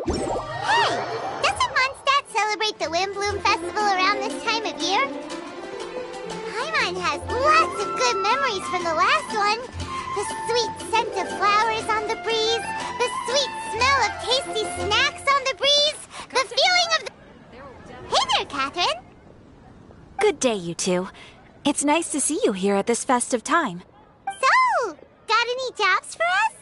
Hey! Doesn't Mondstadt celebrate the Windbloom Festival around this time of year? Paimon has lots of good memories from the last one. The sweet scent of flowers on the breeze, the sweet smell of tasty snacks on the breeze, the feeling of the... Hey there, Catherine! Good day, you two. It's nice to see you here at this festive time. So, got any jobs for us?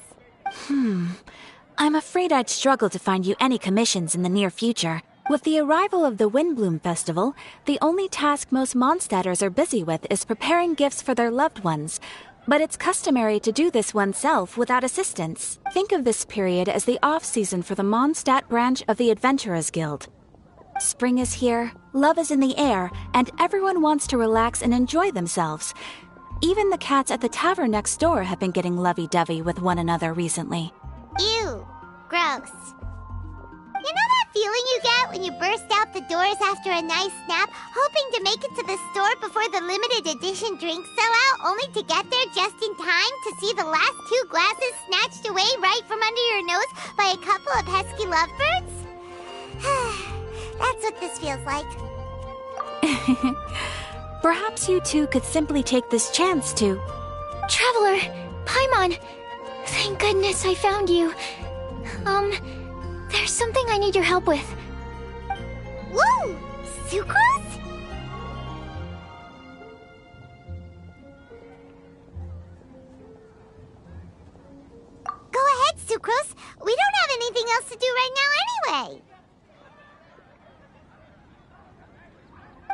I'm afraid I'd struggle to find you any commissions in the near future. With the arrival of the Windbloom Festival, the only task most Mondstadters are busy with is preparing gifts for their loved ones. But it's customary to do this oneself without assistance. Think of this period as the off-season for the Mondstadt branch of the Adventurers Guild. Spring is here, love is in the air, and everyone wants to relax and enjoy themselves. Even the cats at the tavern next door have been getting lovey-dovey with one another recently. Ew. Gross. You know that feeling you get when you burst out the doors after a nice nap, hoping to make it to the store before the limited edition drinks sell out, only to get there just in time to see the last 2 glasses snatched away right from under your nose by a couple of pesky lovebirds? That's what this feels like. Perhaps you two could simply take this chance to... Traveler! Paimon! Thank goodness I found you. There's something I need your help with. Woo! Sucrose? Go ahead, Sucrose. We don't have anything else to do right now anyway.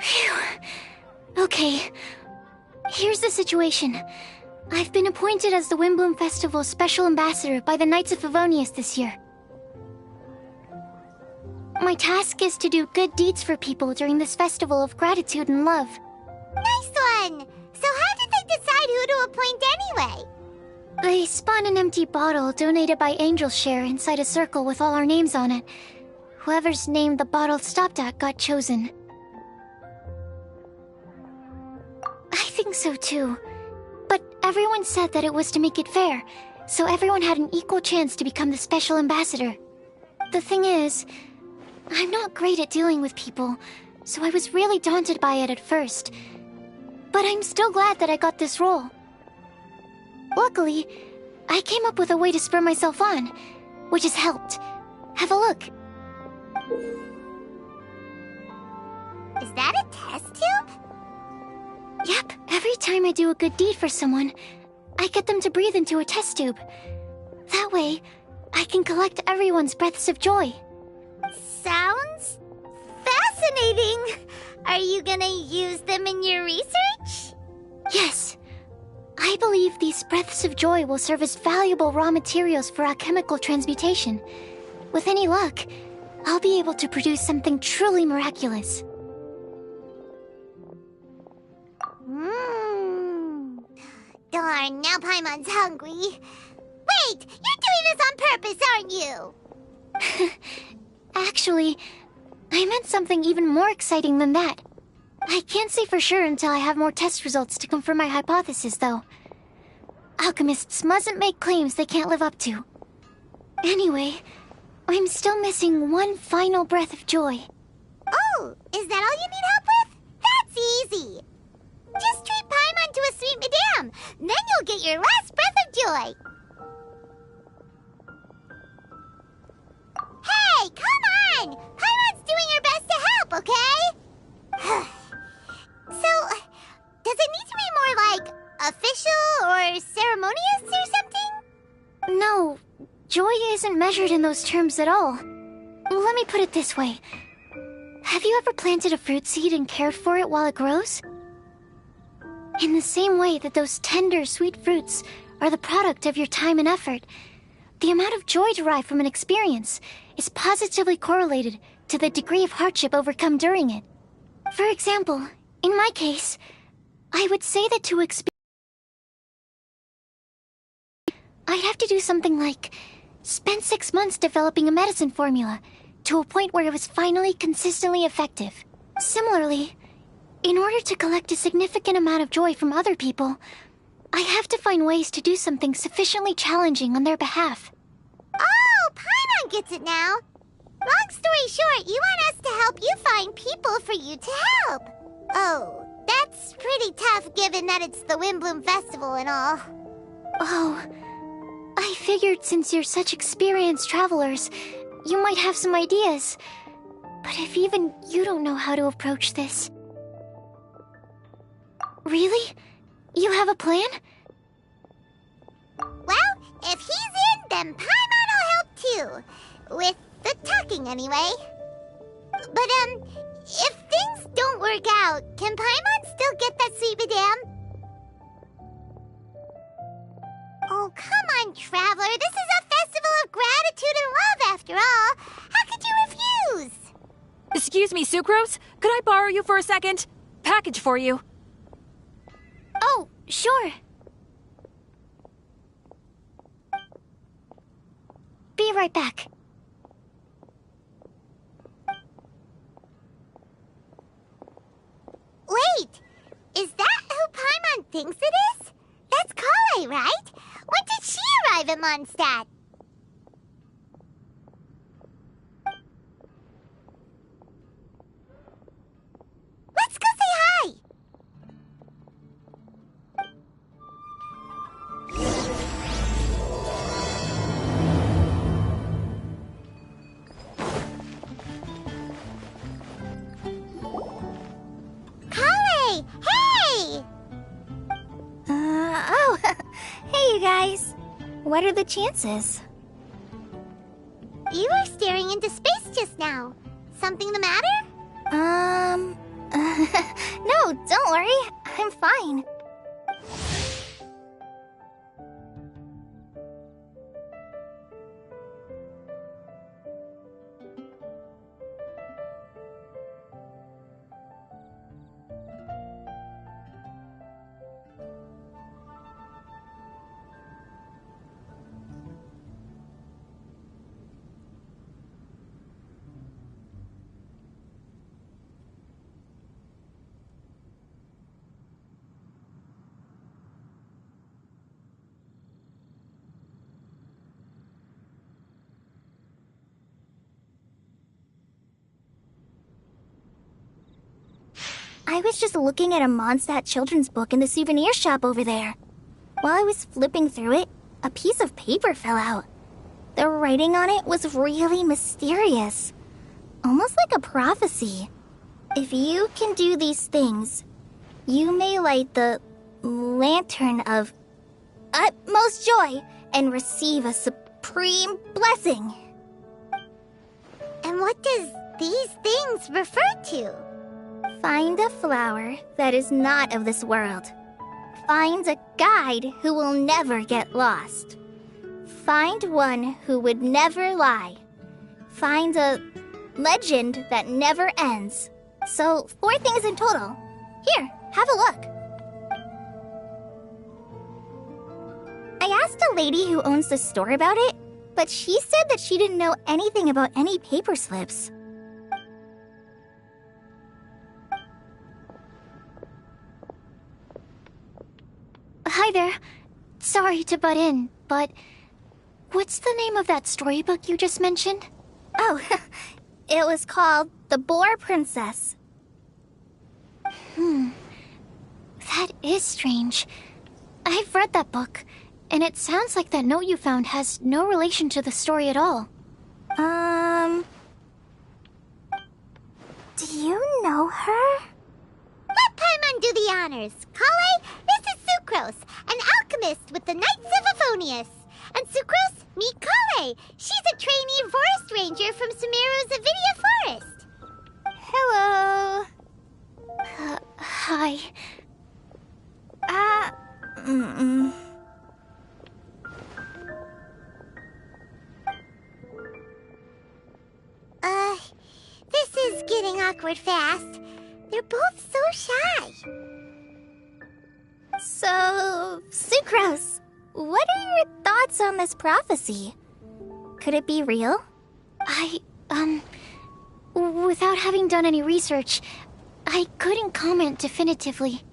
Phew. Okay. Here's the situation. I've been appointed as the Windbloom Festival's special ambassador by the Knights of Favonius this year. My task is to do good deeds for people during this festival of gratitude and love. Nice one! So how did they decide who to appoint anyway? They spun an empty bottle donated by Angel's Share inside a circle with all our names on it. Whoever's name the bottle stopped at got chosen. I think so too. But everyone said that it was to make it fair, so everyone had an equal chance to become the special ambassador. The thing is, I'm not great at dealing with people, so I was really daunted by it at first. But I'm still glad that I got this role. Luckily, I came up with a way to spur myself on, which has helped. Have a look. Is that a test tube? Yep, every time I do a good deed for someone, I get them to breathe into a test tube. That way, I can collect everyone's breaths of joy. Sounds fascinating. Are you gonna use them in your research? Yes. I believe these breaths of joy will serve as valuable raw materials for alchemical transmutation. With any luck, I'll be able to produce something truly miraculous. Darn, now Paimon's hungry. Wait, you're doing this on purpose, aren't you? Actually, I meant something even more exciting than that. I can't say for sure until I have more test results to confirm my hypothesis, though. Alchemists mustn't make claims they can't live up to. Anyway, I'm still missing one final breath of joy. Oh, is that all you need help with? That's easy. Just treat Paimon to a sweet madame, then you'll get your last breath of joy. Hey, come on! Paimon's doing her best to help, okay? So, does it need to be more like official or ceremonious or something? No, joy isn't measured in those terms at all. Let me put it this way. Have you ever planted a fruit seed and cared for it while it grows? In the same way that those tender, sweet fruits are the product of your time and effort, the amount of joy derived from an experience is positively correlated to the degree of hardship overcome during it. For example, in my case, I would say that to experience, I'd have to do something like spend 6 months developing a medicine formula to a point where it was finally consistently effective. Similarly, in order to collect a significant amount of joy from other people, I have to find ways to do something sufficiently challenging on their behalf. Oh, Paimon gets it now. Long story short, you want us to help you find people for you to help. Oh, that's pretty tough given that it's the Windbloom Festival and all. Oh, I figured since you're such experienced travelers, you might have some ideas. But if even you don't know how to approach this... Really? You have a plan? Well, if he's in, then Paimon will help too. With the talking, anyway. But, if things don't work out, can Paimon still get that sweet madame? Oh, come on, Traveler. This is a festival of gratitude and love, after all. How could you refuse? Excuse me, Sucrose? Could I borrow you for a second? Package for you. Oh, sure. Be right back. Wait! Is that who Paimon thinks it is? That's Kale, right? When did she arrive at Mondstadt? Let's go say hi! Kale! Hey! Oh, hey you guys. What are the chances? You were staring into space just now. Something the matter? No, don't worry. I'm fine. I was just looking at a Mondstadt children's book in the souvenir shop over there. While I was flipping through it, a piece of paper fell out. The writing on it was really mysterious. Almost like a prophecy. If you can do these things, you may light the lantern of utmost joy and receive a supreme blessing. And what does these things refer to? Find a flower that is not of this world. Find a guide who will never get lost. Find one who would never lie. Find a legend that never ends. So, 4 things in total. Here, have a look. I asked a lady who owns the store about it, but she said that she didn't know anything about any paper slips. Hi there. Sorry to butt in, but what's the name of that storybook you just mentioned? Oh, it was called The Boar Princess. That is strange. I've read that book, and it sounds like that note you found has no relation to the story at all. Do you know her? Let Paimon do the honors. Kale, this is Sucrose, an alchemist with the Knights of Euphonius. And Sucrose, meet Kale. She's a trainee forest ranger from Sumeru's Avidia Forest. Hello. Hi. This is getting awkward fast. They're both so shy. So, Sucrose, what are your thoughts on this prophecy? Could it be real? Without having done any research, I couldn't comment definitively.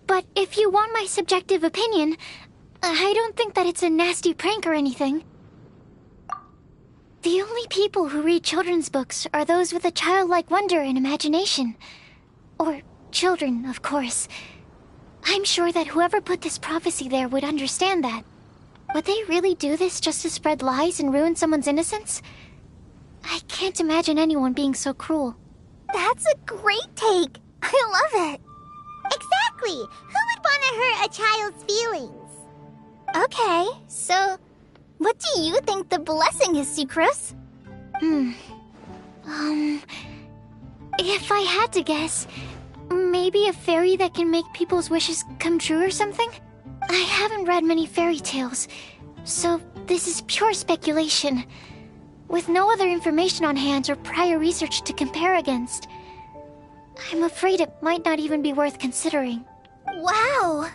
But if you want my subjective opinion, I don't think that it's a nasty prank or anything. The only people who read children's books are those with a childlike wonder and imagination. Or children, of course. I'm sure that whoever put this prophecy there would understand that. Would they really do this just to spread lies and ruin someone's innocence? I can't imagine anyone being so cruel. That's a great take. I love it. Exactly! Who would want to hurt a child's feelings? Okay, so what do you think the blessing is, Sucrose? If I had to guess, maybe a fairy that can make people's wishes come true or something? I haven't read many fairy tales, so this is pure speculation. With no other information on hand or prior research to compare against, I'm afraid it might not even be worth considering. Wow!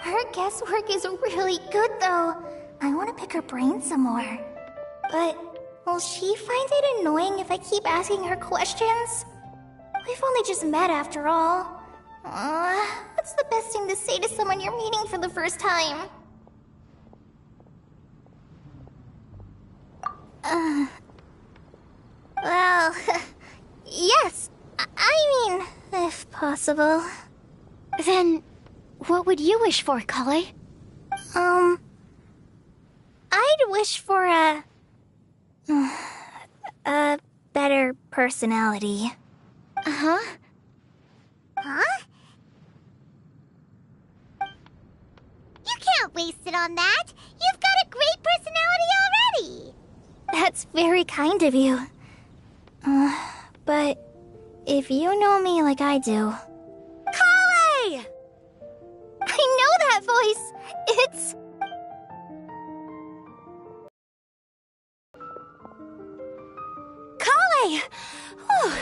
Her guesswork is really good, though. I want to pick her brain some more. But will she find it annoying if I keep asking her questions? We've only just met after all. What's the best thing to say to someone you're meeting for the first time? Well, yes. I mean, if possible. Then, what would you wish for, Kale? I'd wish for a better personality. Uh-huh. Huh? You can't waste it on that! You've got a great personality already! That's very kind of you. But if you know me like I do... Kale! I know that voice! It's... Kale! Whew.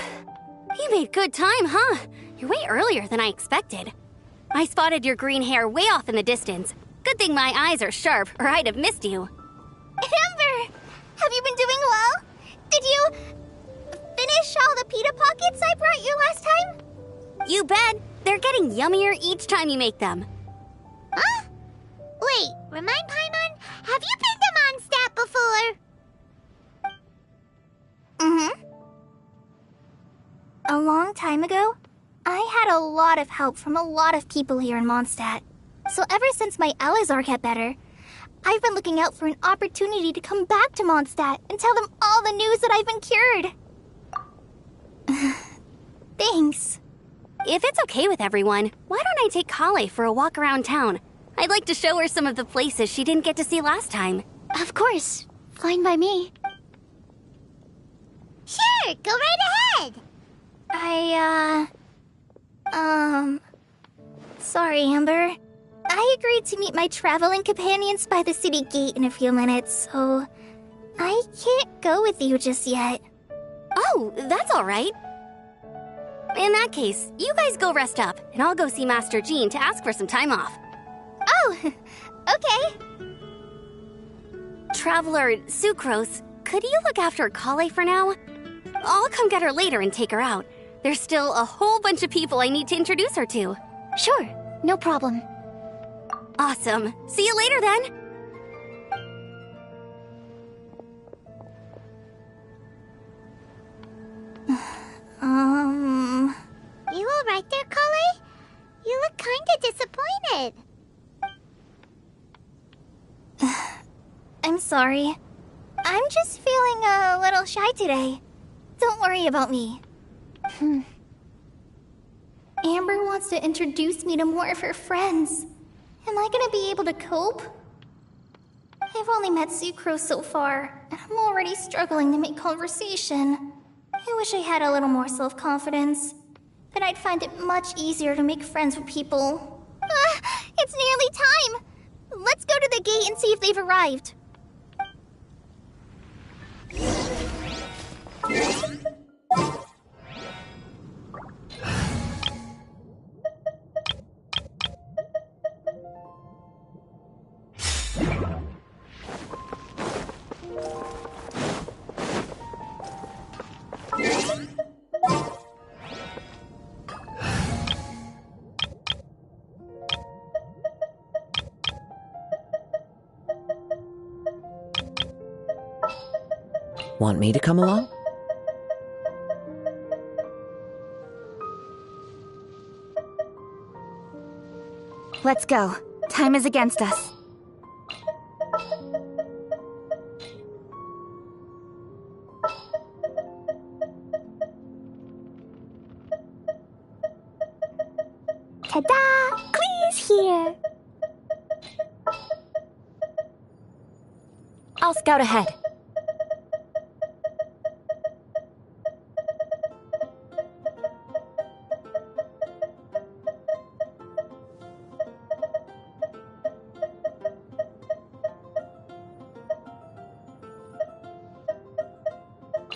You made good time, huh? You're way earlier than I expected. I spotted your green hair way off in the distance. Good thing my eyes are sharp, or I'd have missed you. Amber! Have you been doing well? Did you finish all the pita pockets I brought you last time? You bet. They're getting yummier each time you make them. Huh? Wait, remind Paimon, have you been to Mondstadt before? Mm-hmm. A long time ago, I had a lot of help from a lot of people here in Mondstadt. So ever since my Elazar got better, I've been looking out for an opportunity to come back to Mondstadt and tell them all the news that I've been cured. Thanks. If it's okay with everyone, why don't I take Kale for a walk around town? I'd like to show her some of the places she didn't get to see last time. Of course. Fine by me. Sure, go right ahead! Sorry, Amber. I agreed to meet my traveling companions by the city gate in a few minutes, so I can't go with you just yet. Oh, that's all right. In that case, you guys go rest up, and I'll go see Master Jean to ask for some time off. Oh, okay. Traveler Sucrose, could you look after Kale for now? I'll come get her later and take her out. There's still a whole bunch of people I need to introduce her to. Sure, no problem. Awesome. See you later then. You alright there, Kale? You look kinda disappointed. I'm sorry. I'm just feeling a little shy today. Don't worry about me. Amber wants to introduce me to more of her friends. Am I gonna be able to cope? I've only met Sucrose so far, and I'm already struggling to make conversation. I wish I had a little more self-confidence. Then I'd find it much easier to make friends with people. It's nearly time! Let's go to the gate and see if they've arrived. Want me to come along? Let's go. Time is against us. Ta-da! Clee's here! I'll scout ahead.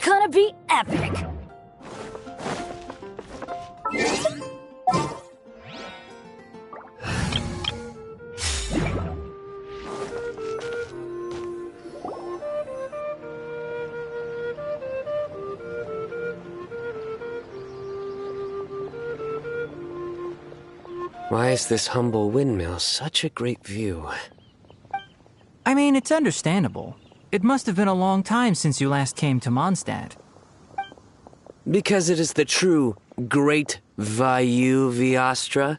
Gonna be epic! Why is this humble windmill such a great view? I mean, it's understandable. It must have been a long time since you last came to Mondstadt. Because it is the true Great Vayu Viastra?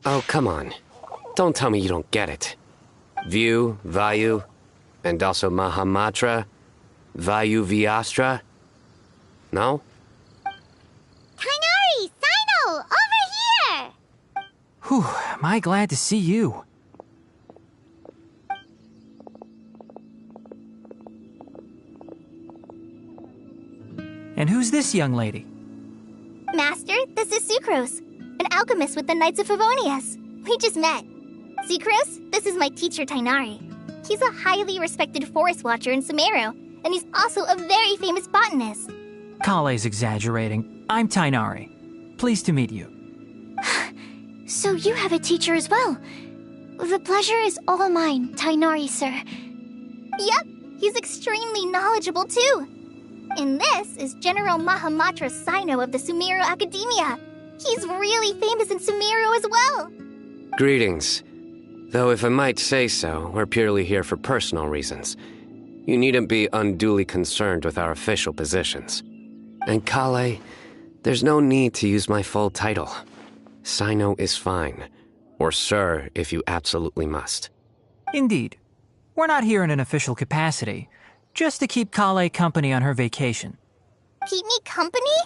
Oh, come on. Don't tell me you don't get it. View, Vayu, and also Mahamatra, Vayu Viastra? No? Tainari! Sino! Over here! Whew, am I glad to see you. And who's this young lady? Master, this is Sucrose, an alchemist with the Knights of Favonius. We just met. Sucrose, this is my teacher Tainari. He's a highly respected forest watcher in Sumeru, and he's also a very famous botanist. Kale's exaggerating. I'm Tainari. Pleased to meet you. So you have a teacher as well. The pleasure is all mine, Tainari, sir. Yep, he's extremely knowledgeable too. And this is General Mahamatra Sino of the Sumeru Academia. He's really famous in Sumeru as well. Greetings. Though if I might say so, we're purely here for personal reasons. You needn't be unduly concerned with our official positions. And Kale, there's no need to use my full title. Sino is fine. Or sir, if you absolutely must. Indeed. We're not here in an official capacity, just to keep Kale company on her vacation. Keep me company?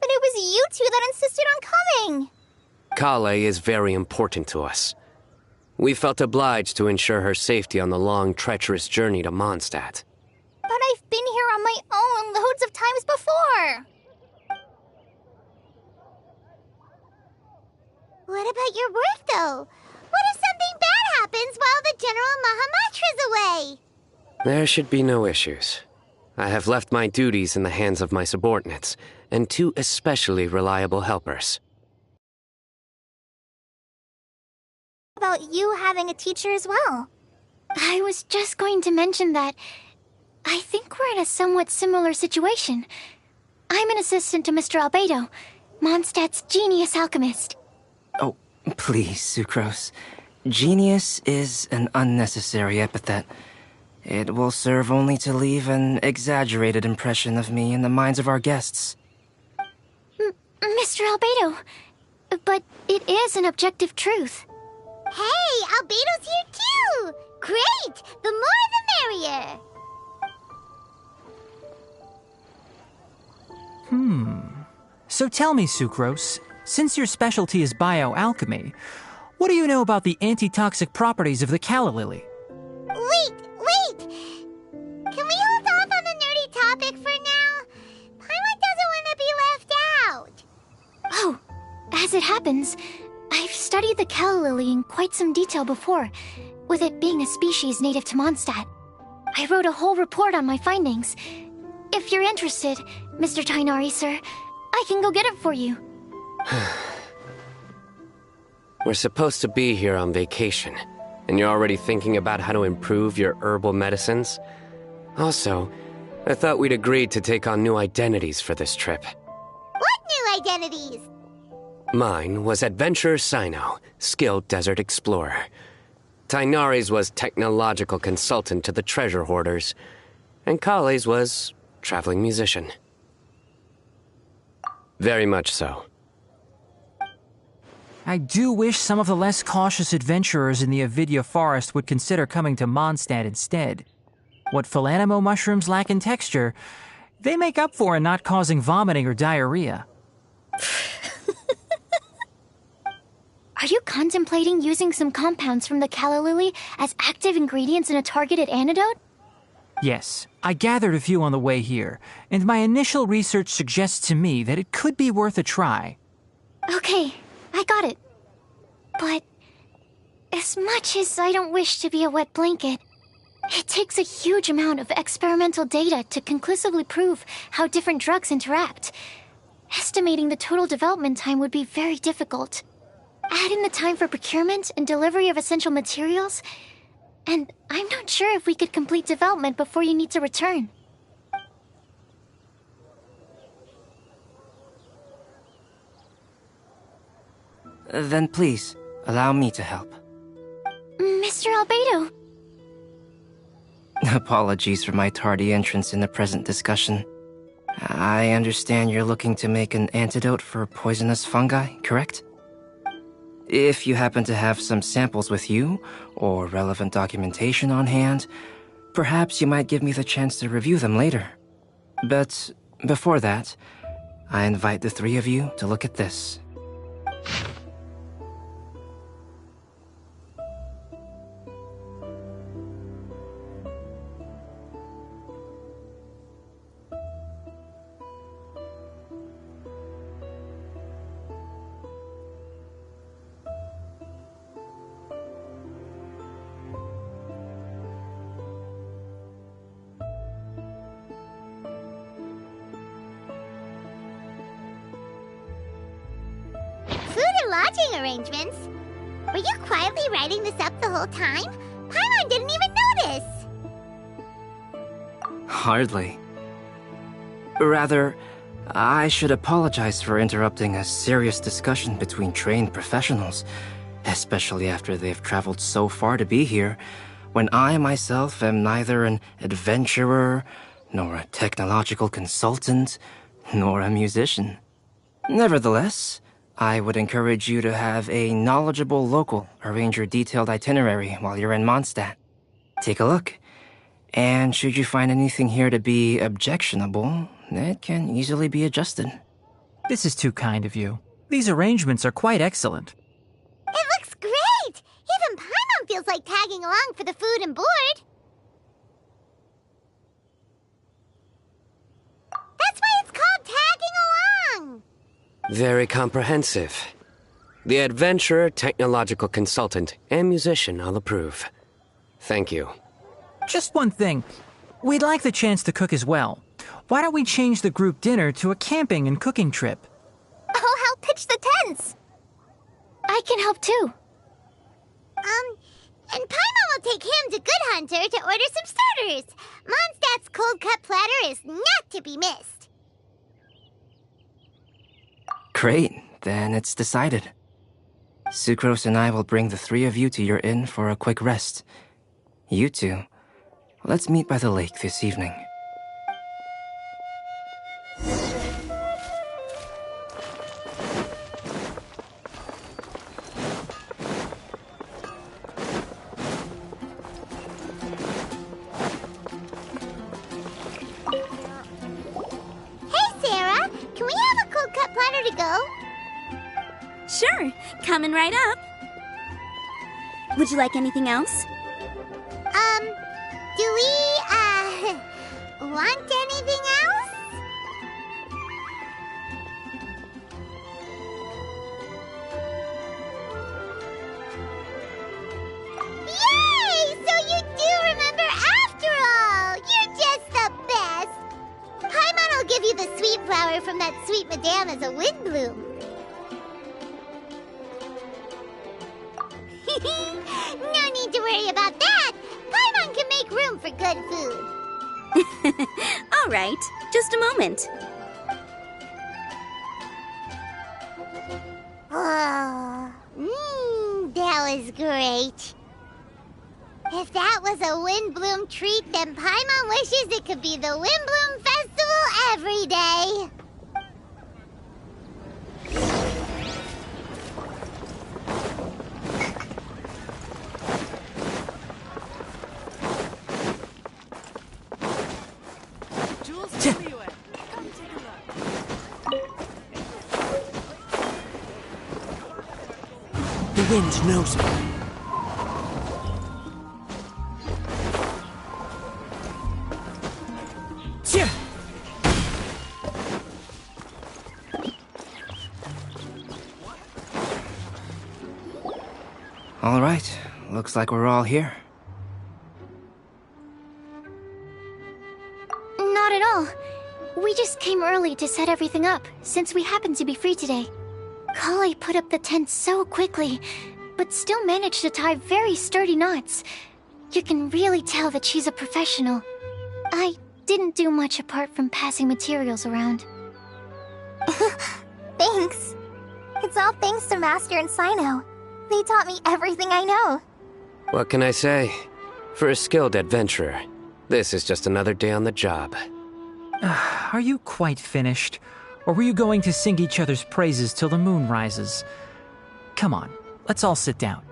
But it was you two that insisted on coming. Kale is very important to us. We felt obliged to ensure her safety on the long, treacherous journey to Mondstadt. But I've been here on my own loads of times before. What about your work, though? What if something bad happens while the General Mahamatra's away? There should be no issues. I have left my duties in the hands of my subordinates, and two especially reliable helpers. About you having a teacher as well. I was just going to mention that I think we're in a somewhat similar situation. I'm an assistant to Mr. Albedo, Mondstadt's genius alchemist. Oh, please, Sucrose. Genius is an unnecessary epithet. It will serve only to leave an exaggerated impression of me in the minds of our guests. Mr. Albedo, but it is an objective truth. Hey, Albedo's here too! Great! The more the merrier! So tell me, Sucrose, since your specialty is bioalchemy, What do you know about the antitoxic properties of the calla lily? Wait! Can we hold off on the nerdy topic for now? Paimon doesn't want to be left out. Oh, as it happens, I've studied the calla lily in quite some detail before, with it being a species native to Mondstadt. I wrote a whole report on my findings. If you're interested, Mr. Tainari, sir, I can go get it for you. We're supposed to be here on vacation, and you're already thinking about how to improve your herbal medicines? Also, I thought we'd agreed to take on new identities for this trip. What new identities? Mine was Adventurer Sino, skilled desert explorer. Tainari's was technological consultant to the treasure hoarders, and Kale's was traveling musician. Very much so. I do wish some of the less cautious adventurers in the Avidya forest would consider coming to Mondstadt instead. What Philanimo mushrooms lack in texture, they make up for in not causing vomiting or diarrhea. Are you contemplating using some compounds from the calla lily as active ingredients in a targeted antidote? Yes, I gathered a few on the way here, and my initial research suggests to me that it could be worth a try. Okay, I got it. But as much as I don't wish to be a wet blanket, it takes a huge amount of experimental data to conclusively prove how different drugs interact. Estimating the total development time would be very difficult. Add in the time for procurement and delivery of essential materials, and I'm not sure if we could complete development before you need to return. Then please, allow me to help. Mr. Albedo. Apologies for my tardy entrance in the present discussion. I understand you're looking to make an antidote for poisonous fungi, correct? If you happen to have some samples with you, or relevant documentation on hand, perhaps you might give me the chance to review them later. But before that, I invite the three of you to look at this. Lodging arrangements? Were you quietly writing this up the whole time? Paimon didn't even notice! Hardly. Rather, I should apologize for interrupting a serious discussion between trained professionals, especially after they've traveled so far to be here, when I myself am neither an adventurer, nor a technological consultant, nor a musician. Nevertheless, I would encourage you to have a knowledgeable local arrange your detailed itinerary while you're in Mondstadt. Take a look, and should you find anything here to be objectionable, it can easily be adjusted. This is too kind of you. These arrangements are quite excellent. It looks great! Even Paimon feels like tagging along for the food and board. That's why it's called tagging along! Very comprehensive. The adventurer, technological consultant, and musician all approve. Thank you. Just one thing. We'd like the chance to cook as well. Why don't we change the group dinner to a camping and cooking trip? I'll help pitch the tents. I can help too. And Paimon will take him to Good Hunter to order some starters. Mondstadt's cold-cut platter is not to be missed. Great, then it's decided. Sucrose and I will bring the three of you to your inn for a quick rest. You two, let's meet by the lake this evening. Platter to go? Sure, coming right up. Would you like anything else? Do we, want anything else? Yay! So you do remember after all! You're just the best! Paimon will give you the sweet flower from that sweet madame as a wind bloom. No need to worry about that! Paimon can make room for good food. All right, just a moment. Oh, that was great. If that was a Windbloom treat, then Paimon wishes it could be the Windbloom Festival every day. The wind knows me. All right, looks like we're all here. Not at all. We just came early to set everything up, since we happen to be free today. Kale put up the tent so quickly, but still managed to tie very sturdy knots. You can really tell that she's a professional. I didn't do much apart from passing materials around. Thanks. It's all thanks to Master and Sino. They taught me everything I know. What can I say? For a skilled adventurer, this is just another day on the job. Are you quite finished? Or were you going to sing each other's praises till the moon rises? Come on, let's all sit down.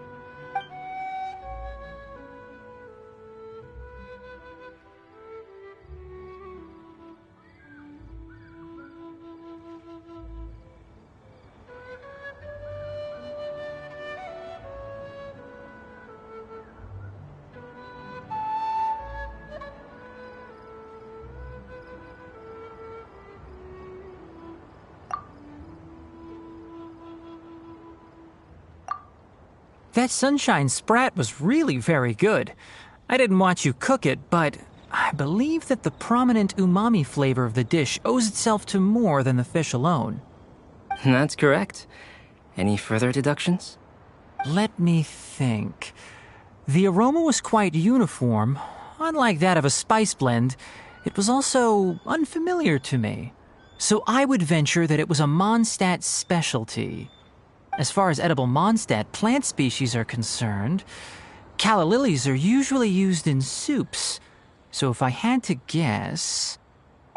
That sunshine sprat was really very good. I didn't watch you cook it, but I believe that the prominent umami flavor of the dish owes itself to more than the fish alone. That's correct. Any further deductions? Let me think. The aroma was quite uniform. Unlike that of a spice blend, it was also unfamiliar to me. So I would venture that it was a Mondstadt specialty. As far as edible Mondstadt plant species are concerned, calla lilies are usually used in soups. So if I had to guess...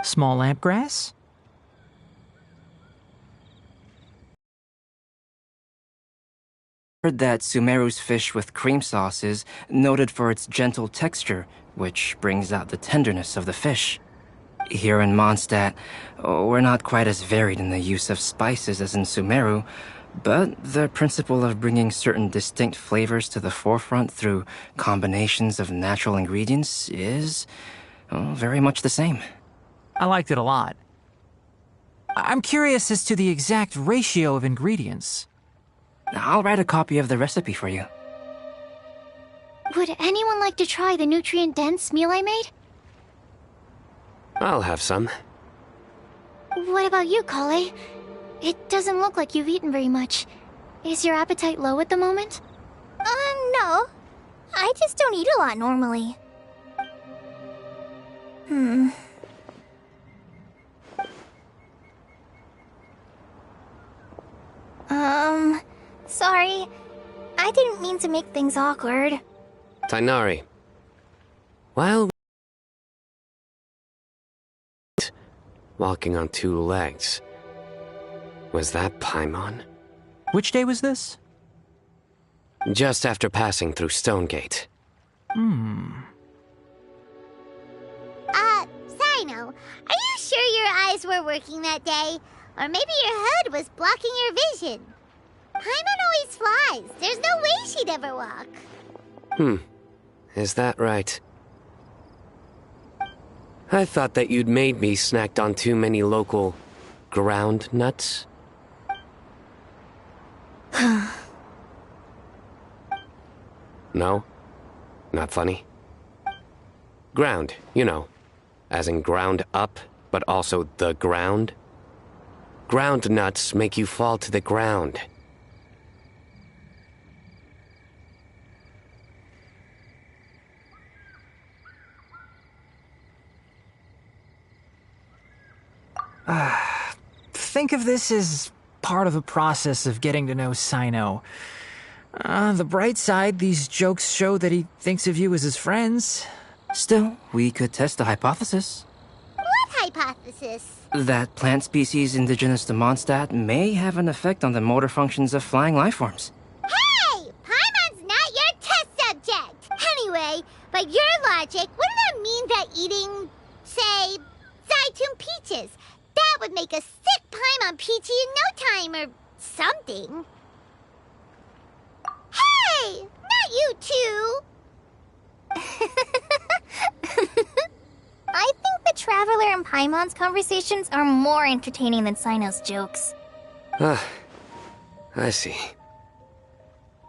small lampgrass? Heard that Sumeru's fish with cream sauce is noted for its gentle texture, which brings out the tenderness of the fish. Here in Mondstadt, we're not quite as varied in the use of spices as in Sumeru, but the principle of bringing certain distinct flavors to the forefront through combinations of natural ingredients is very much the same. I liked it a lot. I'm curious as to the exact ratio of ingredients. I'll write a copy of the recipe for you. Would anyone like to try the nutrient-dense meal I made? I'll have some. What about you, Kale? It doesn't look like you've eaten very much. Is your appetite low at the moment? No. I just don't eat a lot normally. Sorry. I didn't mean to make things awkward. Tainari. While walking on two legs, was that Paimon? Which day was this? Just after passing through Stonegate. Sino, are you sure your eyes were working that day? Or maybe your hood was blocking your vision? Paimon always flies. There's no way she'd ever walk. Is that right? I thought that you'd made me snacked on too many local ground nuts. No? Not funny? Ground, you know. As in ground up, but also the ground. Ground nuts make you fall to the ground. Think of this as part of the process of getting to know Sino. On the bright side, these jokes show that he thinks of you as his friends. Still, we could test the hypothesis. What hypothesis? That plant species indigenous to Mondstadt may have an effect on the motor functions of flying lifeforms. Hey! Paimon's not your test subject! Anyway, by your logic, wouldn't that mean that eating, say, Zaitun peaches, that would make a sick Paimon peachy in no time or something? Hey! Not you two! I think the Traveler and Paimon's conversations are more entertaining than Sino's jokes. I see.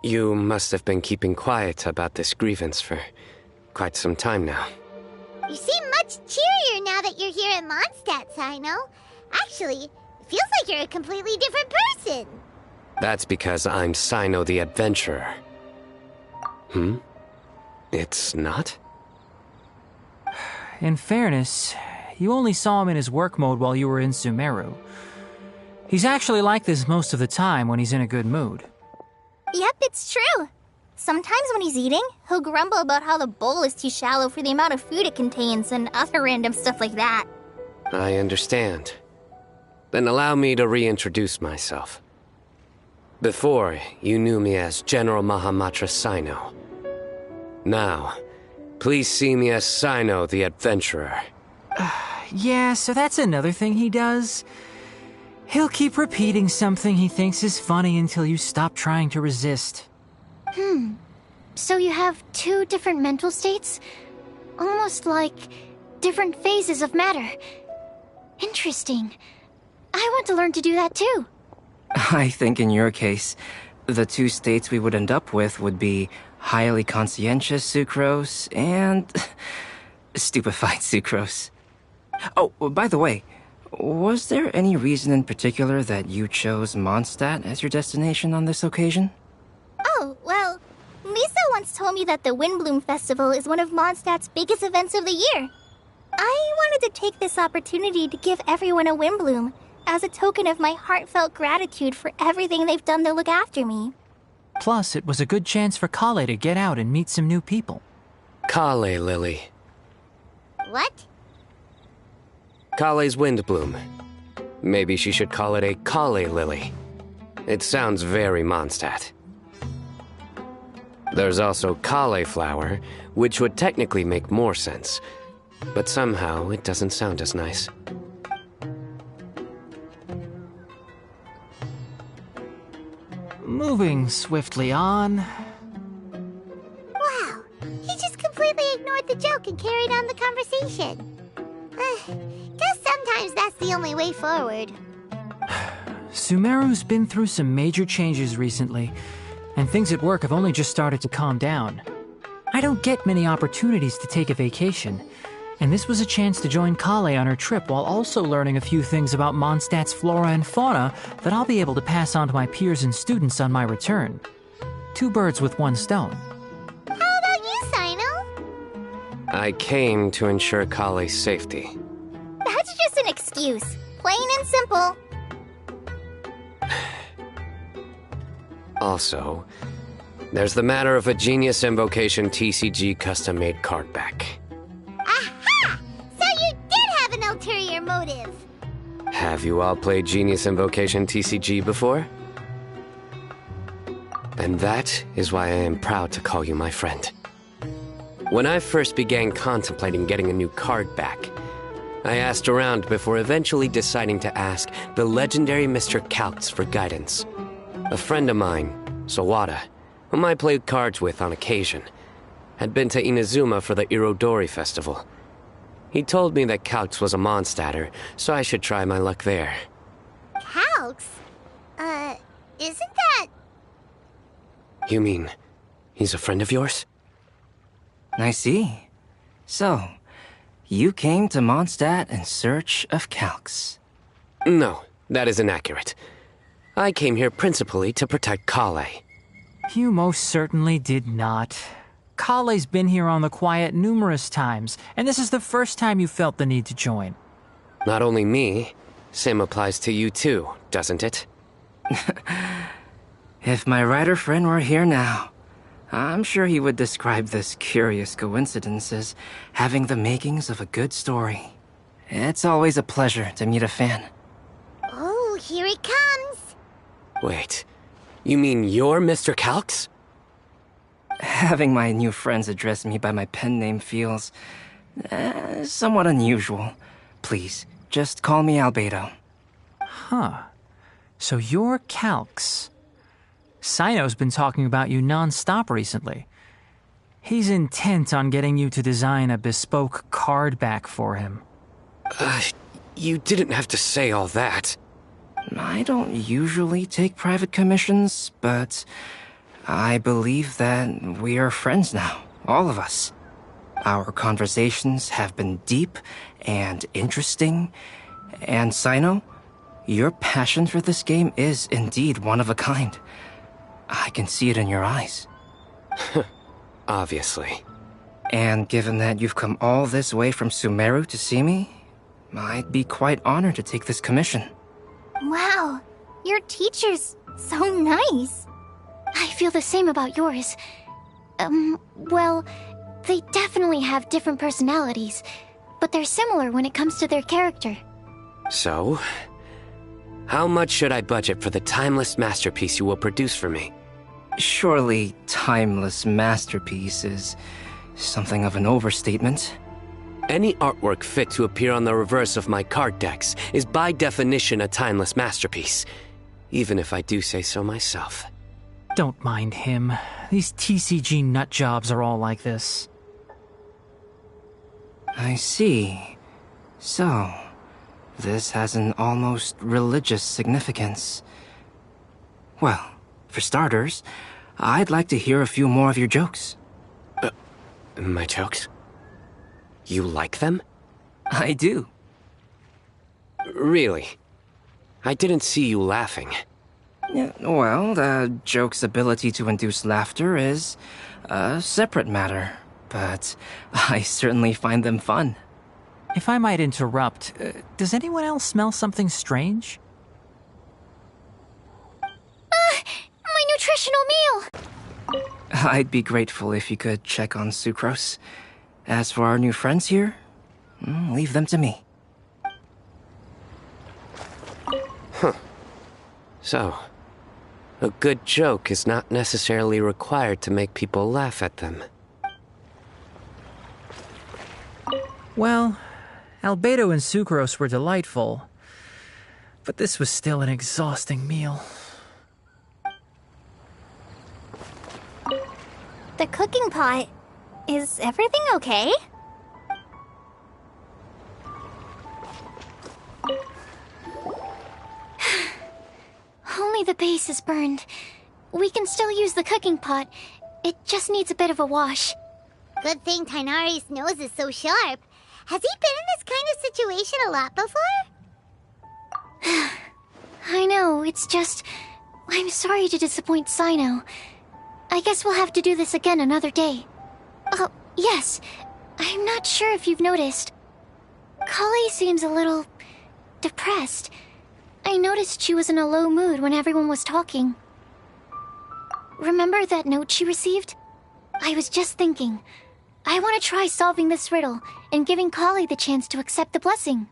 You must have been keeping quiet about this grievance for quite some time now. You seem much cheerier now that you're here at Mondstadt, Sino. Actually, it feels like you're a completely different person. That's because I'm Sino the Adventurer. It's not? In fairness, you only saw him in his work mode while you were in Sumeru. He's actually like this most of the time when he's in a good mood. Yep, it's true. Sometimes when he's eating, he'll grumble about how the bowl is too shallow for the amount of food it contains and other random stuff like that. I understand. Then allow me to reintroduce myself. Before, you knew me as General Mahamatra Sino. Now, please see me as Sino the Adventurer. Yeah, so that's another thing he does. He'll keep repeating something he thinks is funny until you stop trying to resist. So you have two different mental states? Almost like different phases of matter. Interesting. I want to learn to do that too. I think in your case, the two states we would end up with would be highly conscientious sucrose and stupefied sucrose. Oh, by the way, was there any reason in particular that you chose Mondstadt as your destination on this occasion? Oh, well, Lisa once told me that the Windbloom Festival is one of Mondstadt's biggest events of the year. I wanted to take this opportunity to give everyone a Windbloom as a token of my heartfelt gratitude for everything they've done to look after me. Plus, it was a good chance for Kale to get out and meet some new people. Kale Lily. What? Kale's Windbloom. Maybe she should call it a Kale Lily. It sounds very Mondstadt. There's also cauliflower, which would technically make more sense, but somehow it doesn't sound as nice. Moving swiftly on. Wow, he just completely ignored the joke and carried on the conversation. Guess sometimes that's the only way forward. Sumeru's been through some major changes recently, and things at work have only just started to calm down. I don't get many opportunities to take a vacation, and this was a chance to join Kale on her trip while also learning a few things about Mondstadt's flora and fauna that I'll be able to pass on to my peers and students on my return. Two birds with one stone. How about you, Sino? I came to ensure Kale's safety. That's just an excuse. Plain and simple. Also, there's the matter of a Genius Invocation TCG custom-made card back. Aha! So you did have an ulterior motive. Have you all played Genius Invocation TCG before? And that is why I am proud to call you my friend. When I first began contemplating getting a new card back, I asked around before eventually deciding to ask the legendary Mr. Kaltz for guidance. A friend of mine, Sawada, whom I played cards with on occasion, had been to Inazuma for the Irodori festival. He told me that Calx was a Mondstadter, so I should try my luck there. Calx? Isn't that... You mean, he's a friend of yours? I see. So, you came to Mondstadt in search of Calx. No, that is inaccurate. I came here principally to protect Kale. You most certainly did not. Kale's been here on the quiet numerous times, and this is the first time you felt the need to join. Not only me, same applies to you too, doesn't it? If my writer friend were here now, I'm sure he would describe this curious coincidence as having the makings of a good story. It's always a pleasure to meet a fan. Oh, here he comes. Wait, you mean you're Mr. Calx? Having my new friends address me by my pen name feels somewhat unusual. Please, just call me Albedo. Huh. So you're Calx. Sino's been talking about you non-stop recently. He's intent on getting you to design a bespoke card back for him. You didn't have to say all that. I don't usually take private commissions, but I believe that we are friends now, all of us. Our conversations have been deep and interesting, and Sino, your passion for this game is indeed one of a kind. I can see it in your eyes. Obviously. And given that you've come all this way from Sumeru to see me, I'd be quite honored to take this commission. Wow, your teacher's so nice. I feel the same about yours. Well, they definitely have different personalities, but they're similar when it comes to their character. So, how much should I budget for the timeless masterpiece you will produce for me? Surely, timeless masterpiece is something of an overstatement. Any artwork fit to appear on the reverse of my card decks is by definition a timeless masterpiece, even if I do say so myself. Don't mind him. These TCG nutjobs are all like this. I see. So, this has an almost religious significance. Well, for starters, I'd like to hear a few more of your jokes. My jokes? You like them? I do. Really? I didn't see you laughing. Yeah, well, the joke's ability to induce laughter is a separate matter, but I certainly find them fun. If I might interrupt, does anyone else smell something strange? My nutritional meal! I'd be grateful if you could check on Sucrose. As for our new friends here, leave them to me. So, a good joke is not necessarily required to make people laugh at them. Well, Albedo and Sucrose were delightful, but this was still an exhausting meal. The cooking pot. Is everything okay? Only the base is burned. We can still use the cooking pot. It just needs a bit of a wash. Good thing Tainari's nose is so sharp. Has he been in this kind of situation a lot before? I know, it's just... I'm sorry to disappoint Sino. I guess we'll have to do this again another day. Oh, yes. I'm not sure if you've noticed. Kale seems a little... depressed. I noticed she was in a low mood when everyone was talking. Remember that note she received? I was just thinking. I want to try solving this riddle and giving Kale the chance to accept the blessing.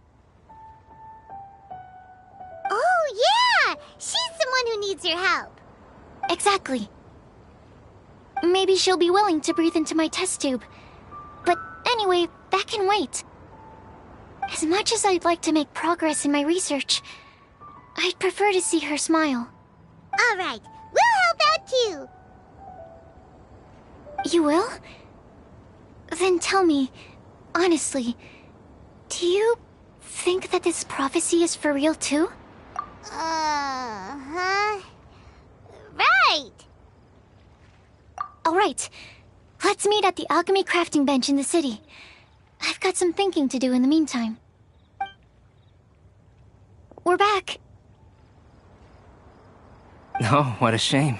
Oh, yeah! She's the one who needs your help. Exactly. Maybe she'll be willing to breathe into my test tube. But anyway, that can wait. As much as I'd like to make progress in my research, I'd prefer to see her smile. All right, we'll help out too. You will? Then tell me, honestly, do you think that this prophecy is for real too? Huh? Right! Alright, let's meet at the alchemy crafting bench in the city. I've got some thinking to do in the meantime. We're back. Oh, what a shame.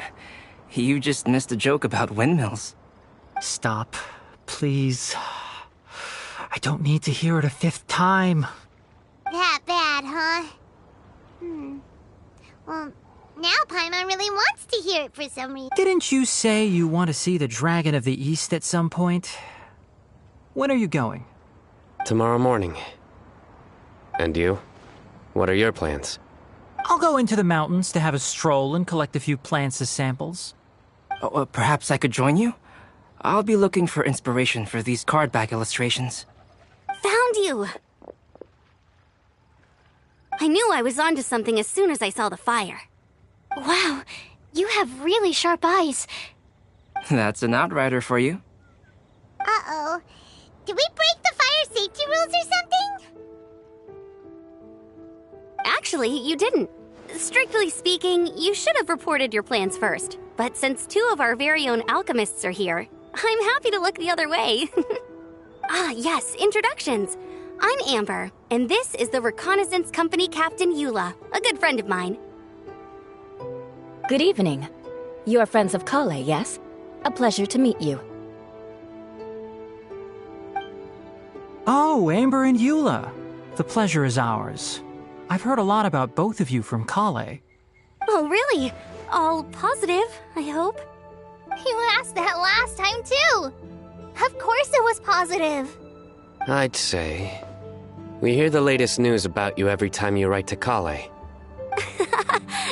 You just missed a joke about windmills. Stop, please. I don't need to hear it a fifth time. That bad, huh? Well, now Paimon really wants to hear it for some reason. Didn't you say you want to see the Dragon of the East at some point? When are you going? Tomorrow morning. And you? What are your plans? I'll go into the mountains to have a stroll and collect a few plants as samples. Oh, perhaps I could join you? I'll be looking for inspiration for these card back illustrations. Found you! I knew I was onto something as soon as I saw the fire. Wow, you have really sharp eyes. That's an outrider for you. Uh-oh. Did we break the fire safety rules or something? Actually, you didn't. Strictly speaking, you should have reported your plans first. But since 2 of our very own alchemists are here, I'm happy to look the other way. Yes, introductions. I'm Amber, and this is the Reconnaissance Company Captain Eula, a good friend of mine. Good evening. You are friends of Kale, yes? A pleasure to meet you. Oh, Amber and Eula. The pleasure is ours. I've heard a lot about both of you from Kale. Oh, really? All positive, I hope? You asked that last time, too! Of course it was positive! I'd say. We hear the latest news about you every time you write to Kale.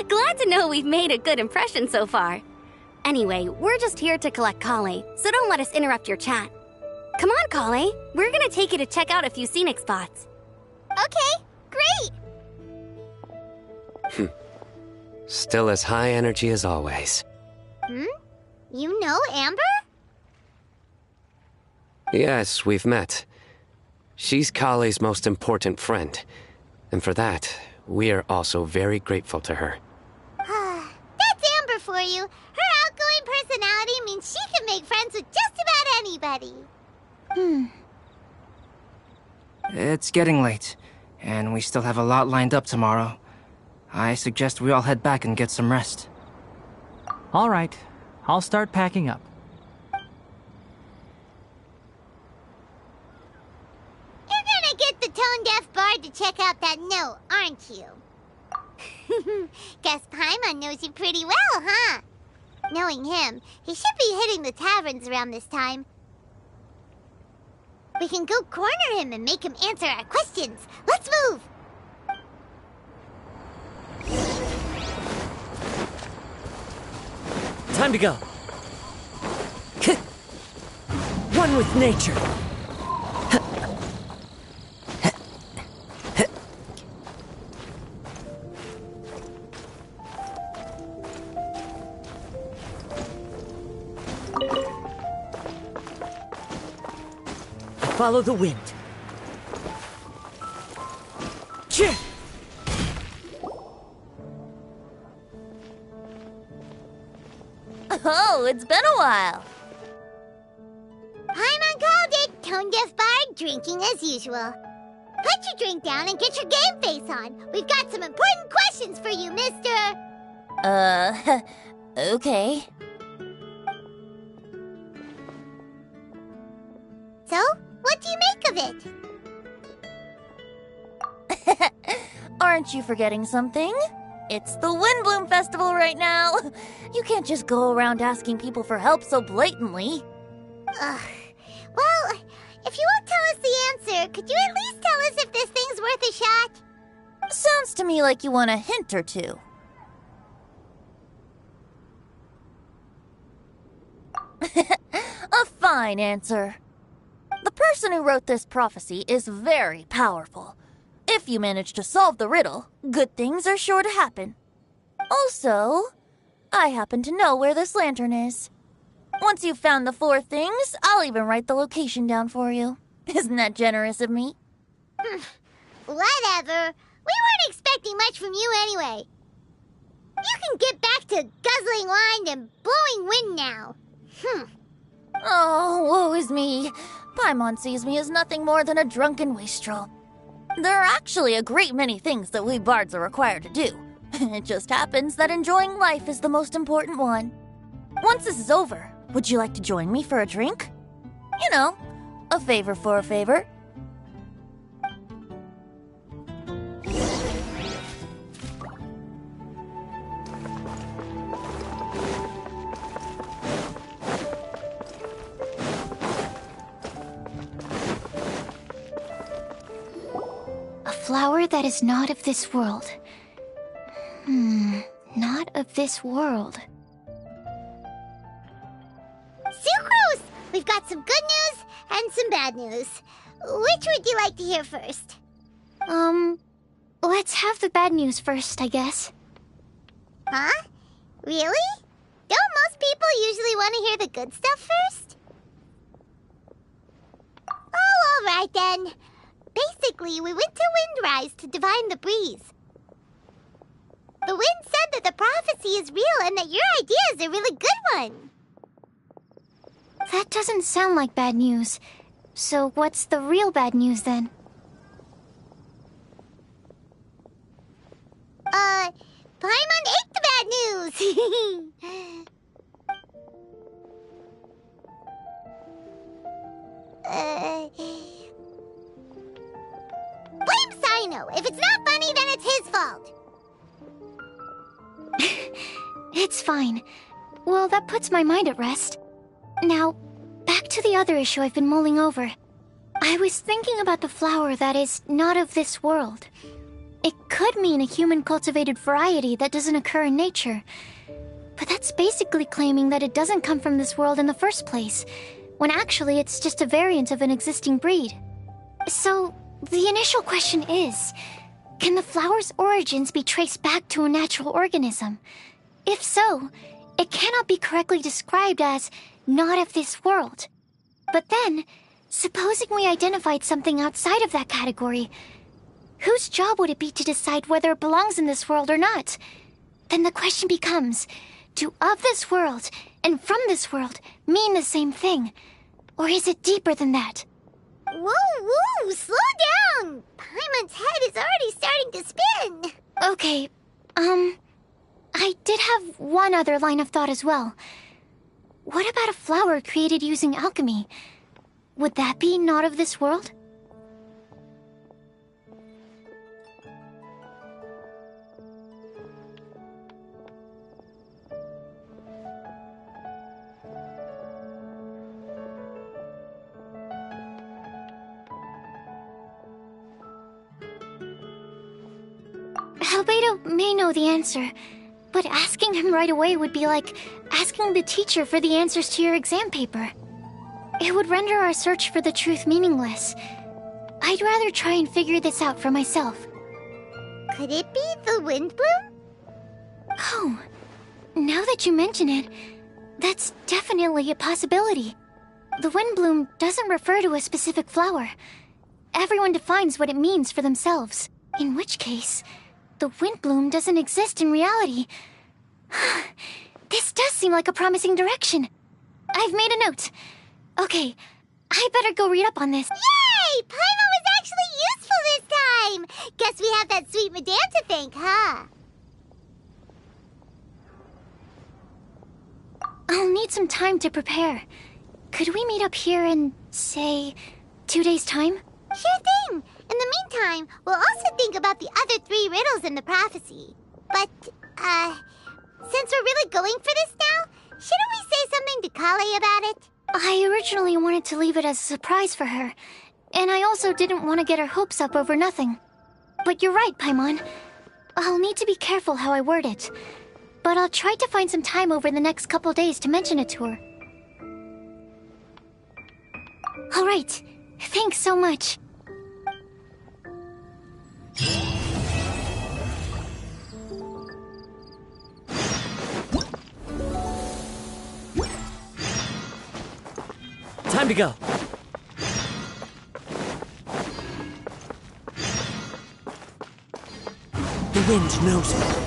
Glad to know we've made a good impression so far. Anyway, we're just here to collect Kale, so don't let us interrupt your chat. Come on, Kale. We're gonna take you to check out a few scenic spots. Okay, great! Still as high energy as always. You know Amber? Yes, we've met. She's Kale's most important friend. And for that, we are also very grateful to her. That's Amber for you. Her outgoing personality means she can make friends with just about anybody. It's getting late, and we still have a lot lined up tomorrow. I suggest we all head back and get some rest. All right, I'll start packing up. You're gonna get the tone-deaf bard to check out that note, aren't you? Guess Paimon knows you pretty well, huh? Knowing him, he should be hitting the taverns around this time. We can go corner him and make him answer our questions. Let's move! Time to go. One with nature. Follow the wind. Cheer! Oh, it's been a while. Paimon called it, tone-deaf bard drinking as usual. Put your drink down and get your game face on. We've got some important questions for you, mister. Okay. So, what do you make of it? Aren't you forgetting something? It's the Windbloom Festival right now. You can't just go around asking people for help so blatantly. Well, if you won't tell us the answer, could you at least tell us if this thing's worth a shot? Sounds to me like you want a hint or two. A fine answer. The person who wrote this prophecy is very powerful. If you manage to solve the riddle, good things are sure to happen. Also, I happen to know where this lantern is. Once you've found the 4 things, I'll even write the location down for you. Isn't that generous of me? Whatever. We weren't expecting much from you anyway. You can get back to guzzling wine and blowing wind now. Oh, woe is me. Paimon sees me as nothing more than a drunken wastrel. There are actually a great many things that we bards are required to do. It just happens that enjoying life is the most important one. Once this is over, would you like to join me for a drink? You know, a favor for a favor. A flower that is not of this world. Not of this world. Sucrose! We've got some good news and some bad news. Which would you like to hear first? Let's have the bad news first, I guess. Huh? Really? Don't most people usually want to hear the good stuff first? Oh, all right then. Basically, we went to Windrise to divine the breeze. The wind said that the prophecy is real and that your idea is a really good one. That doesn't sound like bad news. So what's the real bad news then? Paimon ate the bad news! Blame Sino! If it's not funny, then it's his fault! It's fine. Well, that puts my mind at rest. Now, back to the other issue I've been mulling over. I was thinking about the flower that is not of this world. It could mean a human-cultivated variety that doesn't occur in nature. But that's basically claiming that it doesn't come from this world in the first place, when actually it's just a variant of an existing breed. So, the initial question is, can the flower's origins be traced back to a natural organism? If so, it cannot be correctly described as not of this world. But then, supposing we identified something outside of that category, whose job would it be to decide whether it belongs in this world or not? Then the question becomes, do of this world and from this world mean the same thing? Or is it deeper than that? Whoa, slow down! Paimon's head is already starting to spin! Okay, I did have one other line of thought as well. What about a flower created using alchemy? Would that be not of this world? Albedo may know the answer, but asking him right away would be like asking the teacher for the answers to your exam paper. It would render our search for the truth meaningless. I'd rather try and figure this out for myself. Could it be the wind bloom? Oh, now that you mention it, that's definitely a possibility. The wind bloom doesn't refer to a specific flower. Everyone defines what it means for themselves. In which case, the wind bloom doesn't exist in reality. This does seem like a promising direction. I've made a note. Okay, I better go read up on this. Yay! Paimon was actually useful this time! Guess we have that sweet madame to thank, huh? I'll need some time to prepare. Could we meet up here in, say, 2 days' time? Sure thing! In the meantime, we'll also think about the other 3 riddles in the prophecy. But, since we're really going for this now, shouldn't we say something to Kale about it? I originally wanted to leave it as a surprise for her, and I also didn't want to get her hopes up over nothing. But you're right, Paimon. I'll need to be careful how I word it. But I'll try to find some time over the next couple days to mention it to her. All right. Thanks so much. to go. The wind knows it.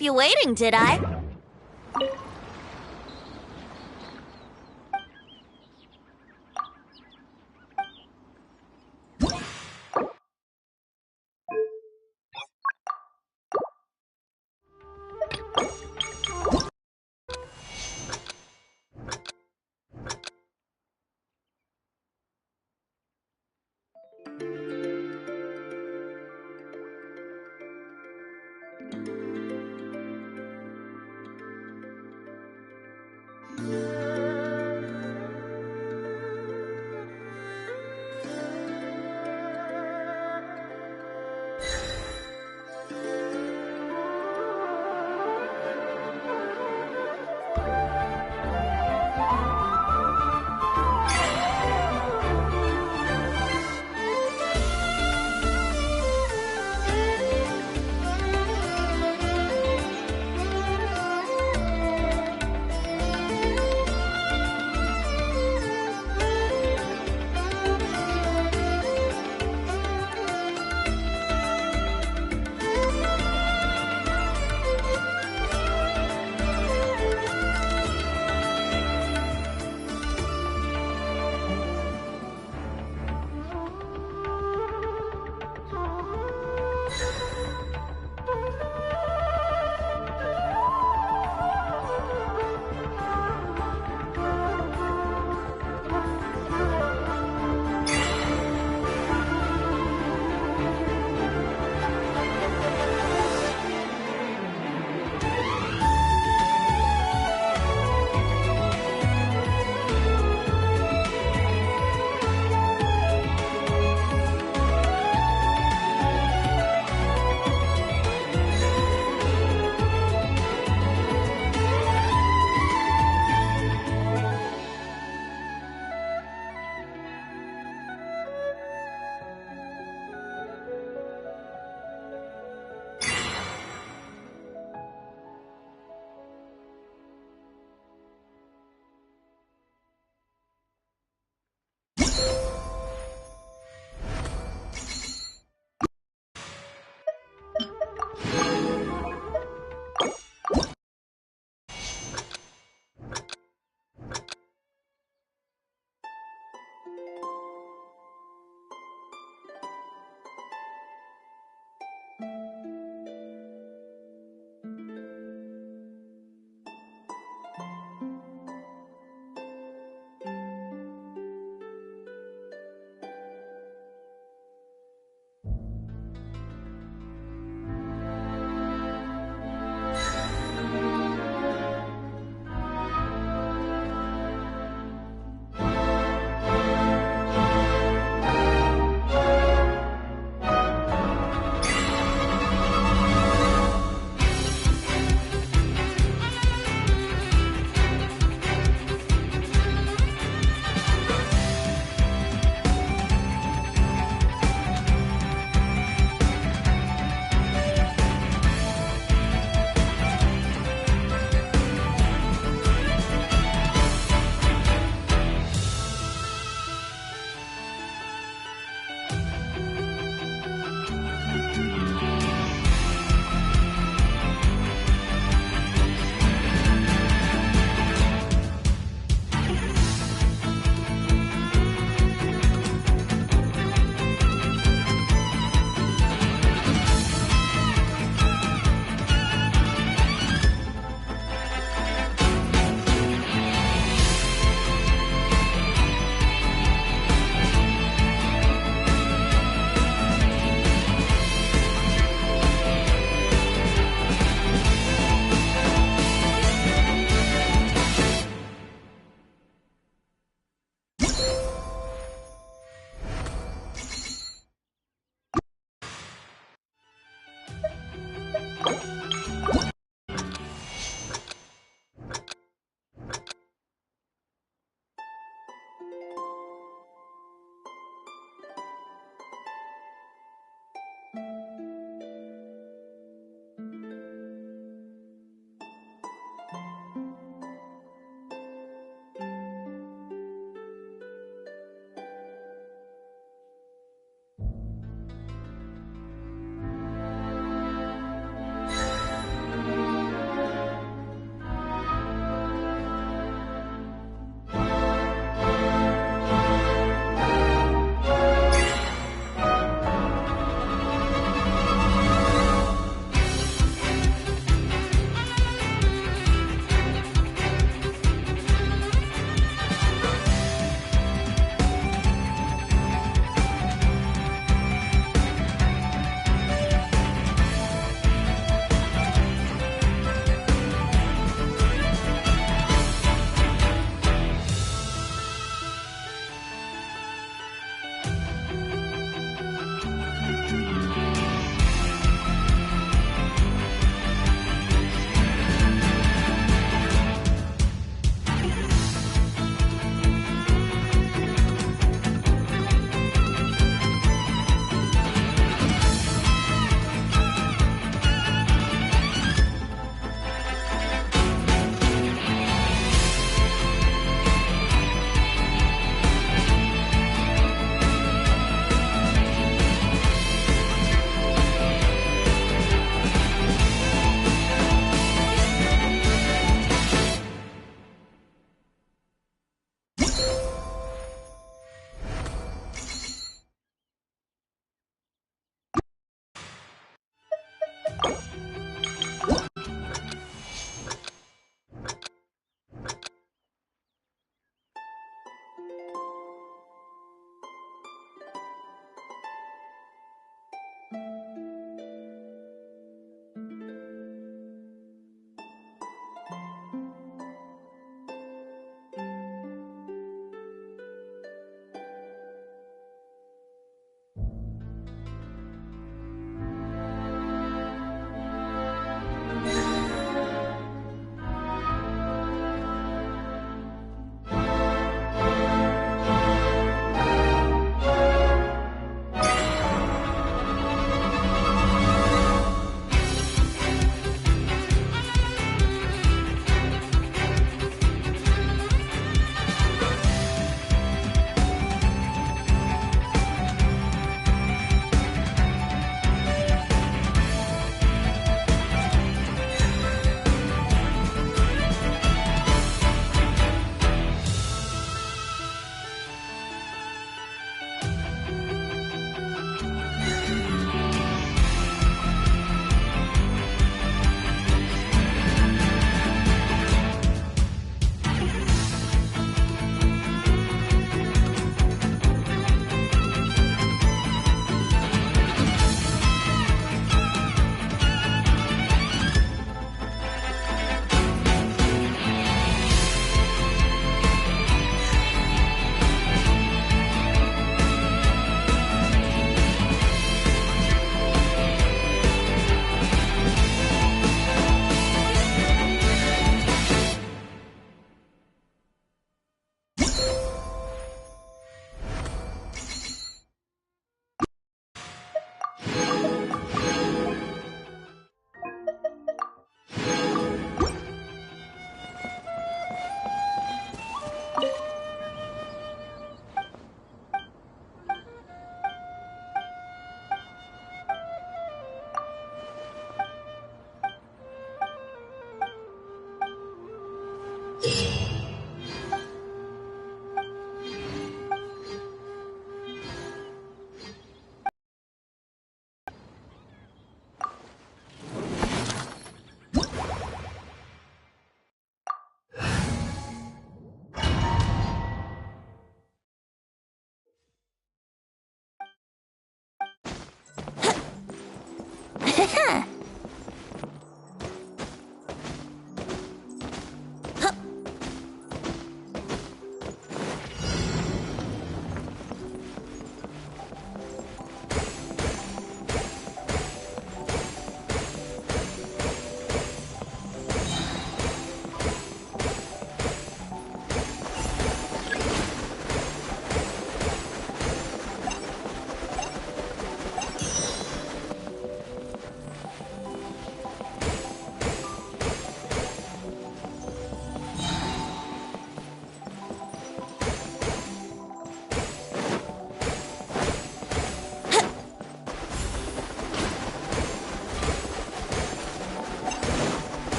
keep you waiting, did I?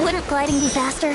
Wouldn't gliding be faster?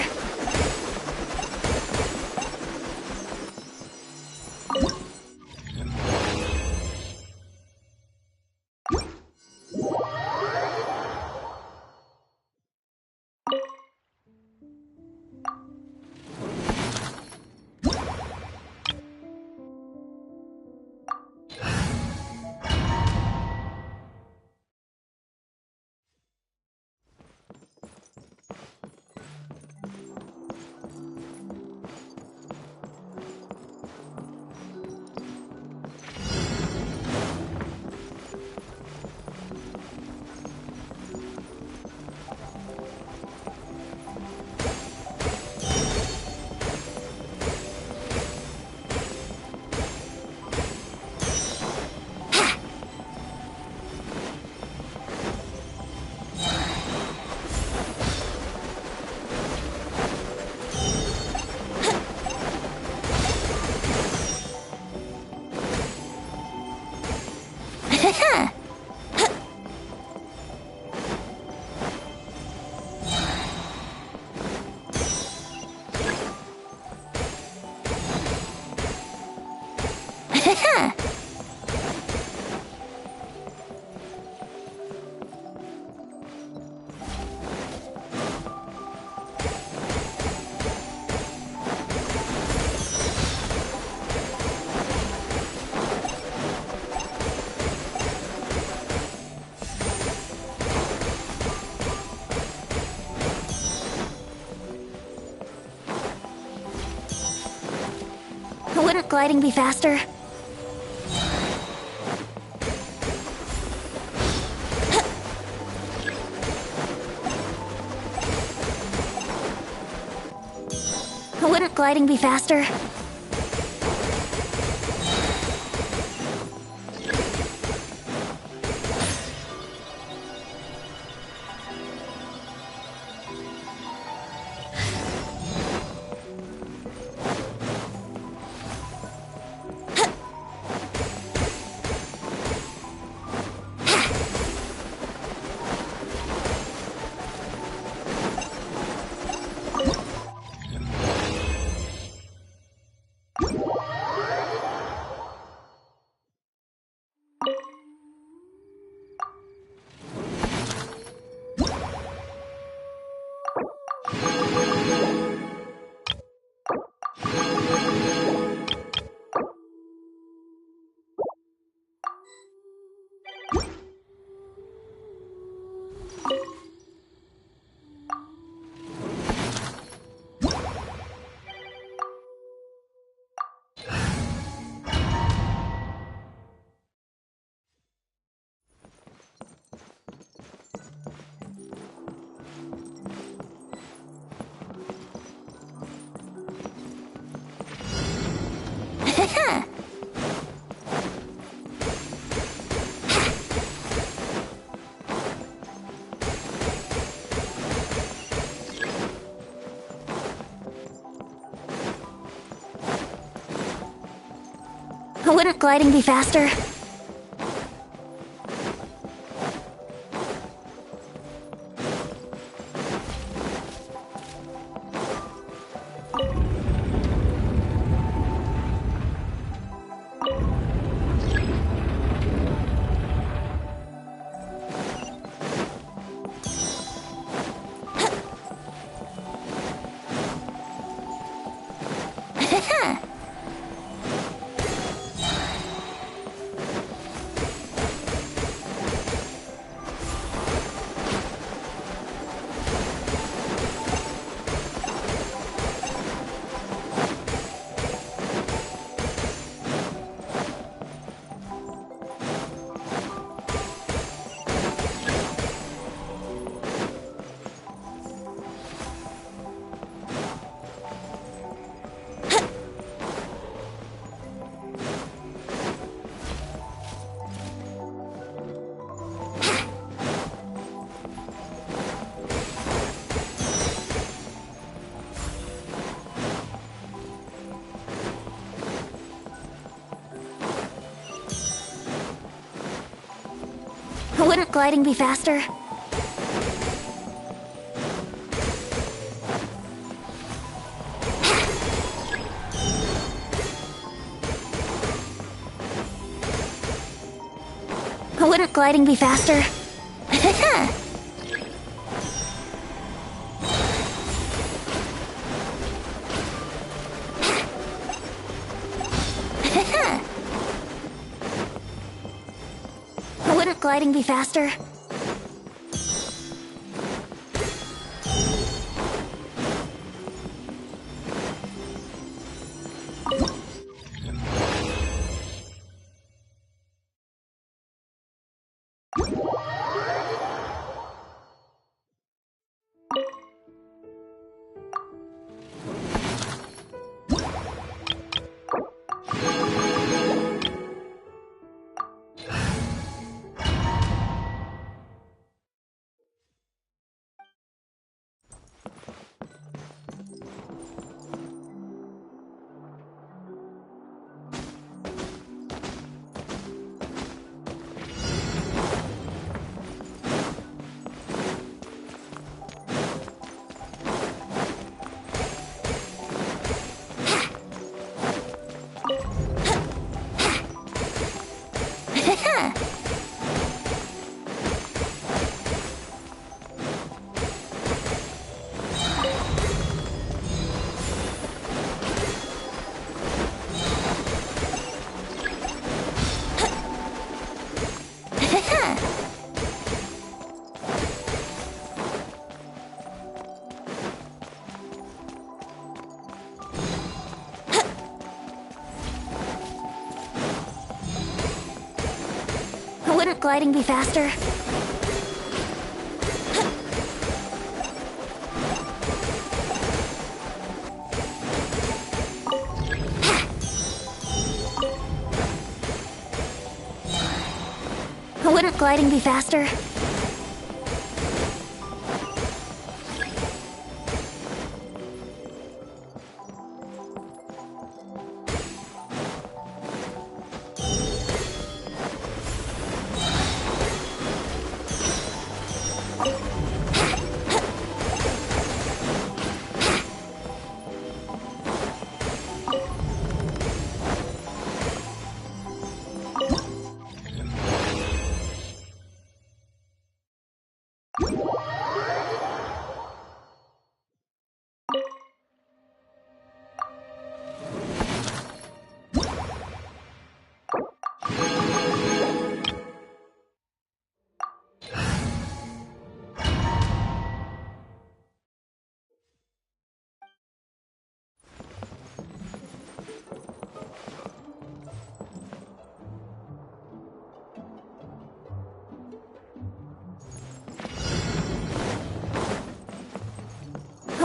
Wouldn't gliding be faster? Wouldn't gliding be faster? Wouldn't gliding be faster? Wouldn't gliding be faster? Wouldn't gliding be faster? Wouldn't gliding be faster? Wouldn't gliding be faster? Wouldn't gliding be faster?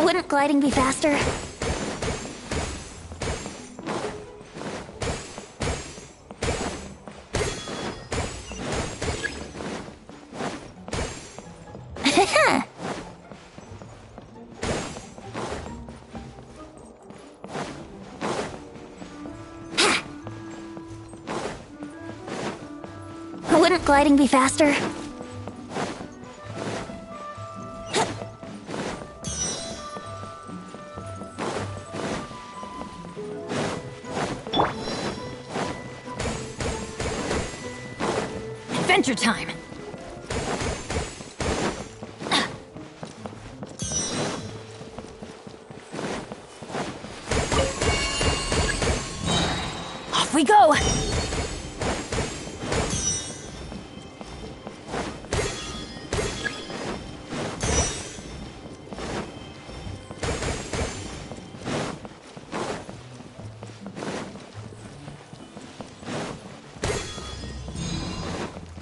Wouldn't gliding be faster? gliding be faster? Adventure time! Off we go!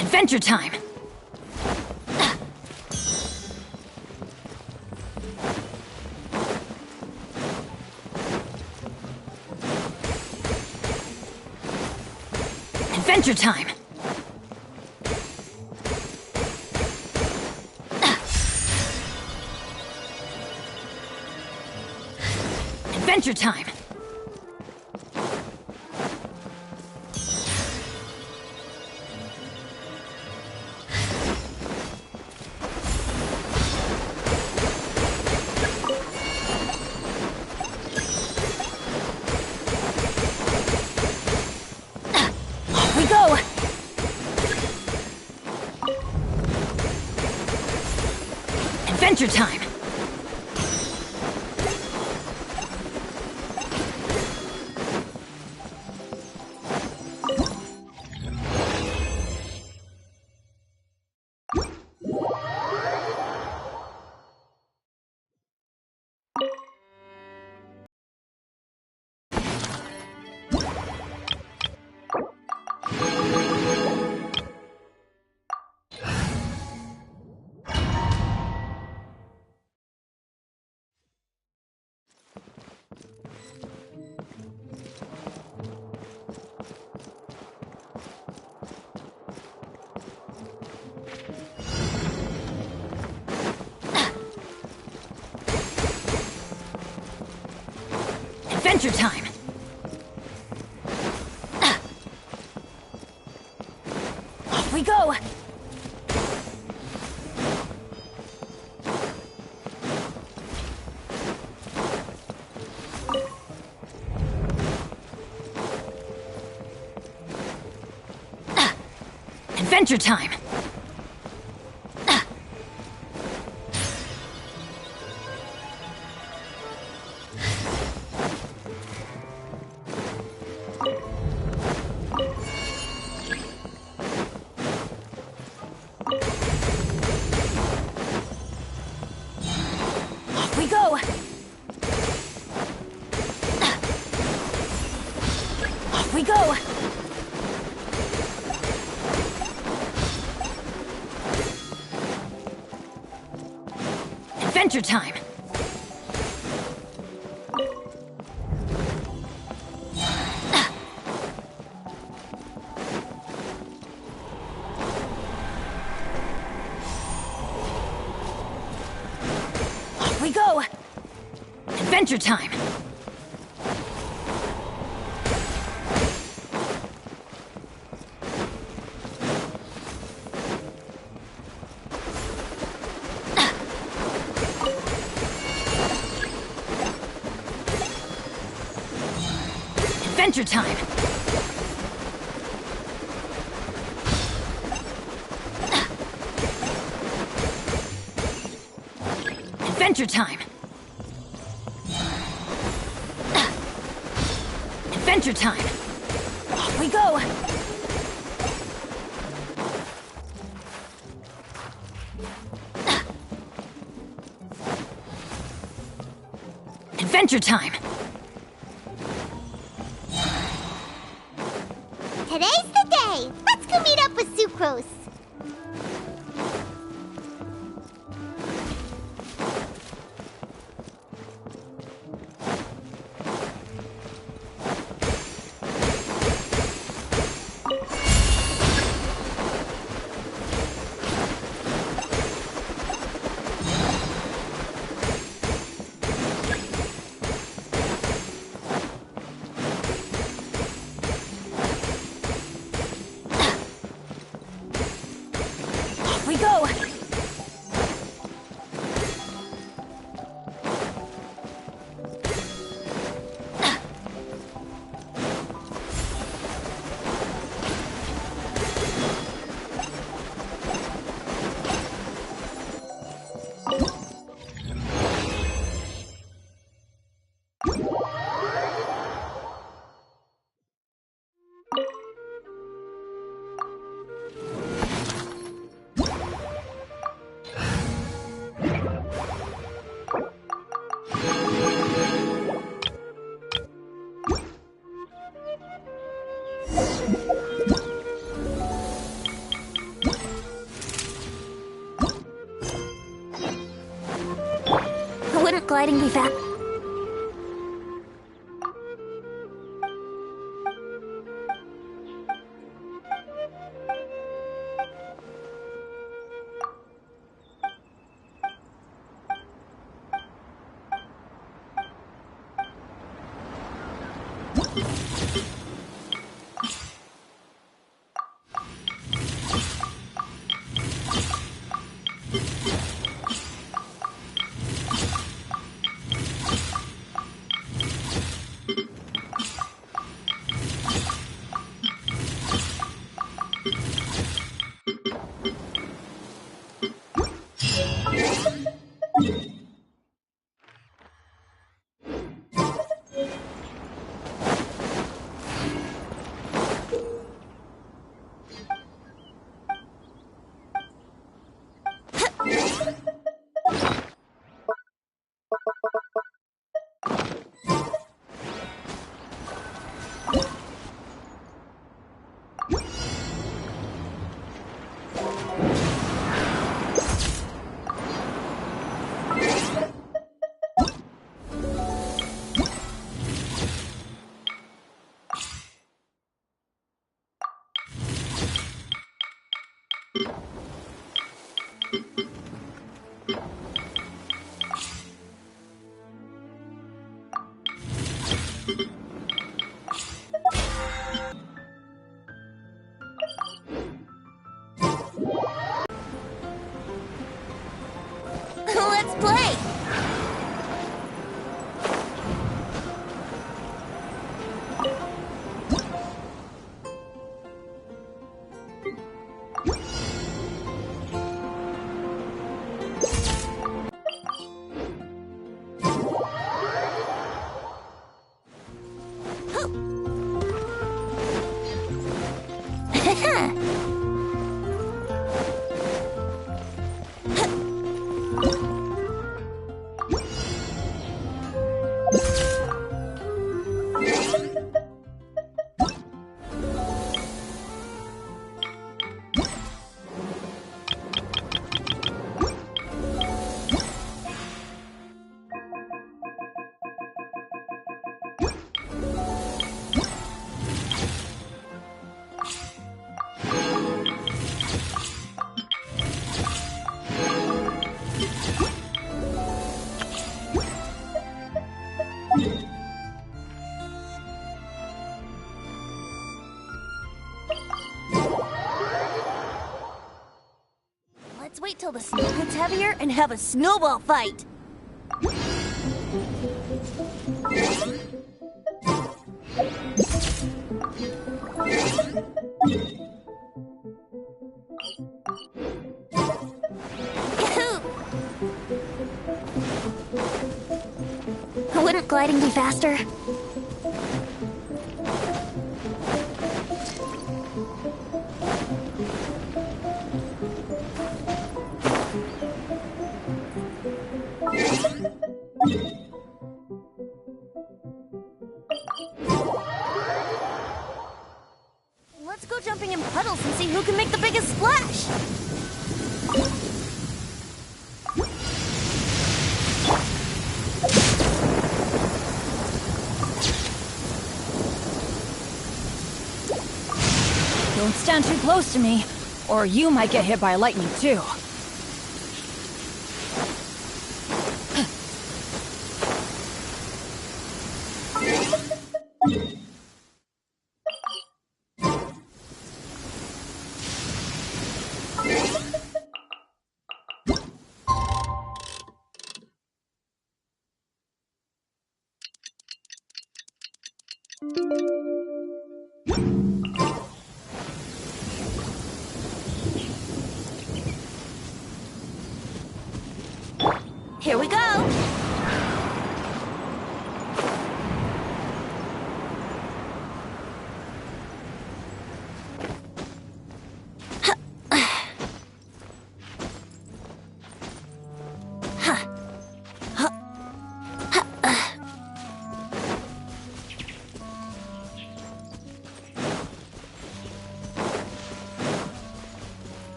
Adventure time! Adventure time! Adventure time! We go! Adventure time! Adventure time! Off we go! Adventure time! Off we go! Off we go! Adventure time! Off we go! Adventure time! Adventure time! Adventure time! Adventure time! Off we go! Adventure time! Today's the day! Let's go meet up with Sucrose! gliding be fast? Let's play! Let's wait till the snow gets heavier and have a snowball fight! Wouldn't gliding be faster? Let's go jumping in puddles and see who can make the biggest splash! Don't stand too close to me, or you might get hit by lightning too. Here we go!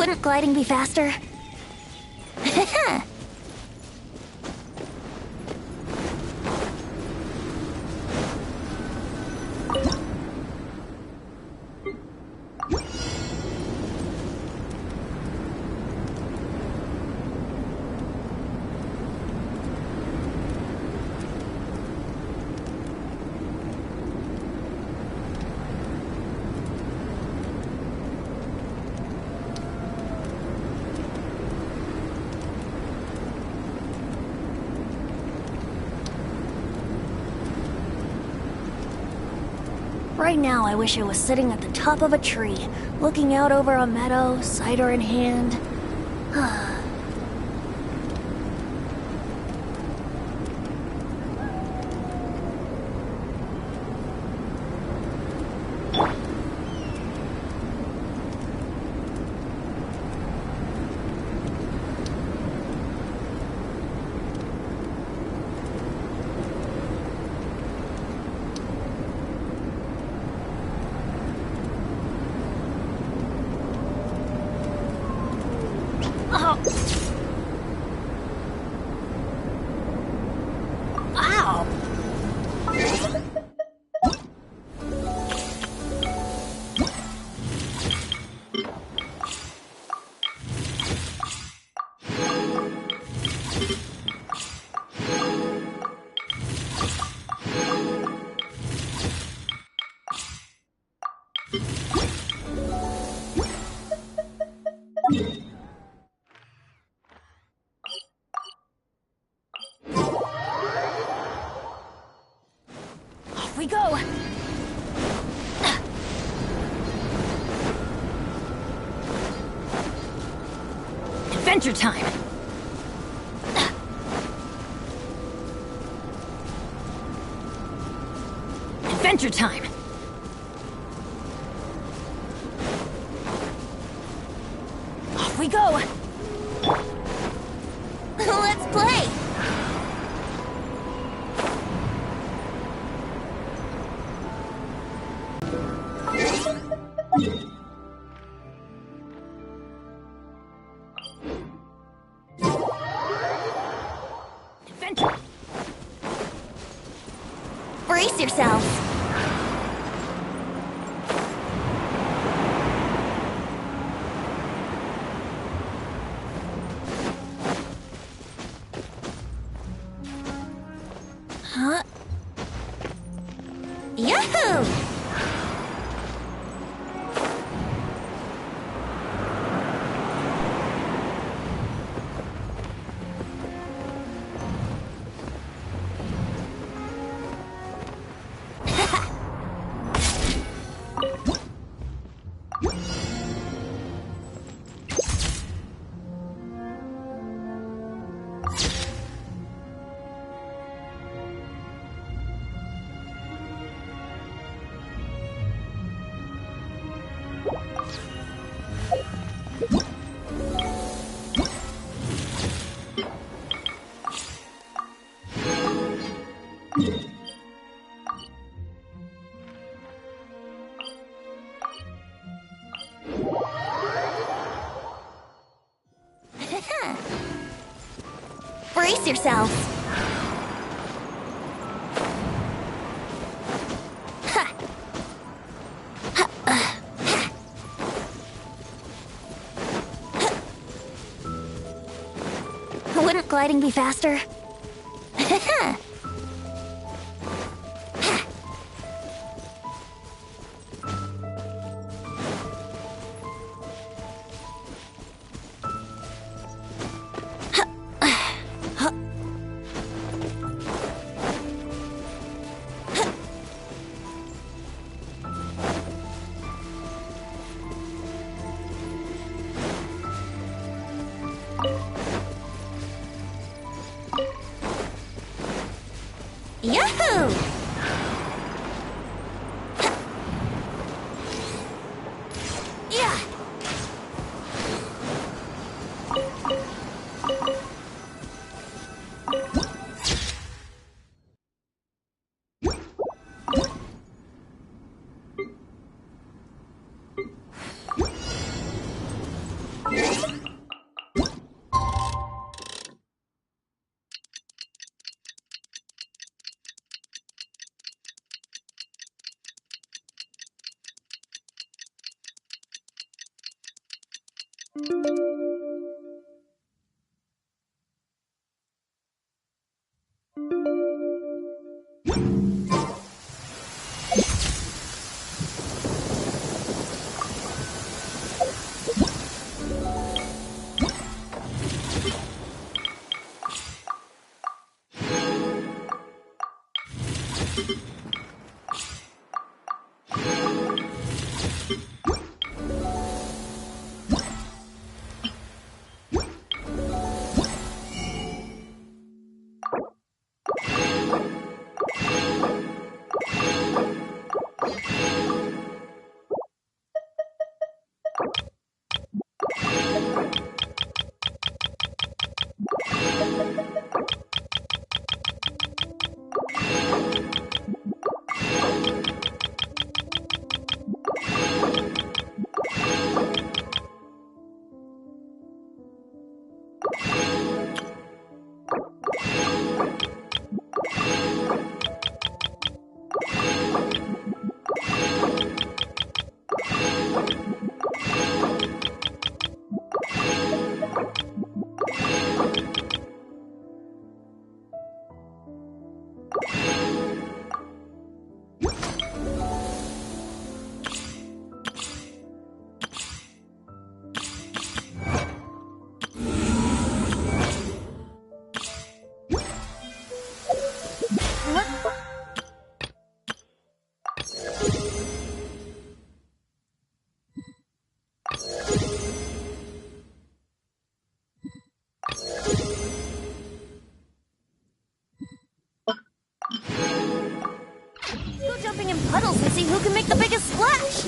Wouldn't gliding be faster? Right now, I wish I was sitting at the top of a tree, looking out over a meadow, cider in hand. Off we go! Adventure time! Adventure time! Off we go! Let's play! Adventure! Brace yourselves! Huh? Yahoo! Brace yourselves! Wouldn't gliding be faster? Go jumping in puddles and see who can make the biggest splash!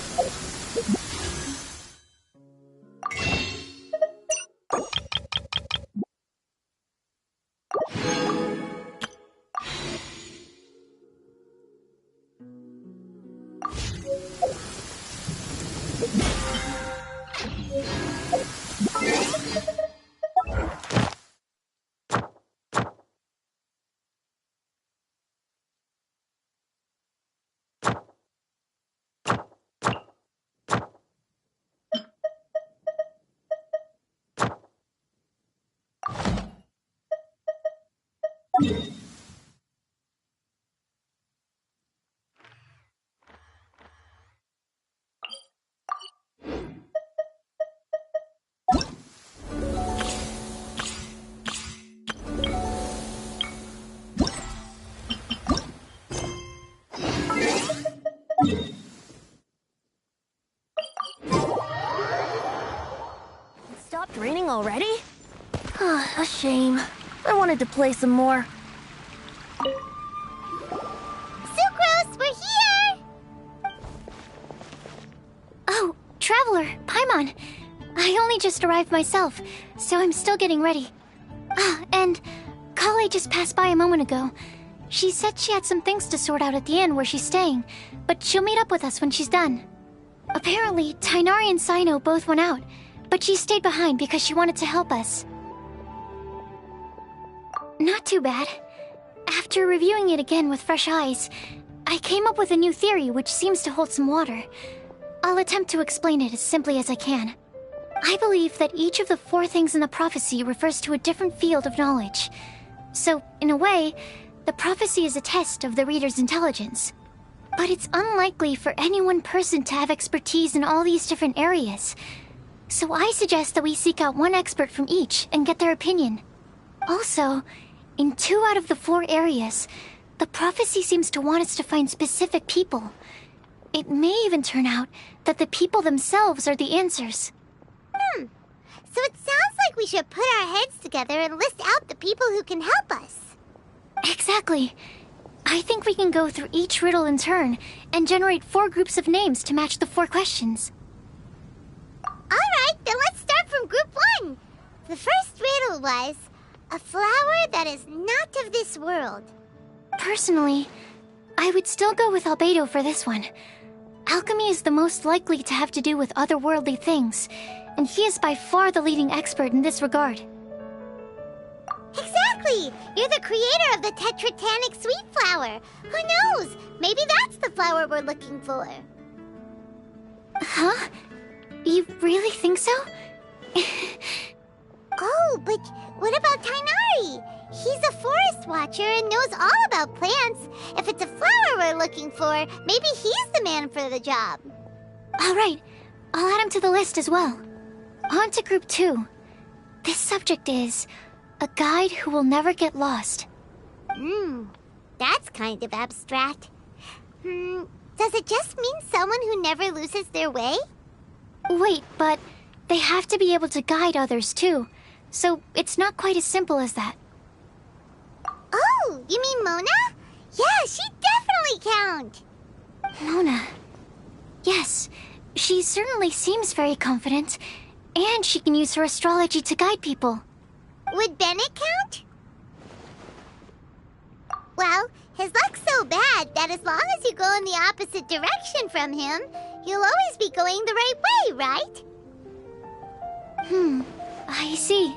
Stopped raining already? A shame. I wanted to play some more. Sucrose, we're here! Oh, Traveler, Paimon. I only just arrived myself, so I'm still getting ready. And Kale just passed by a moment ago. She said she had some things to sort out at the inn where she's staying, but she'll meet up with us when she's done. Apparently, Tainari and Sino both went out, but she stayed behind because she wanted to help us. Not too bad. After reviewing it again with fresh eyes, I came up with a new theory which seems to hold some water. I'll attempt to explain it as simply as I can. I believe that each of the 4 things in the prophecy refers to a different field of knowledge. So, in a way, the prophecy is a test of the reader's intelligence. But it's unlikely for any one person to have expertise in all these different areas. So I suggest that we seek out one expert from each and get their opinion. Also, in 2 out of the 4 areas, the prophecy seems to want us to find specific people. It may even turn out that the people themselves are the answers. So it sounds like we should put our heads together and list out the people who can help us. Exactly. I think we can go through each riddle in turn and generate 4 groups of names to match the 4 questions. Alright, then let's start from group 1. The first riddle was, a flower that is not of this world. Personally, I would still go with Albedo for this one. Alchemy is the most likely to have to do with otherworldly things, and he is by far the leading expert in this regard. Exactly! You're the creator of the tetratanic sweet flower. Who knows? Maybe that's the flower we're looking for. Huh? You really think so? Oh, but what about Tainari? He's a forest watcher and knows all about plants. If it's a flower we're looking for, maybe he's the man for the job. All right, I'll add him to the list as well. On to Group 2. This subject is a guide who will never get lost. That's kind of abstract. Does it just mean someone who never loses their way? Wait, but they have to be able to guide others too, so it's not quite as simple as that. Oh, you mean Mona? Yeah, she definitely count. Mona. Yes, she certainly seems very confident, and she can use her astrology to guide people. Would Bennett count? Well, his luck's so bad that as long as you go in the opposite direction from him, you'll always be going the right way, right? I see.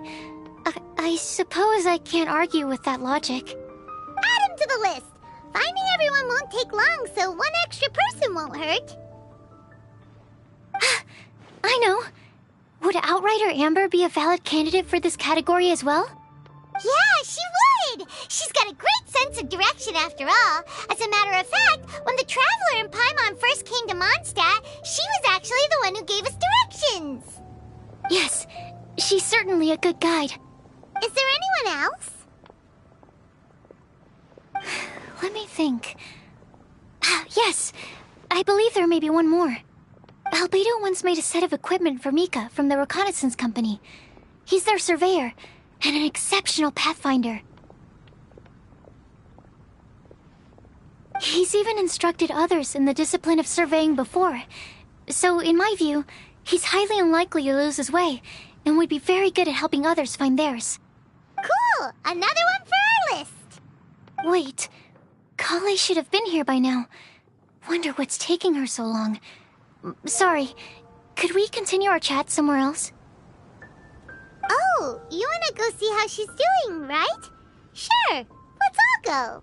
I suppose I can't argue with that logic. Add him to the list. Finding everyone won't take long, so one extra person won't hurt. I know. Would Outrider Amber be a valid candidate for this category as well? Yeah, she would! She's got a great sense of direction after all. As a matter of fact, when the Traveler and Paimon first came to Mondstadt, she was actually the one who gave us directions. Yes, she's certainly a good guide. Is there anyone else? Let me think. Yes, I believe there may be one more. Albedo once made a set of equipment for Mika from the reconnaissance company. He's their surveyor, and an exceptional pathfinder. He's even instructed others in the discipline of surveying before. So, in my view, he's highly unlikely to lose his way, and would be very good at helping others find theirs. Cool! Another one for our list! Wait, Kale should have been here by now. Wonder what's taking her so long. Sorry, could we continue our chat somewhere else? Oh, you wanna go see how she's doing, right? Sure, let's all go.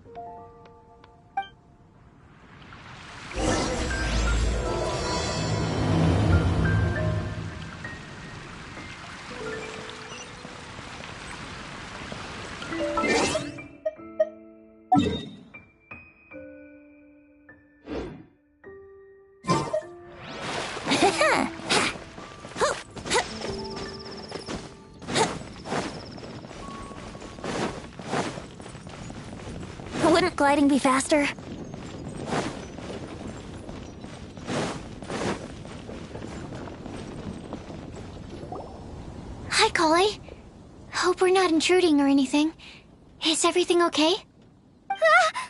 Wouldn't gliding be faster? Hi, Kale. Hope we're not intruding or anything. Is everything okay?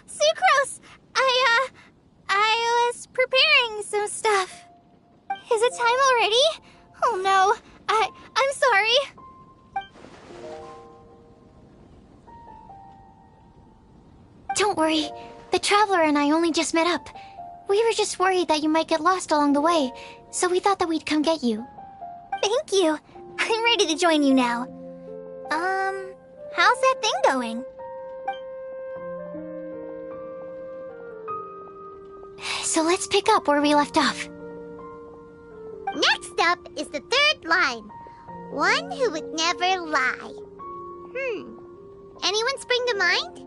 Sucrose! I was preparing some stuff. Is it time already? Oh no, I'm sorry. Don't worry. The Traveler and I only just met up. We were just worried that you might get lost along the way, so we thought that we'd come get you. Thank you. I'm ready to join you now. How's that thing going? So let's pick up where we left off. Next up is the third line. One who would never lie. Anyone spring to mind?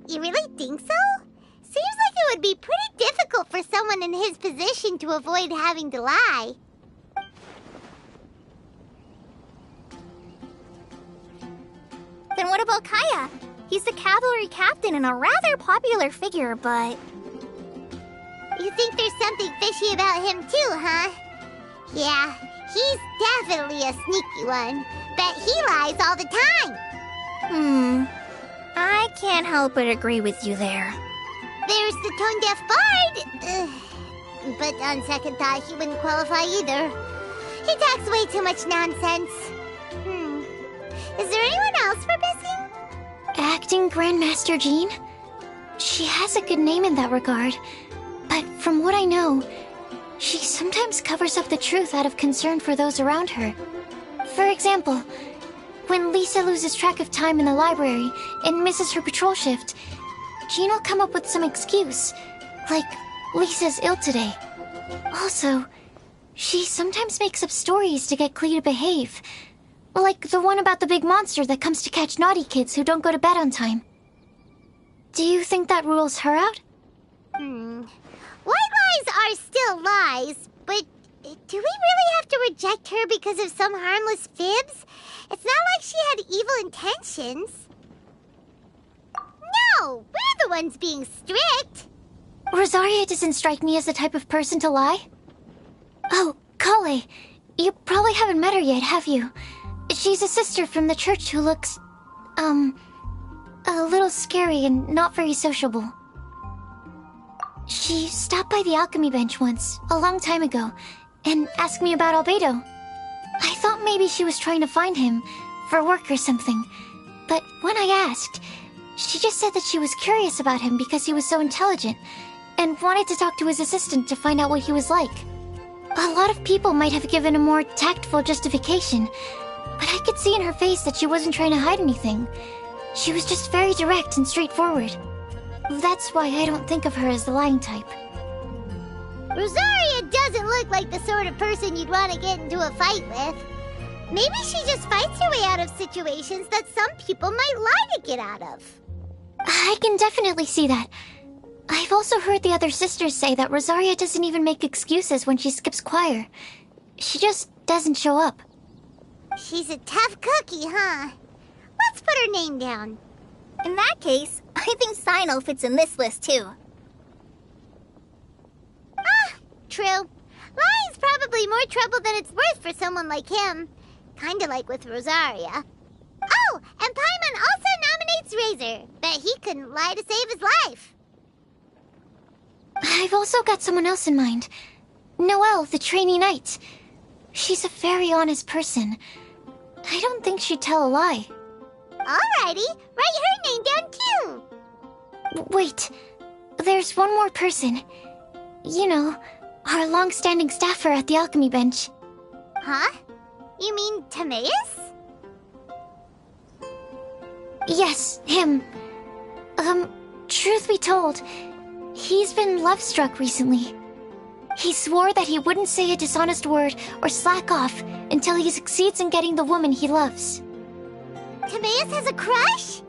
You really think so? Seems like it would be pretty difficult for someone in his position to avoid having to lie. Then what about Kaya? He's the cavalry captain and a rather popular figure, but... You think there's something fishy about him too, huh? Yeah, he's definitely a sneaky one. Bet he lies all the time. I can't help but agree with you there. There's the tone-deaf bard. But on second thought, he wouldn't qualify either. He talks way too much nonsense. Is there anyone else we're missing? Acting Grandmaster Jean? She has a good name in that regard, but from what I know, she sometimes covers up the truth out of concern for those around her. For example, when Lisa loses track of time in the library and misses her patrol shift, Jean will come up with some excuse, like Lisa's ill today. Also, she sometimes makes up stories to get Klee to behave. Like the one about the big monster that comes to catch naughty kids who don't go to bed on time. Do you think that rules her out? White lies are still lies, but do we really have to reject her because of some harmless fibs? It's not like she had evil intentions. No, we're the ones being strict. Rosaria doesn't strike me as the type of person to lie. Oh, Kale, you probably haven't met her yet, have you? She's a sister from the church who looks, a little scary and not very sociable. She stopped by the alchemy bench once, a long time ago, and asked me about Albedo. I thought maybe she was trying to find him, for work or something. But when I asked, she just said that she was curious about him because he was so intelligent, and wanted to talk to his assistant to find out what he was like. A lot of people might have given a more tactful justification, but I could see in her face that she wasn't trying to hide anything. She was just very direct and straightforward. That's why I don't think of her as the lying type. Rosaria doesn't look like the sort of person you'd want to get into a fight with. Maybe she just fights her way out of situations that some people might lie to get out of. I can definitely see that. I've also heard the other sisters say that Rosaria doesn't even make excuses when she skips choir. She just doesn't show up. She's a tough cookie, huh? Let's put her name down. In that case, I think Sino fits in this list too. True. Lying's probably more trouble than it's worth for someone like him. Kinda like with Rosaria. Oh, and Paimon also nominates Razor, but he couldn't lie to save his life. I've also got someone else in mind. Noelle, the trainee knight. She's a very honest person. I don't think she'd tell a lie. Alrighty, write her name down too. Wait, there's one more person. You know, our long-standing staffer at the alchemy bench. Huh? You mean Timaeus? Yes, him. Truth be told, he's been love-struck recently. He swore that he wouldn't say a dishonest word or slack off until he succeeds in getting the woman he loves. Timaeus has a crush?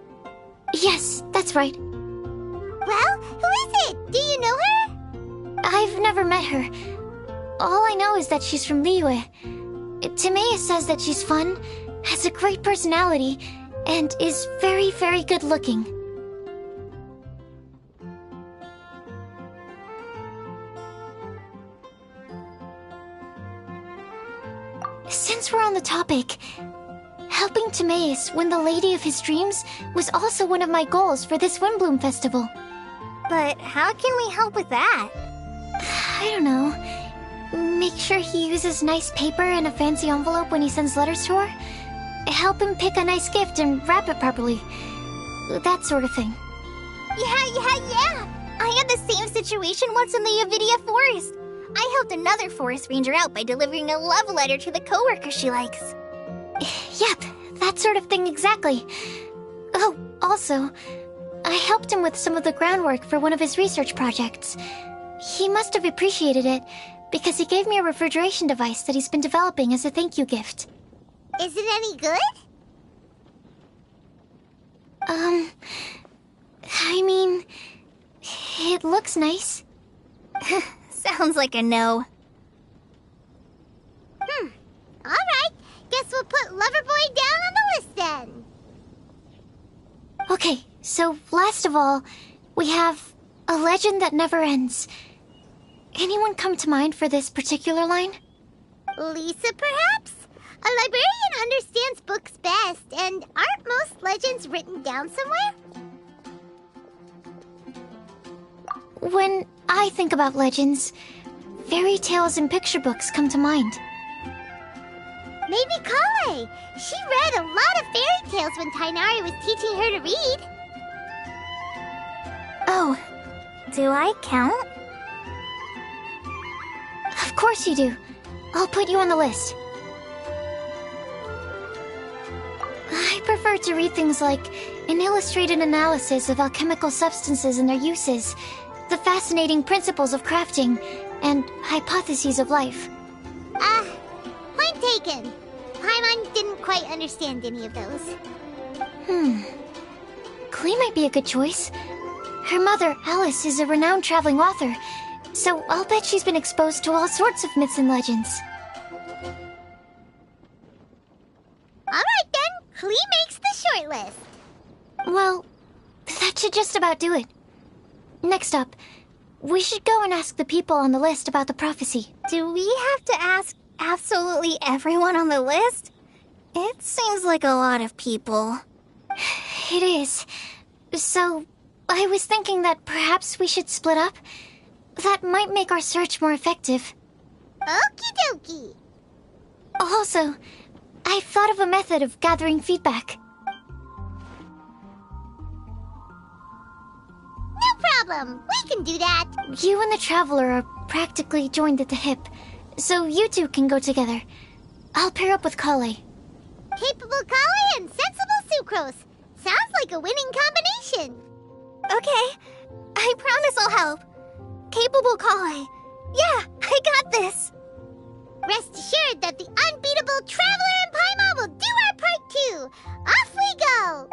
Yes, that's right. Well, who is it? Do you know her? I've never met her. All I know is that she's from Liyue. Timaeus says that she's fun, has a great personality, and is very, very good looking. Since we're on the topic, helping Timaeus win the lady of his dreams was also one of my goals for this Windbloom Festival. But how can we help with that? I don't know. Make sure he uses nice paper and a fancy envelope when he sends letters to her. Help him pick a nice gift and wrap it properly. That sort of thing. Yeah. I had the same situation once in the Avidia Forest. I helped another forest ranger out by delivering a love letter to the coworker she likes. Yep, that sort of thing exactly. Oh, also, I helped him with some of the groundwork for one of his research projects. He must have appreciated it, because he gave me a refrigeration device that he's been developing as a thank you gift. Is it any good? I mean, it looks nice. Sounds like a no. Alright, guess we'll put Loverboy down on the list then. Okay, so last of all, we have a legend that never ends. Anyone come to mind for this particular line? Lisa, perhaps? A librarian understands books best, and aren't most legends written down somewhere? When I think about legends, fairy tales and picture books come to mind. Maybe Kale. She read a lot of fairy tales when Tainari was teaching her to read. Oh, do I count? Of course you do. I'll put you on the list. I prefer to read things like an illustrated analysis of alchemical substances and their uses, the fascinating principles of crafting, and hypotheses of life. Point taken. Paimon didn't quite understand any of those. Klee might be a good choice. Her mother, Alice, is a renowned traveling author, so I'll bet she's been exposed to all sorts of myths and legends. Alright then, Klee makes the short list. Well, that should just about do it. Next up, we should go and ask the people on the list about the prophecy. Do we have to ask absolutely everyone on the list? It seems like a lot of people. It is. So, I was thinking that perhaps we should split up. That might make our search more effective. Okie dokie. Also, I've thought of a method of gathering feedback. No problem. We can do that. You and the Traveler are practically joined at the hip, so you two can go together. I'll pair up with Kale. Capable Kale and sensible Sucrose. Sounds like a winning combination. Okay, I promise I'll help. Capable Kale. Yeah, I got this. Rest assured that the unbeatable Traveler and Paimon will do our part too. Off we go.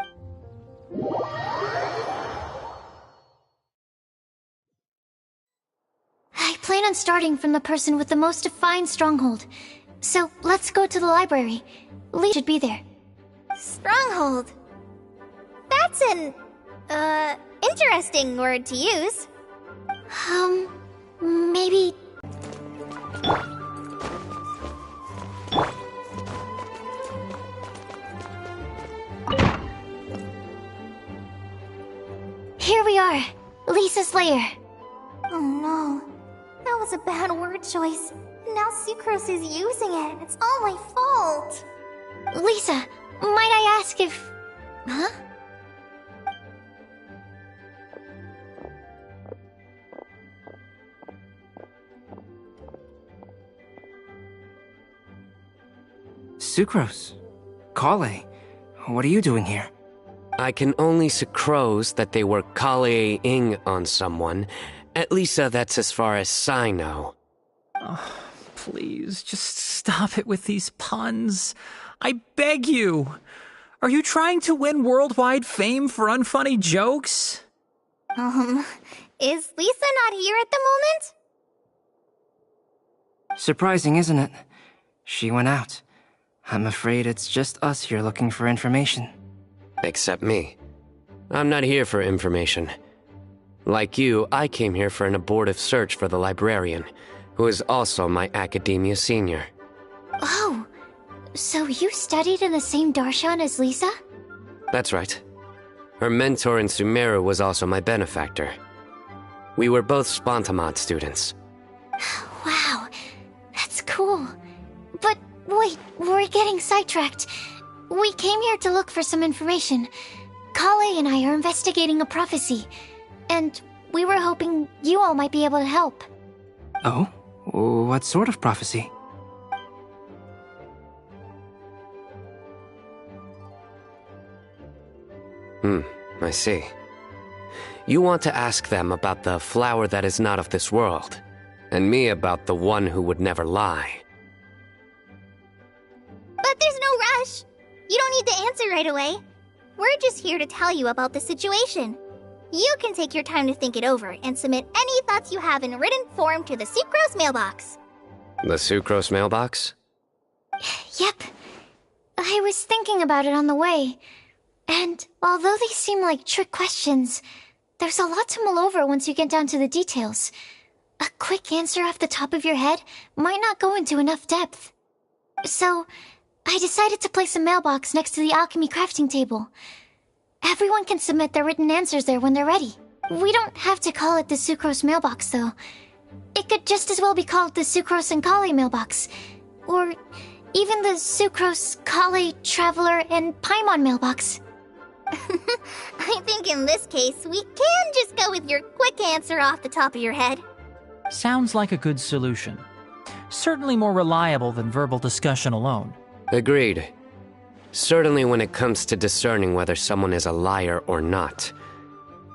I plan on starting from the person with the most defined stronghold. So let's go to the library. Lee should be there. Stronghold. That's an, interesting word to use. Maybe... Here we are, Lisa's lair. Oh no, that was a bad word choice. Now Sucrose is using it. It's all my fault. Lisa, might I ask if... Huh? Sucrose. Kale. What are you doing here? I can only sucrose that they were Kale-ing on someone. At least that's as far as I know. Oh, please, just stop it with these puns. I beg you. Are you trying to win worldwide fame for unfunny jokes? Is Lisa not here at the moment? Surprising, isn't it? She went out. I'm afraid it's just us here looking for information. Except me. I'm not here for information. Like you, I came here for an abortive search for the librarian, who is also my academia senior. Oh, so you studied in the same darshan as Lisa? That's right. Her mentor in Sumeru was also my benefactor. We were both Spontamod students. Wow, that's cool. But wait, we're getting sidetracked. We came here to look for some information. Kale and I are investigating a prophecy, and we were hoping you all might be able to help. Oh? What sort of prophecy? I see. You want to ask them about the flower that is not of this world, and me about the one who would never lie. But there's no rush. You don't need to answer right away. We're just here to tell you about the situation. You can take your time to think it over and submit any thoughts you have in written form to the Sucrose mailbox. The Sucrose mailbox? Yep. I was thinking about it on the way. And although they seem like trick questions, there's a lot to mull over once you get down to the details. A quick answer off the top of your head might not go into enough depth. So, I decided to place a mailbox next to the alchemy crafting table. Everyone can submit their written answers there when they're ready. We don't have to call it the Sucrose mailbox, though. It could just as well be called the Sucrose and Kale mailbox. Or even the Sucrose, Kale, Traveler, and Paimon mailbox. I think in this case, we can just go with your quick answer off the top of your head. Sounds like a good solution. Certainly more reliable than verbal discussion alone. Agreed. Certainly when it comes to discerning whether someone is a liar or not,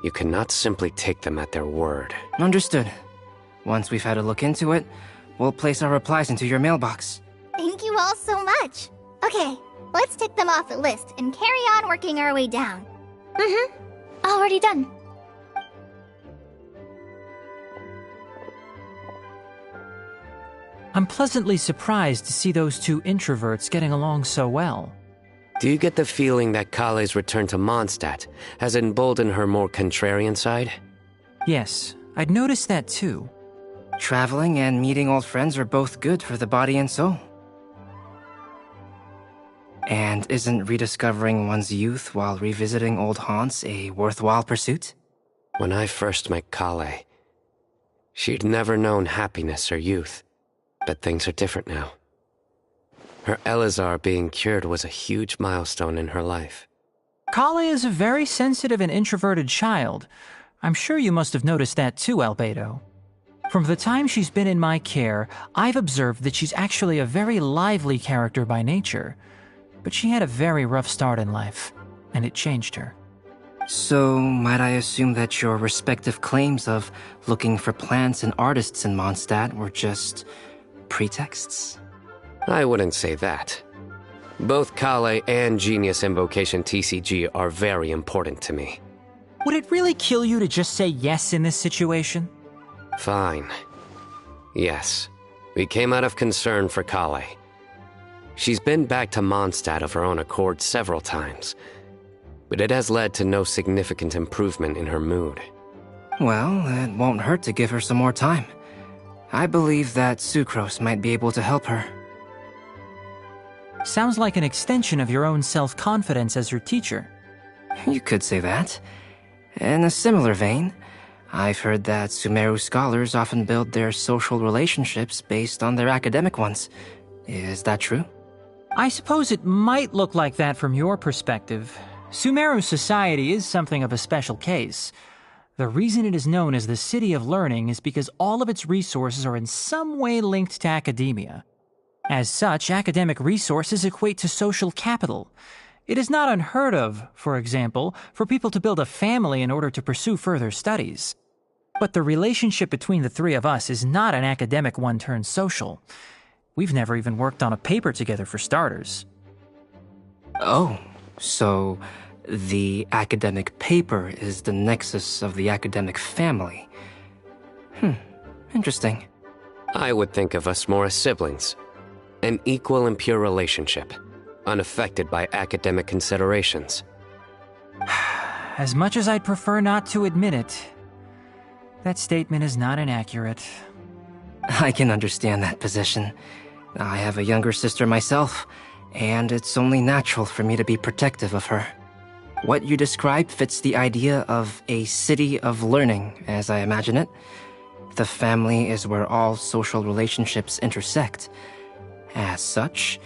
you cannot simply take them at their word. Understood. Once we've had a look into it, we'll place our replies into your mailbox. Thank you all so much. Okay, let's tick them off the list and carry on working our way down. Already done. I'm pleasantly surprised to see those two introverts getting along so well. Do you get the feeling that Kale's return to Mondstadt has emboldened her more contrarian side? Yes, I'd noticed that too. Traveling and meeting old friends are both good for the body and soul. And isn't rediscovering one's youth while revisiting old haunts a worthwhile pursuit? When I first met Kale, she'd never known happiness or youth, but things are different now. Her Elazar being cured was a huge milestone in her life. Kale is a very sensitive and introverted child. I'm sure you must have noticed that too, Albedo. From the time she's been in my care, I've observed that she's actually a very lively character by nature. But she had a very rough start in life, and it changed her. So, might I assume that your respective claims of looking for plants and artists in Mondstadt were just pretexts? I wouldn't say that. Both Kale and Genius Invocation TCG are very important to me. Would it really kill you to just say yes in this situation? Fine. Yes, we came out of concern for Kale. She's been back to Mondstadt of her own accord several times, but it has led to no significant improvement in her mood. Well, it won't hurt to give her some more time. I believe that Sucrose might be able to help her. Sounds like an extension of your own self-confidence as your teacher. You could say that. In a similar vein, I've heard that Sumeru scholars often build their social relationships based on their academic ones. Is that true? I suppose it might look like that from your perspective. Sumeru society is something of a special case. The reason it is known as the City of Learning is because all of its resources are in some way linked to academia. As such, academic resources equate to social capital. It is not unheard of, for example, for people to build a family in order to pursue further studies. But the relationship between the three of us is not an academic one turned social. We've never even worked on a paper together for starters. Oh, so the academic paper is the nexus of the academic family. Interesting. I would think of us more as siblings. An equal and pure relationship, unaffected by academic considerations. As much as I'd prefer not to admit it, that statement is not inaccurate. I can understand that position. I have a younger sister myself, and it's only natural for me to be protective of her. What you describe fits the idea of a city of learning, as I imagine it. The family is where all social relationships intersect. As such,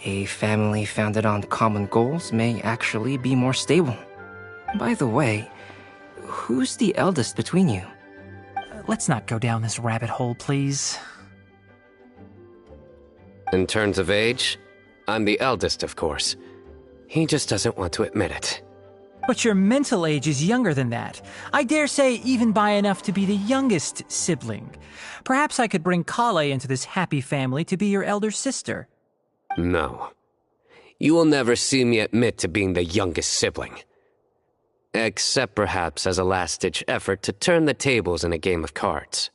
a family founded on common goals may actually be more stable. By the way, who's the eldest between you? Let's not go down this rabbit hole, please. In terms of age, I'm the eldest, of course. He just doesn't want to admit it. But your mental age is younger than that. I dare say even by enough to be the youngest sibling. Perhaps I could bring Kale into this happy family to be your elder sister. No. You will never see me admit to being the youngest sibling. Except perhaps as a last-ditch effort to turn the tables in a game of cards.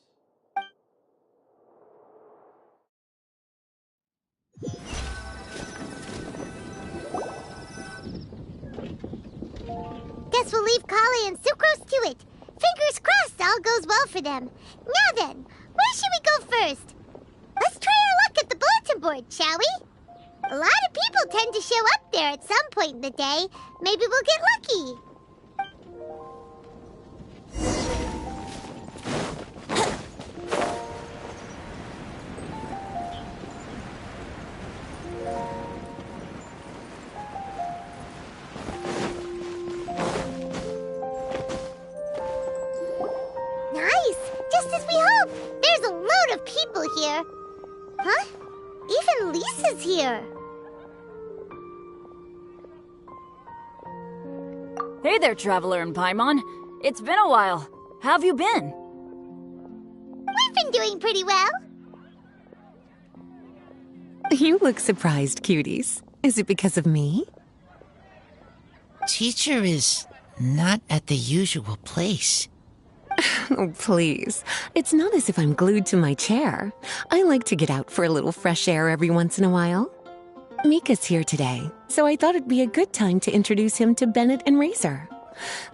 Guess we'll leave Kale and Sucrose to it. Fingers crossed all goes well for them. Now then, where should we go first? Let's try our luck at the bulletin board, shall we? A lot of people tend to show up there at some point in the day. Maybe we'll get lucky. Just as we hoped! There's a load of people here. Huh? Even Lisa's here. Hey there, Traveler and Paimon. It's been a while. How have you been? We've been doing pretty well. You look surprised, cuties. Is it because of me? Teacher is not at the usual place. Oh, please. It's not as if I'm glued to my chair. I like to get out for a little fresh air every once in a while. Mika's here today, so I thought it'd be a good time to introduce him to Bennett and Razor.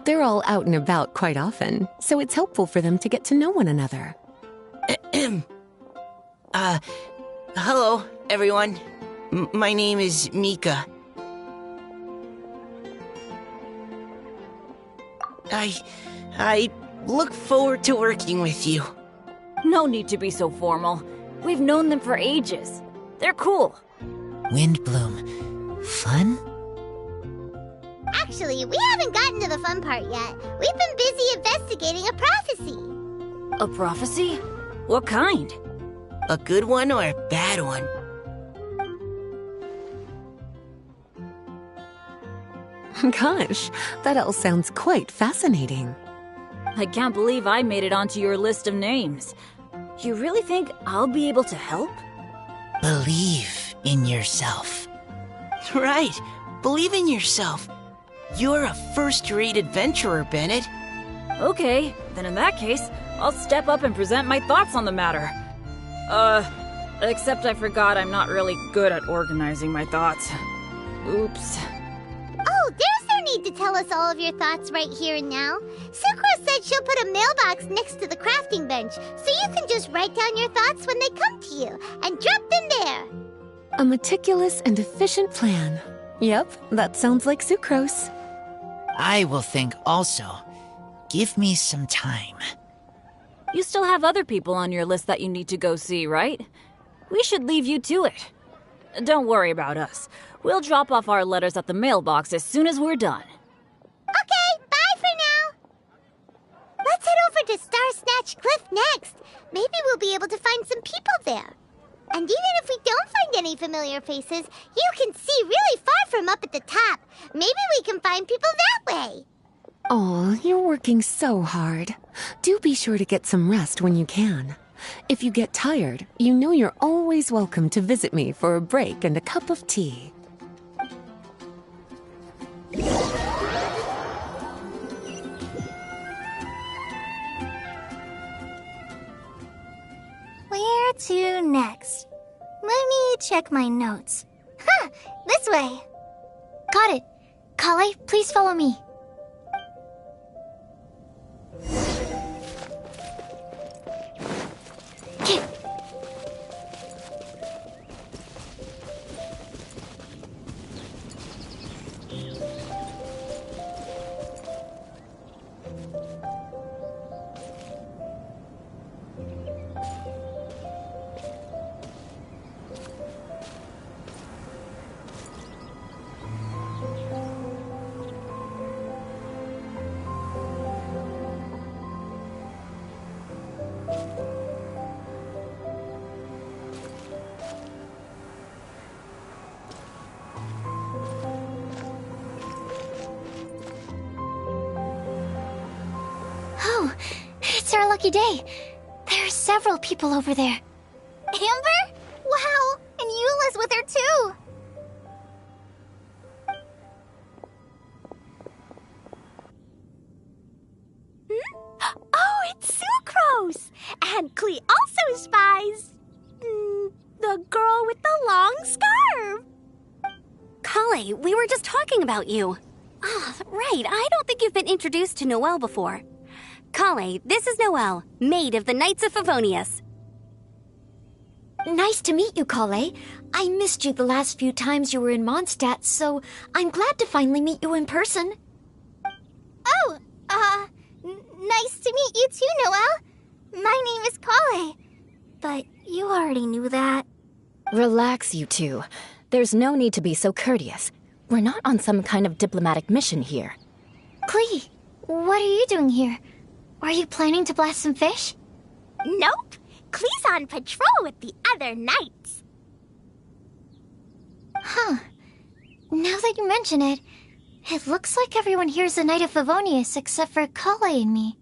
They're all out and about quite often, so it's helpful for them to get to know one another. Hello, everyone. My name is Mika. I look forward to working with you. No need to be so formal. We've known them for ages. They're cool. Windbloom. Fun? Actually, we haven't gotten to the fun part yet. We've been busy investigating a prophecy. A prophecy? What kind? A good one or a bad one? Gosh, that all sounds quite fascinating. I can't believe I made it onto your list of names. You really think I'll be able to help? Believe in yourself. Right. Believe in yourself. You're a first-rate adventurer, Bennett. Okay, then in that case, I'll step up and present my thoughts on the matter. Except I forgot I'm not really good at organizing my thoughts. Oops. Oh, there's no need to tell us all of your thoughts right here and now. Sucrose said she'll put a mailbox next to the crafting bench, so you can just write down your thoughts when they come to you, and drop them there. A meticulous and efficient plan. Yep, that sounds like Sucrose. I will think also. Give me some time. You still have other people on your list that you need to go see, right? We should leave you to it. Don't worry about us. We'll drop off our letters at the mailbox as soon as we're done. Okay, bye for now. Let's head over to Star Snatch Cliff next. Maybe we'll be able to find some people there. And even if we don't find any familiar faces, you can see really far from up at the top. Maybe we can find people that way. Oh, you're working so hard. Do be sure to get some rest when you can. If you get tired, you know you're always welcome to visit me for a break and a cup of tea. Where to next? Let me check my notes. Huh, this way. Got it. Kale, please follow me. Oh, it's our lucky day. There are several people over there. Amber? Wow, and Eula's with her too. Oh, it's Sucrose! And Klee also spies... the girl with the long scarf. Kale, we were just talking about you. Ah, right, I don't think you've been introduced to Noelle before. Kale, this is Noelle, maid of the Knights of Favonius. Nice to meet you, Kale. I missed you the last few times you were in Mondstadt, so I'm glad to finally meet you in person. Oh, nice to meet you too, Noelle. My name is Kale. But you already knew that. Relax, you two. There's no need to be so courteous. We're not on some kind of diplomatic mission here. Klee, what are you doing here? Are you planning to blast some fish? Nope. Klee's on patrol with the other knights. Huh. Now that you mention it, it looks like everyone here's a Knight of Favonius except for Kale and me.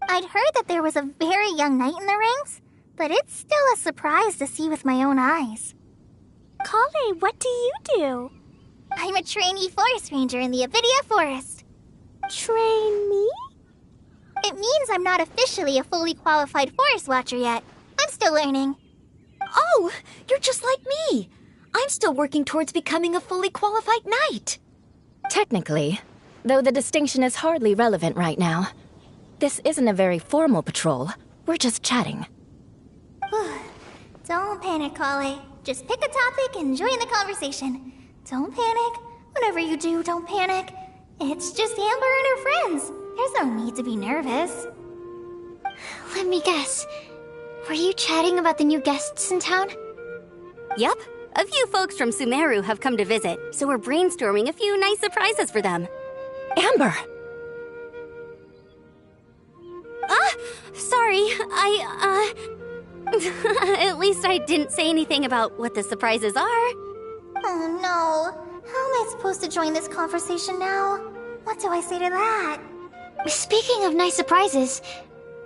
I'd heard that there was a very young knight in the ranks, but it's still a surprise to see with my own eyes. Kale, what do you do? I'm a trainee forest ranger in the Avidia Forest. Trainee? It means I'm not officially a fully qualified forest watcher yet. I'm still learning. Oh, you're just like me. I'm still working towards becoming a fully qualified knight. Technically, though the distinction is hardly relevant right now. This isn't a very formal patrol. We're just chatting. Don't panic, Kale. Just pick a topic and join the conversation. Don't panic. Whatever you do, don't panic. It's just Amber and her friends. There's no need to be nervous. Let me guess. Were you chatting about the new guests in town? Yup. A few folks from Sumeru have come to visit, so we're brainstorming a few nice surprises for them. Amber! Sorry, At least I didn't say anything about what the surprises are. Oh no. How am I supposed to join this conversation now? What do I say to that? Speaking of nice surprises,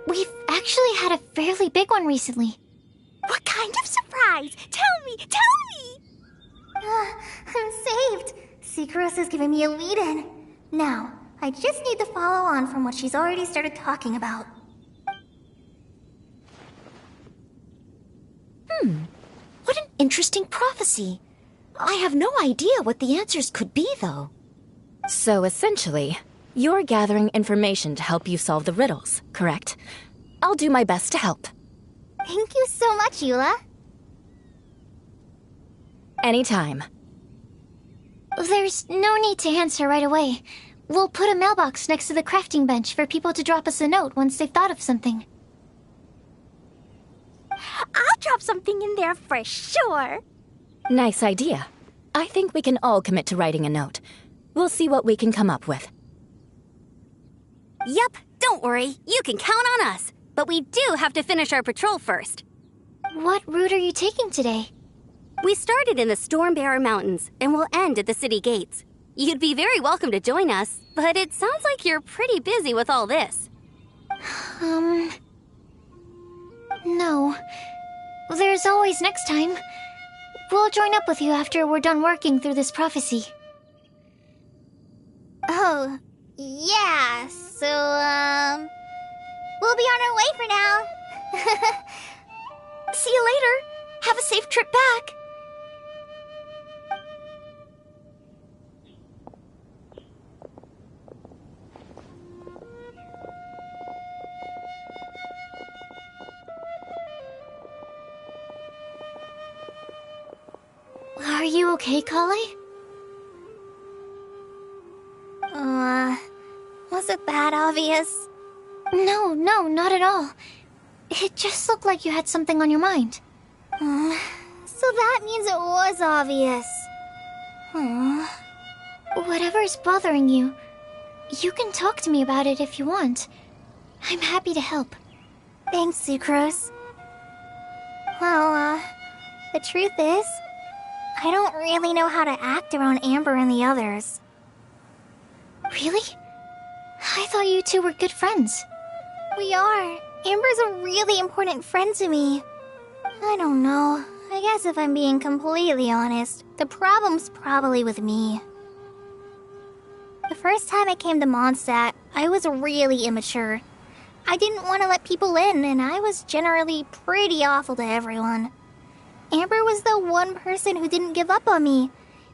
we've actually had a fairly big one recently. What kind of surprise? Tell me! I'm saved. Sucrose is giving me a lead-in. Now, I just need to follow on from what she's already started talking about. What an interesting prophecy. I have no idea what the answers could be, though. So essentially, you're gathering information to help you solve the riddles, correct? I'll do my best to help. Thank you so much, Eula. Anytime. There's no need to answer right away. We'll put a mailbox next to the crafting bench for people to drop us a note once they've thought of something. I'll drop something in there for sure. Nice idea. I think we can all commit to writing a note. We'll see what we can come up with. Yup, don't worry. You can count on us. But we do have to finish our patrol first. What route are you taking today? We started in the Stormbearer Mountains, and we'll end at the city gates. You'd be very welcome to join us, but it sounds like you're pretty busy with all this. No. There's always next time. We'll join up with you after we're done working through this prophecy. Oh, yeah, so, we'll be on our way for now. See you later. Have a safe trip back. Are you okay, Kale? Was it that obvious? No, not at all. It just looked like you had something on your mind. So that means it was obvious. Whatever's bothering you, you can talk to me about it if you want. I'm happy to help. Thanks, Sucrose. Well, the truth is, I don't really know how to act around Amber and the others. Really? I thought you two were good friends. We are. Amber's a really important friend to me. I don't know. I guess if I'm being completely honest, the problem's probably with me. The first time I came to Mondstadt, I was really immature. I didn't want to let people in, and I was generally pretty awful to everyone. Amber was the one person who didn't give up on me,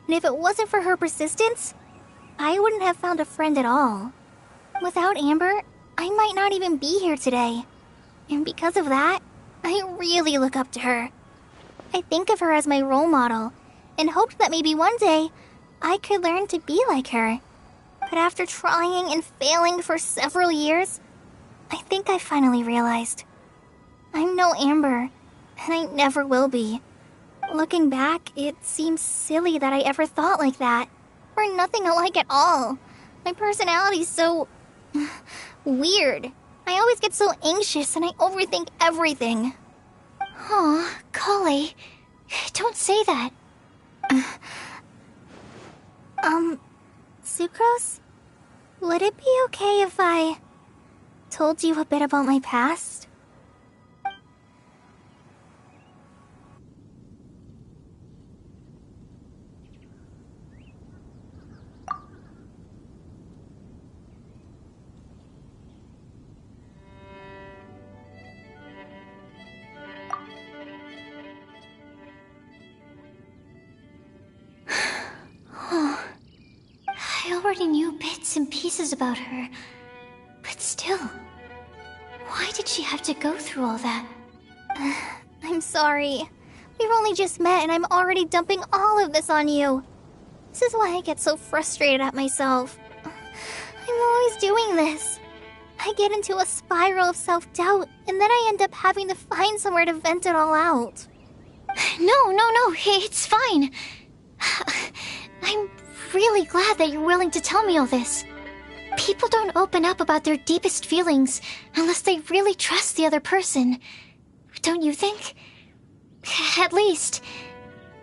and if it wasn't for her persistence, I wouldn't have found a friend at all. Without Amber, I might not even be here today. And because of that, I really look up to her. I think of her as my role model, and hoped that maybe one day, I could learn to be like her. But after trying and failing for several years, I think I finally realized. I'm no Amber, and I never will be. Looking back, it seems silly that I ever thought like that. We're nothing alike at all. My personality's so... weird. I always get so anxious and I overthink everything. Aw, Kale, don't say that. Sucrose? Would it be okay if I told you a bit about my past? already knew bits and pieces about her. But still, why did she have to go through all that? I'm sorry. We've only just met and I'm already dumping all of this on you. This is why I get so frustrated at myself. I'm always doing this. I get into a spiral of self-doubt, and then I end up having to find somewhere to vent it all out. No, it's fine. I'm really glad that you're willing to tell me all this. People don't open up about their deepest feelings unless they really trust the other person. Don't you think? At least,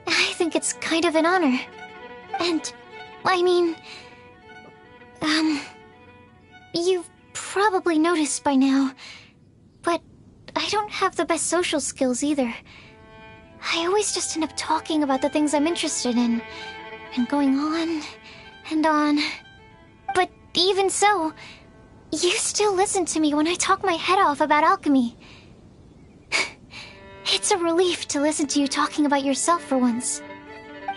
I think it's kind of an honor. And, I mean, you've probably noticed by now, but I don't have the best social skills either. I always just end up talking about the things I'm interested in, and going on and on. But even so, you still listen to me when I talk my head off about alchemy. It's a relief to listen to you talking about yourself for once.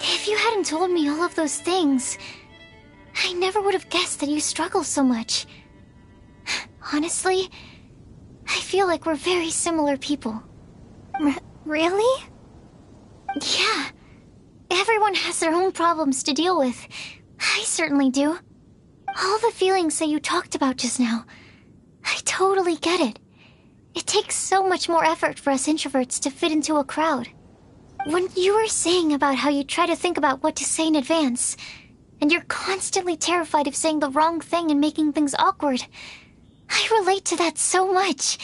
If you hadn't told me all of those things, I never would have guessed that you struggle so much. Honestly, I feel like we're very similar people. Really? Yeah. Everyone has their own problems to deal with. I certainly do. All the feelings that you talked about just now, I totally get it. It takes so much more effort for us introverts to fit into a crowd. When you were saying about how you try to think about what to say in advance, and you're constantly terrified of saying the wrong thing and making things awkward, I relate to that so much.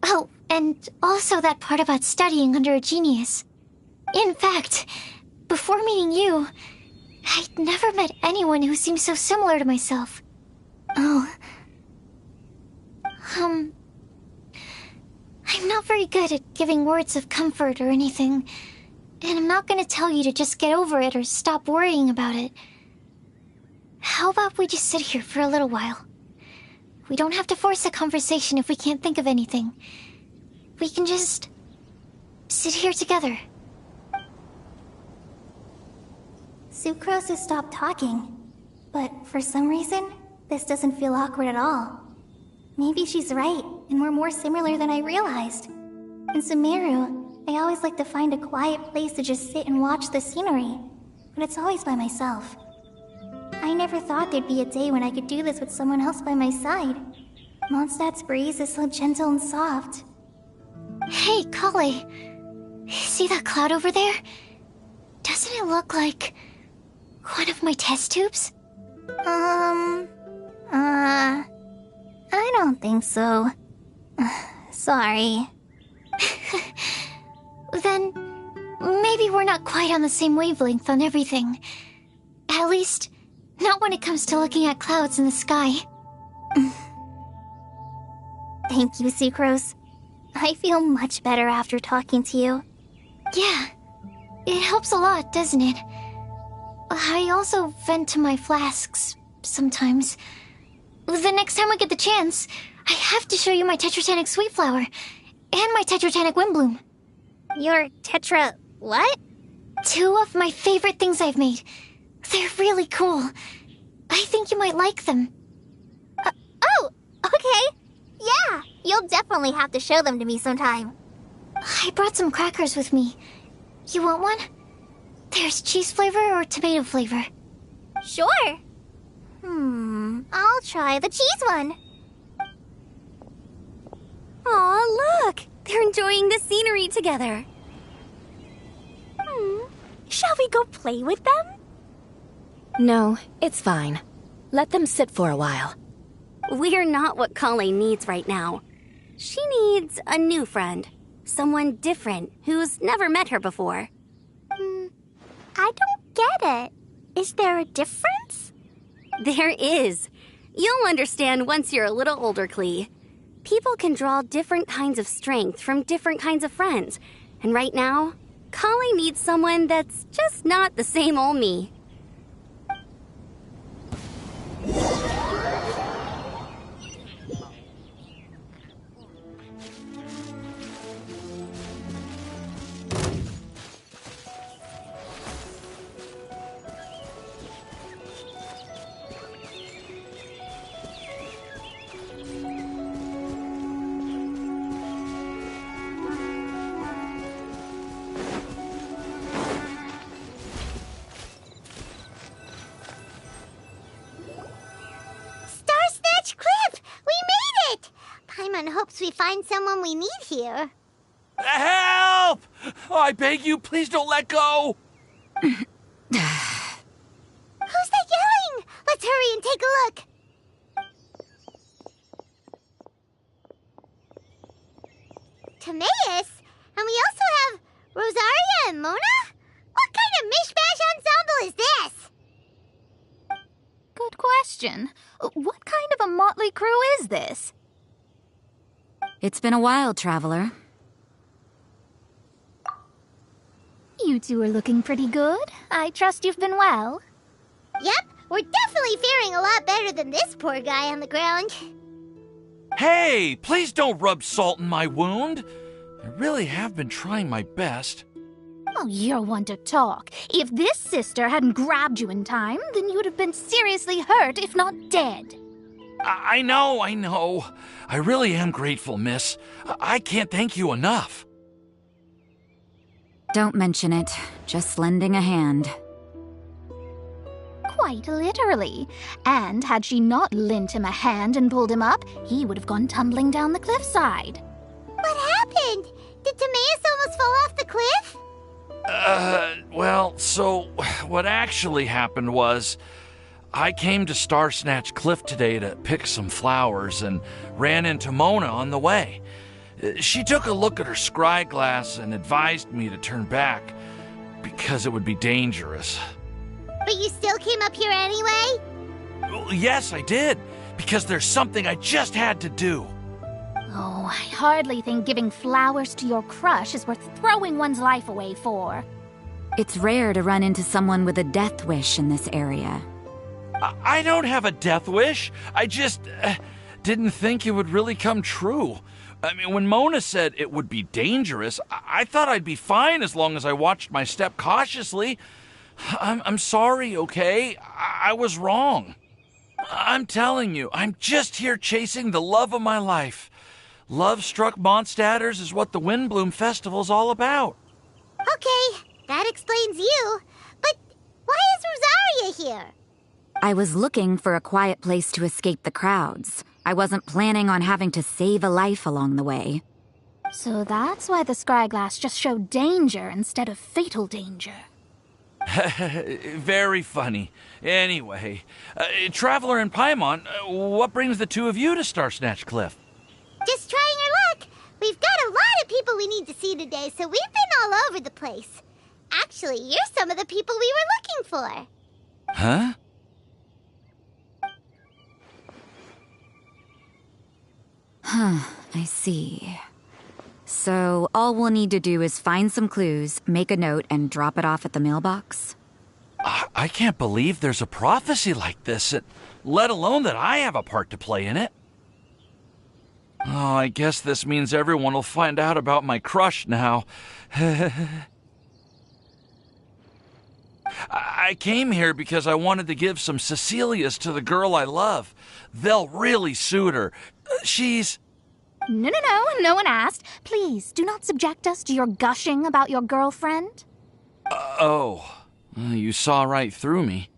Oh, and also that part about studying under a genius. In fact, before meeting you, I'd never met anyone who seemed so similar to myself. Oh. I'm not very good at giving words of comfort or anything, and I'm not gonna tell you to just get over it or stop worrying about it. How about we just sit here for a little while? We don't have to force a conversation if we can't think of anything. We can just sit here together. Sucrose has stopped talking, but for some reason, this doesn't feel awkward at all. Maybe she's right, and we're more similar than I realized. In Sumeru, I always like to find a quiet place to just sit and watch the scenery, but it's always by myself. I never thought there'd be a day when I could do this with someone else by my side. Mondstadt's breeze is so gentle and soft. Hey, Kale. See that cloud over there? Doesn't it look like one of my test tubes? I don't think so. Sorry. Then, maybe we're not quite on the same wavelength on everything. At least, not when it comes to looking at clouds in the sky. Thank you, Sucrose. I feel much better after talking to you. Yeah, it helps a lot, doesn't it? I also vent to my flasks, sometimes. The next time I get the chance, I have to show you my Tetratanic Sweet Flower, and my Tetratanic Windbloom. Your Tetra... what? 2 of my favorite things I've made. They're really cool. I think you might like them. Oh, okay. Yeah, you'll definitely have to show them to me sometime. I brought some crackers with me. You want one? There's cheese flavor or tomato flavor. Sure. I'll try the cheese one. Aw, look! They're enjoying the scenery together. Shall we go play with them? No, it's fine. Let them sit for a while. We're not what Kale needs right now. She needs a new friend. Someone different who's never met her before. I don't get it. Is there a difference? There is. You'll understand once you're a little older, Klee. People can draw different kinds of strength from different kinds of friends. And right now, Kale needs someone that's just not the same old me. find someone we need here. Help! I beg you, please don't let go! Who's that yelling? Let's hurry and take a look. Timaeus? And we also have Rosaria and Mona? What kind of mishmash ensemble is this? Good question. What kind of a motley crew is this? It's been a while, Traveler. You two are looking pretty good. I trust you've been well. Yep, we're definitely faring a lot better than this poor guy on the ground. Hey, please don't rub salt in my wound. I really have been trying my best. Oh, you're one to talk. If this sister hadn't grabbed you in time, then you would have been seriously hurt, if not dead. I know. I really am grateful, miss. I can't thank you enough. Don't mention it. Just lending a hand. Quite literally. And had she not lent him a hand and pulled him up, he would have gone tumbling down the cliffside. What happened? Did Timaeus almost fall off the cliff? Well, so what actually happened was I came to Star Snatch Cliff today to pick some flowers and ran into Mona on the way. She took a look at her scry glass and advised me to turn back because it would be dangerous. But you still came up here anyway? Well, yes, I did, because there's something I just had to do. Oh, I hardly think giving flowers to your crush is worth throwing one's life away for. It's rare to run into someone with a death wish in this area. I don't have a death wish. I just didn't think it would really come true. I mean, when Mona said it would be dangerous, I thought I'd be fine as long as I watched my step cautiously. I'm sorry, okay? I was wrong. I'm telling you, I'm just here chasing the love of my life. Love-struck Mondstadters is what the Windbloom Festival's all about. Okay, that explains you. But why is Rosaria here? I was looking for a quiet place to escape the crowds. I wasn't planning on having to save a life along the way. So that's why the scryglass just showed danger instead of fatal danger. Very funny. Anyway, Traveler and Paimon, what brings the two of you to Star Snatch Cliff? Just trying our luck. We've got a lot of people we need to see today, so we've been all over the place. Actually, you're some of the people we were looking for. Huh? I see. So, all we'll need to do is find some clues, make a note, and drop it off at the mailbox? I can't believe there's a prophecy like this, let alone that I have a part to play in it. Oh, I guess this means everyone will find out about my crush now. I came here because I wanted to give some Cecilias to the girl I love. They'll really suit her. She's... No one asked. Please, do not subject us to your gushing about your girlfriend. You saw right through me.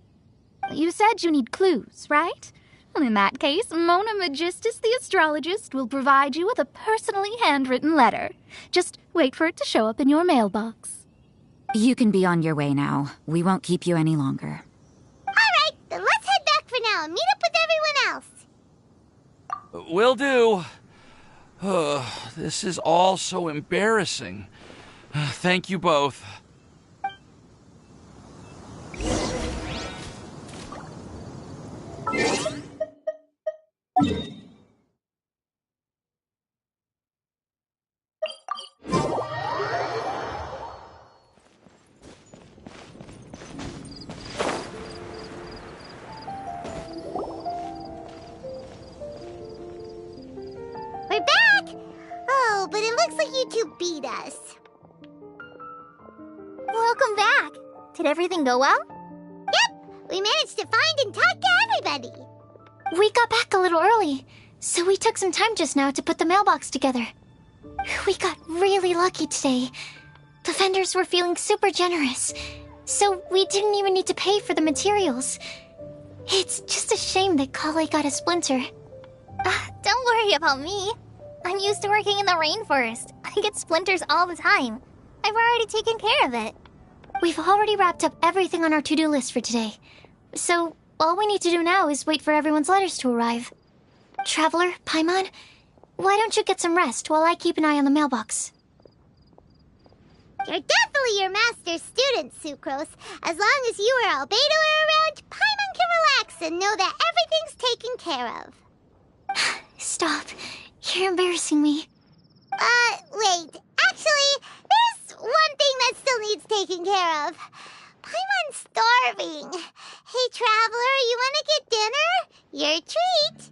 You said you need clues, right? Well, in that case, Mona Magistus the astrologist will provide you with a personally handwritten letter. Just wait for it to show up in your mailbox. You can be on your way now. We won't keep you any longer. All right, then let's head back for now and meet up with everyone else. Will do. This is all so embarrassing. Thank you both. We're back! Oh, but it looks like you two beat us. Welcome back. Did everything go well? Yep, we managed to find and talk to everybody. We got back a little early, so we took some time just now to put the mailbox together. We got really lucky today. The vendors were feeling super generous, so we didn't even need to pay for the materials. It's just a shame that Kale got a splinter. Don't worry about me. I'm used to working in the rainforest. I get splinters all the time. I've already taken care of it. We've already wrapped up everything on our to-do list for today. So, all we need to do now is wait for everyone's letters to arrive. Traveler, Paimon, why don't you get some rest while I keep an eye on the mailbox? You're definitely your master's student, Sucrose. As long as you or Albedo are around, Paimon can relax and know that everything's taken care of. Stop. You're embarrassing me. Wait. Actually, there's one thing that still needs taking care of. Paimon's starving. Hey, Traveler, you want to get dinner? Your treat.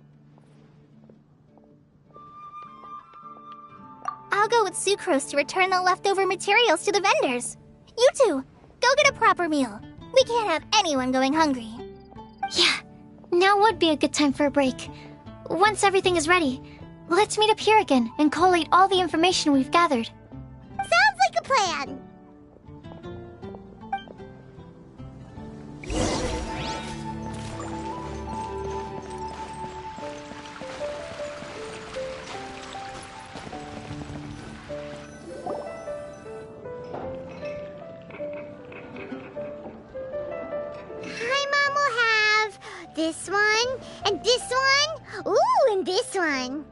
I'll go with Sucrose to return the leftover materials to the vendors. You two, go get a proper meal. We can't have anyone going hungry. Yeah, now would be a good time for a break. Once everything is ready, let's meet up here again and collate all the information we've gathered. Sounds like a plan. Paimon will have this one, and this one, ooh, and this one.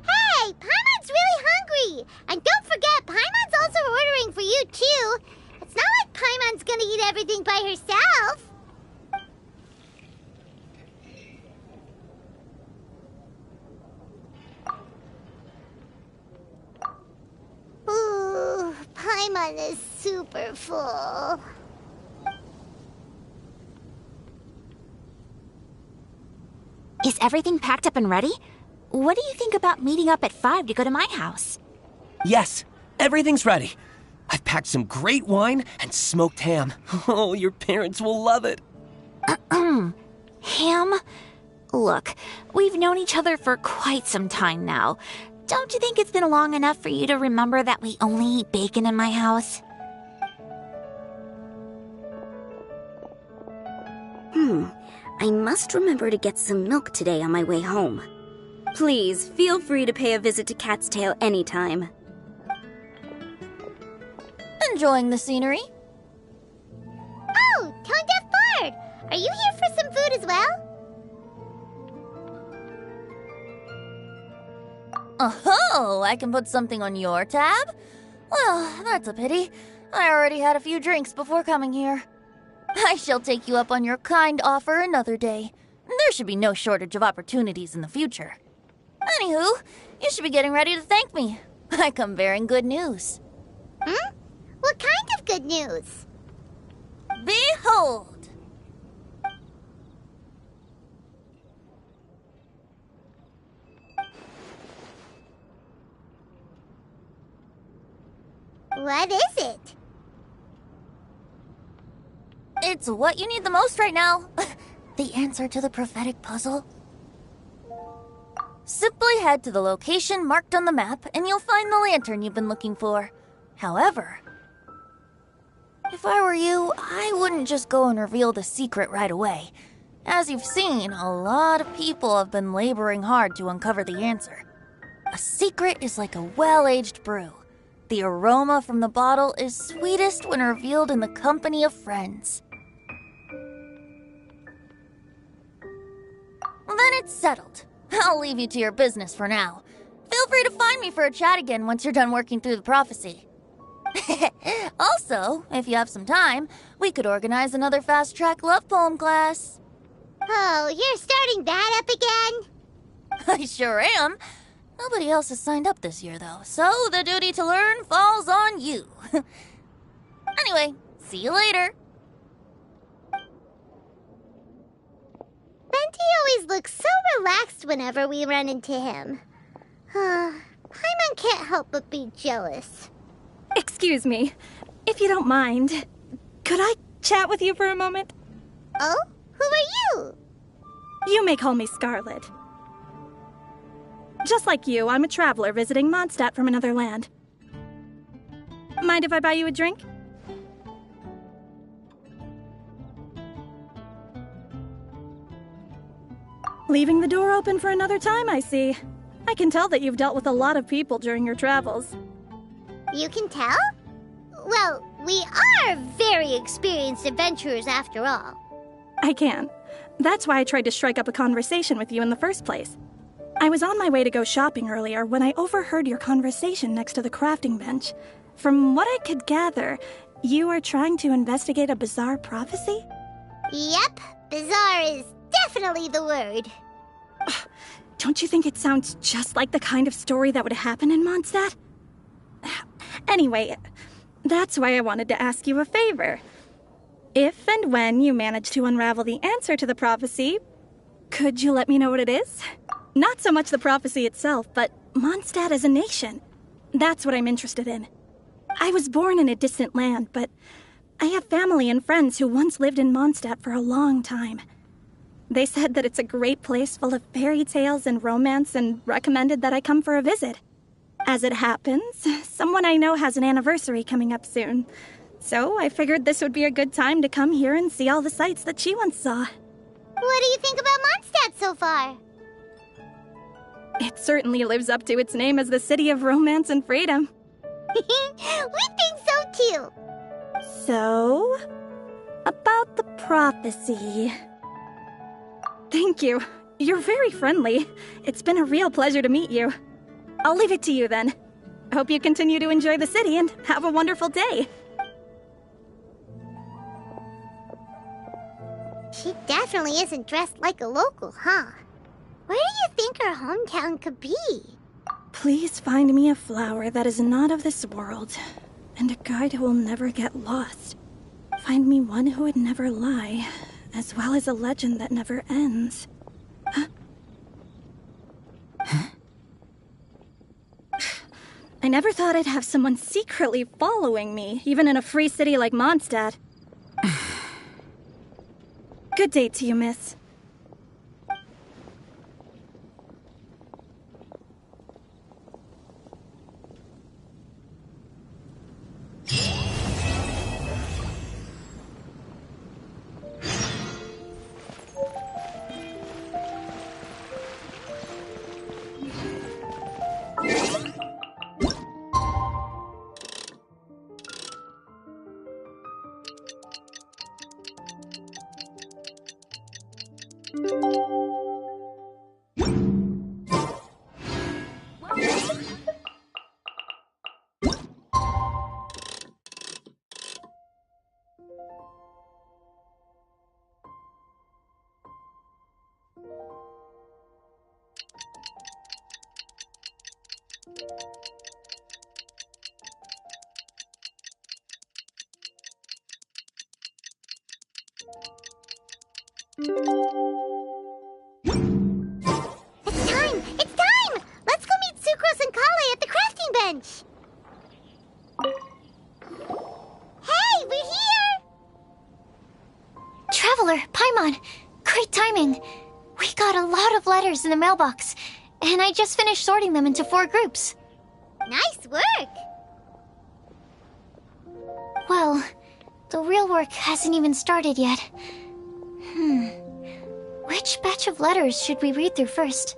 Hey, Paimon's really hungry! And don't forget, Paimon's also ordering for you, too. It's not like Paimon's gonna eat everything by herself. Ooh, Paimon is super full. Is everything packed up and ready? What do you think about meeting up at 5 to go to my house? Yes, everything's ready. I've packed some great wine and smoked ham. Oh, your parents will love it. Ham? Look, we've known each other for quite some time now. Don't you think it's been long enough for you to remember that we only eat bacon in my house? I must remember to get some milk today on my way home. Please, feel free to pay a visit to Cat's Tail anytime. Enjoying the scenery? Oh, Tone Deaf Bard! Are you here for some food as well? Oh, I can put something on your tab? Well, that's a pity. I already had a few drinks before coming here. I shall take you up on your kind offer another day. There should be no shortage of opportunities in the future. Anywho, you should be getting ready to thank me. I come bearing good news. What kind of good news? Behold! What is it? It's what you need the most right now. The answer to the prophetic puzzle. Simply head to the location marked on the map and you'll find the lantern you've been looking for. However, if I were you, I wouldn't just go and reveal the secret right away. As you've seen, a lot of people have been laboring hard to uncover the answer. A secret is like a well-aged brew. The aroma from the bottle is sweetest when revealed in the company of friends. Then it's settled. I'll leave you to your business for now. Feel free to find me for a chat again once you're done working through the prophecy. Also, if you have some time, we could organize another fast-track love poem class. Oh, you're starting that up again? I sure am. Nobody else has signed up this year, though, so the duty to learn falls on you. Anyway, see you later. Venti always looks so relaxed whenever we run into him. Paimon can't help but be jealous. Excuse me, if you don't mind, could I chat with you for a moment? Oh? Who are you? You may call me Scarlet. Just like you, I'm a traveler visiting Mondstadt from another land. Mind if I buy you a drink? Leaving the door open for another time, I see. I can tell that you've dealt with a lot of people during your travels. You can tell? Well, we are very experienced adventurers after all. I can. That's why I tried to strike up a conversation with you in the first place. I was on my way to go shopping earlier when I overheard your conversation next to the crafting bench. From what I could gather, you are trying to investigate a bizarre prophecy? Yep, bizarre is definitely the word. Don't you think it sounds just like the kind of story that would happen in Mondstadt? Anyway, that's why I wanted to ask you a favor. If and when you manage to unravel the answer to the prophecy, could you let me know what it is? Not so much the prophecy itself, but Mondstadt as a nation. That's what I'm interested in. I was born in a distant land, but I have family and friends who once lived in Mondstadt for a long time. They said that it's a great place full of fairy tales and romance and recommended that I come for a visit. As it happens, someone I know has an anniversary coming up soon. So I figured this would be a good time to come here and see all the sights that she once saw. What do you think about Mondstadt so far? It certainly lives up to its name as the city of romance and freedom. We think so too. So, about the prophecy. Thank you. You're very friendly. It's been a real pleasure to meet you. I'll leave it to you then. Hope you continue to enjoy the city and have a wonderful day. She definitely isn't dressed like a local, huh? Where do you think her hometown could be? Please find me a flower that is not of this world, and a guide who will never get lost. Find me one who would never lie, as well as a legend that never ends. Huh? I never thought I'd have someone secretly following me, even in a free city like Mondstadt. Good day to you, miss. It's time! It's time! Let's go meet Sucrose and Kale at the crafting bench! Hey, we're here! Traveler, Paimon, great timing. We got a lot of letters in the mailbox, and I just finished sorting them into 4 groups. Nice work! Well, the real work hasn't even started yet. Which batch of letters should we read through first?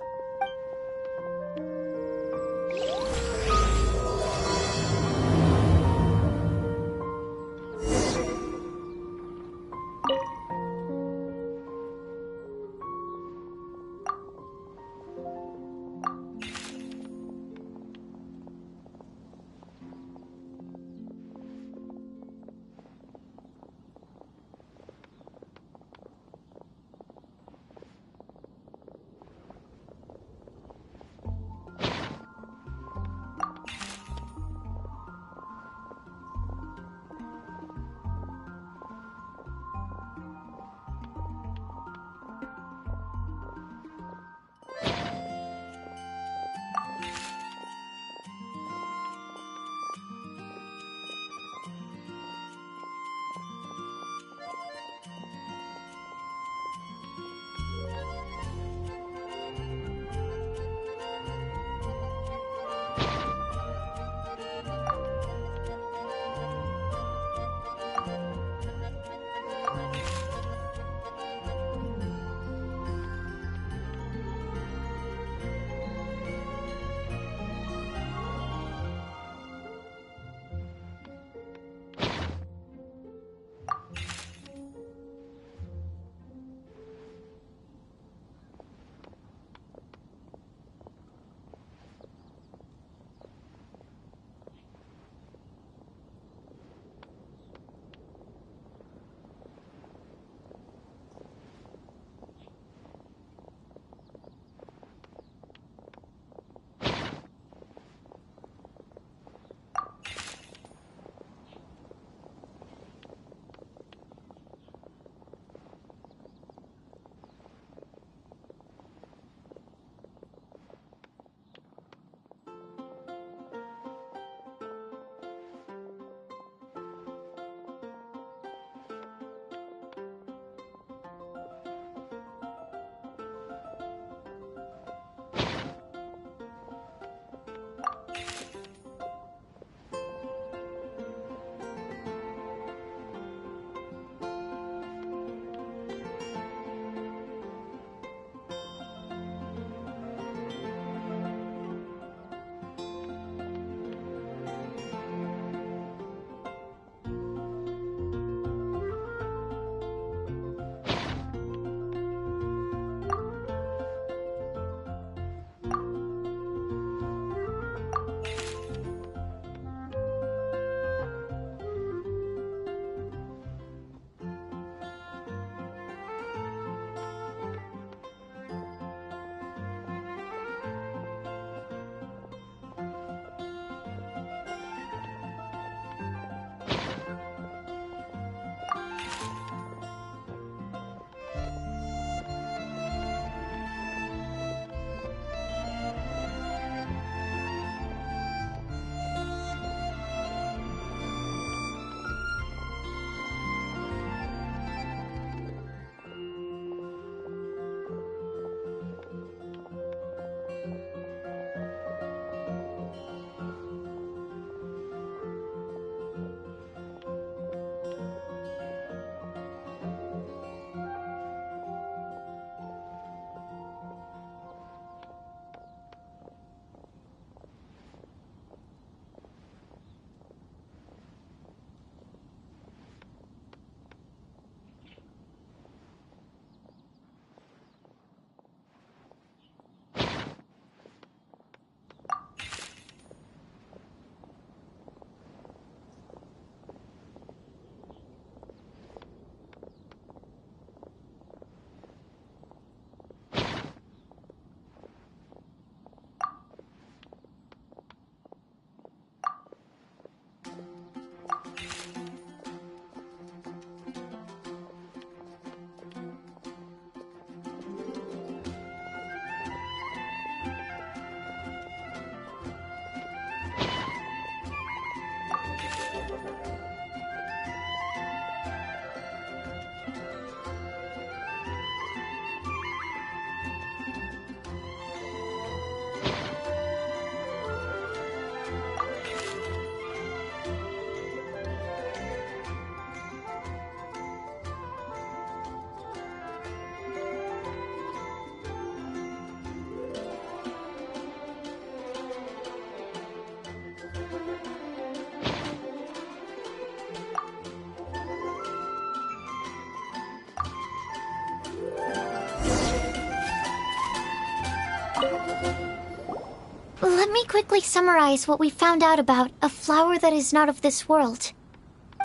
Let me quickly summarize what we found out about a flower that is not of this world.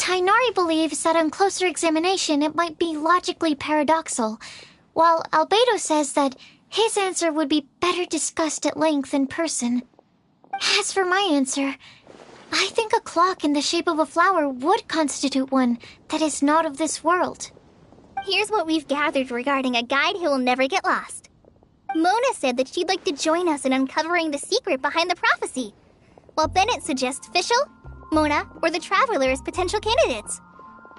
Tainari believes that on closer examination it might be logically paradoxal, while Albedo says that his answer would be better discussed at length in person. As for my answer, I think a clock in the shape of a flower would constitute one that is not of this world. Here's what we've gathered regarding a guide who will never get lost. Mona said that she'd like to join us in uncovering the secret behind the prophecy, while Bennett suggests Fischl, Mona, or the Traveler as potential candidates.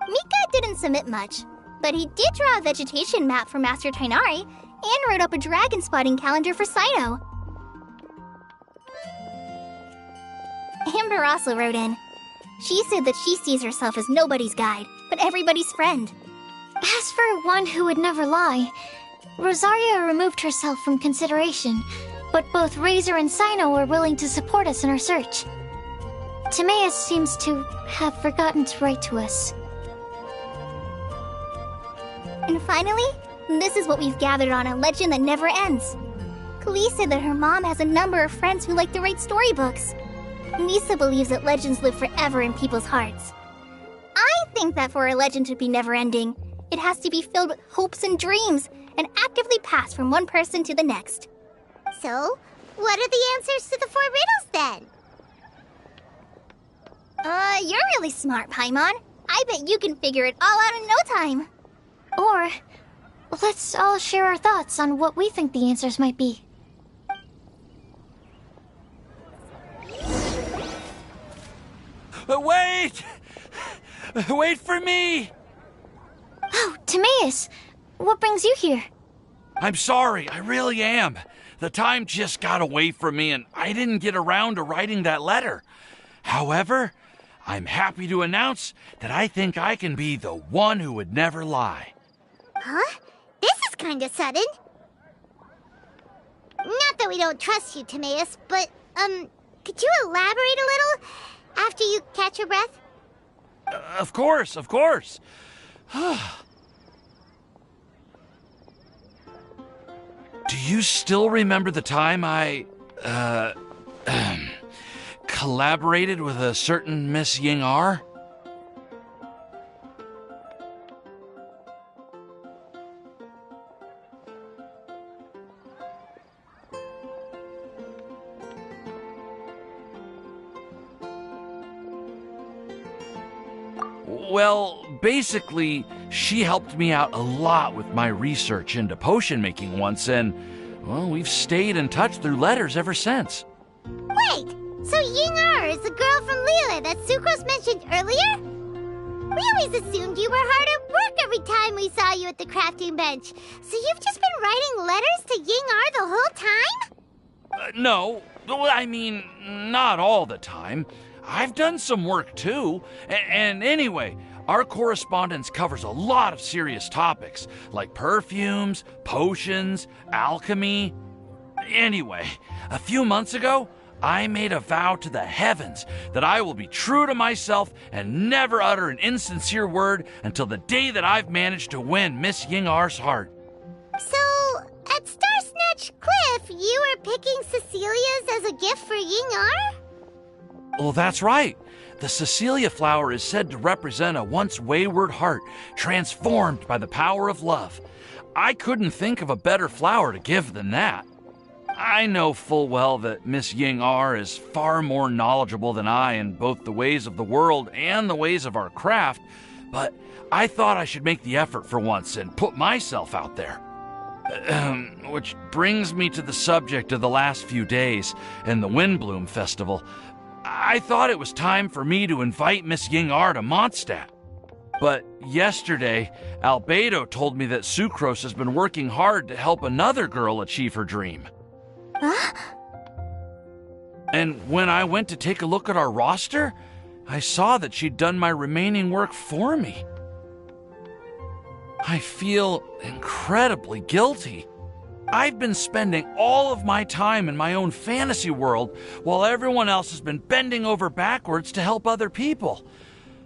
Mika didn't submit much, but he did draw a vegetation map for Master Tainari and wrote up a dragon spotting calendar for Sino. Amber also wrote in. She said that she sees herself as nobody's guide, but everybody's friend. As for one who would never lie, Rosaria removed herself from consideration, but both Razor and Sino were willing to support us in our search. Timaeus seems to have forgotten to write to us. And finally, this is what we've gathered on a legend that never ends. Klee said that her mom has a number of friends who like to write storybooks. Nisa believes that legends live forever in people's hearts. I think that for a legend to be never-ending, it has to be filled with hopes and dreams, and actively passed from one person to the next. So, what are the answers to the 4 riddles then? You're really smart, Paimon. I bet you can figure it all out in no time. Or, let's all share our thoughts on what we think the answers might be. Wait! Wait for me! Oh, Timaeus! What brings you here? I'm sorry, I really am. The time just got away from me and I didn't get around to writing that letter. However, I'm happy to announce that I think I can be the one who would never lie. Huh? This is kinda sudden. Not that we don't trust you, Timaeus, but, could you elaborate a little after you catch your breath? Of course, of course. Do you still remember the time I, collaborated with a certain Miss Ying-ar? Well, basically, she helped me out a lot with my research into potion making once, and, well, we've stayed in touch through letters ever since. Wait! So Ying-ar is the girl from Liyue that Sucrose mentioned earlier? We always assumed you were hard at work every time we saw you at the crafting bench. So you've just been writing letters to Ying-ar the whole time? No, I mean, not all the time. I've done some work too. And anyway, our correspondence covers a lot of serious topics, like perfumes, potions, alchemy. Anyway, a few months ago, I made a vow to the heavens that I will be true to myself and never utter an insincere word until the day that I've managed to win Miss Ying-ar's heart. So, at Star Snatch Cliff, you were picking Cecilia's as a gift for Ying-ar? Well, that's right. The Cecilia flower is said to represent a once wayward heart transformed by the power of love. I couldn't think of a better flower to give than that. I know full well that Miss Ying-ar is far more knowledgeable than I in both the ways of the world and the ways of our craft, but I thought I should make the effort for once and put myself out there. Which brings me to the subject of the last few days and the Windbloom Festival. I thought it was time for me to invite Miss Ying-ar to Mondstadt. But yesterday, Albedo told me that Sucrose has been working hard to help another girl achieve her dream. Huh? And when I went to take a look at our roster, I saw that she'd done my remaining work for me. I feel incredibly guilty. I've been spending all of my time in my own fantasy world while everyone else has been bending over backwards to help other people.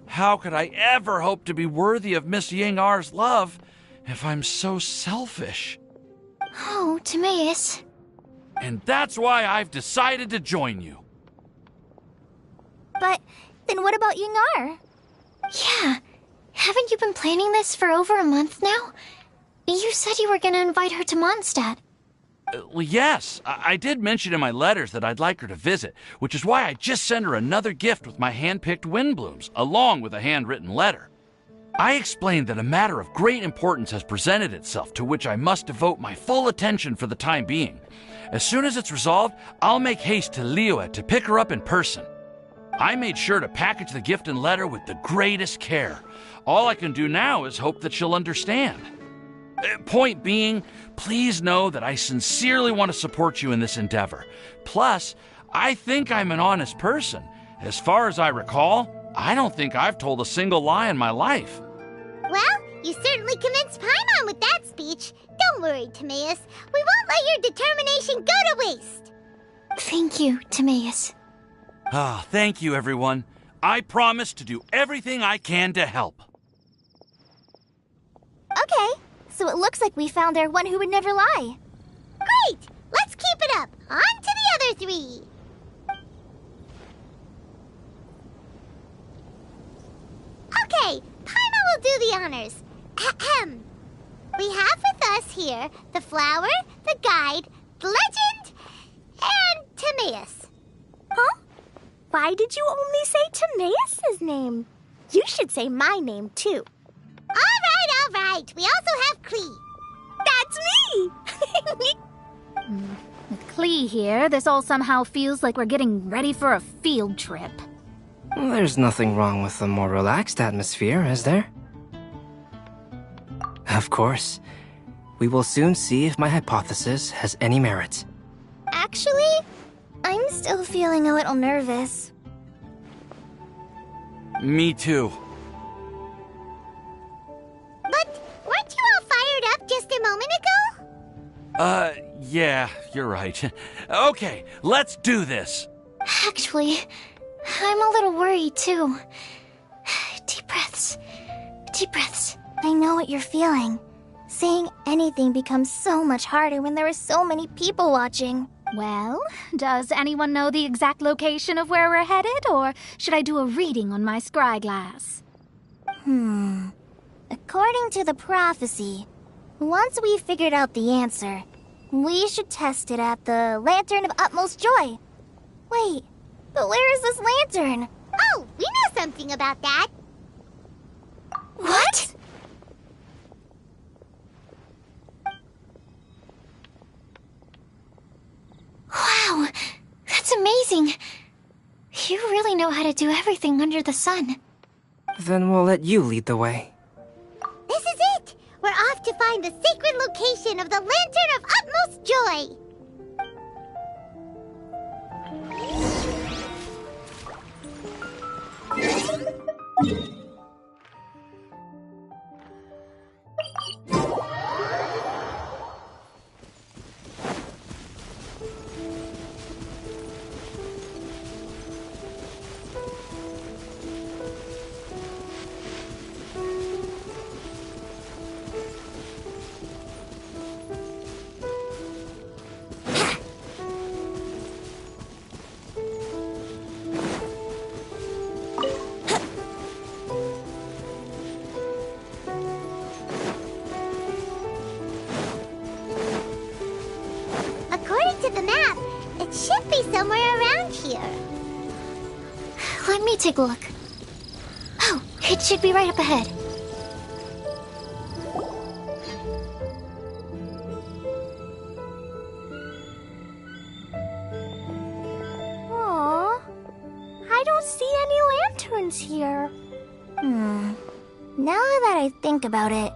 How could I ever hope to be worthy of Miss Ying-ar's love if I'm so selfish? Oh, Timaeus. And that's why I've decided to join you. But then what about Yingar? Yeah. Haven't you been planning this for over a month now? You said you were gonna invite her to Mondstadt. Well, yes, I did mention in my letters that I'd like her to visit, which is why I just sent her another gift with my hand-picked windblooms, along with a handwritten letter. I explained that a matter of great importance has presented itself to which I must devote my full attention for the time being. As soon as it's resolved, I'll make haste to Liyue to pick her up in person. I made sure to package the gift and letter with the greatest care. All I can do now is hope that she'll understand. Point being, please know that I sincerely want to support you in this endeavor. Plus, I think I'm an honest person. As far as I recall, I don't think I've told a single lie in my life. Well, you certainly convinced Paimon with that speech. Don't worry, Timaeus. We won't let your determination go to waste. Thank you, Timaeus. Ah, thank you, everyone. I promise to do everything I can to help. Okay, so it looks like we found our one who would never lie. Great! Let's keep it up. On to the other three. Okay, Paimon will do the honors. Ahem. We have with us here the flower, the guide, the legend, and Timaeus. Huh? Why did you only say Timaeus' name? You should say my name, too. All right. We also have Klee. That's me! With Klee here, this all somehow feels like we're getting ready for a field trip. There's nothing wrong with a more relaxed atmosphere, is there? Of course. We will soon see if my hypothesis has any merit. Actually, I'm still feeling a little nervous. Me too. But weren't you all fired up just a moment ago? Yeah, you're right. Okay, let's do this. Actually, I'm a little worried too. Deep breaths. Deep breaths. I know what you're feeling. Saying anything becomes so much harder when there are so many people watching. Well, does anyone know the exact location of where we're headed, or should I do a reading on my scry glass? According to the prophecy, once we figured out the answer, we should test it at the Lantern of Utmost Joy. Wait, but where is this lantern? Oh, we know something about that. What? Wow, that's amazing. You really know how to do everything under the sun. Then we'll let you lead the way. This is it! We're off to find the sacred location of the Lantern of Utmost Joy! Somewhere around here. Let me take a look. Oh, it should be right up ahead. Aww. I don't see any lanterns here. Now that I think about it,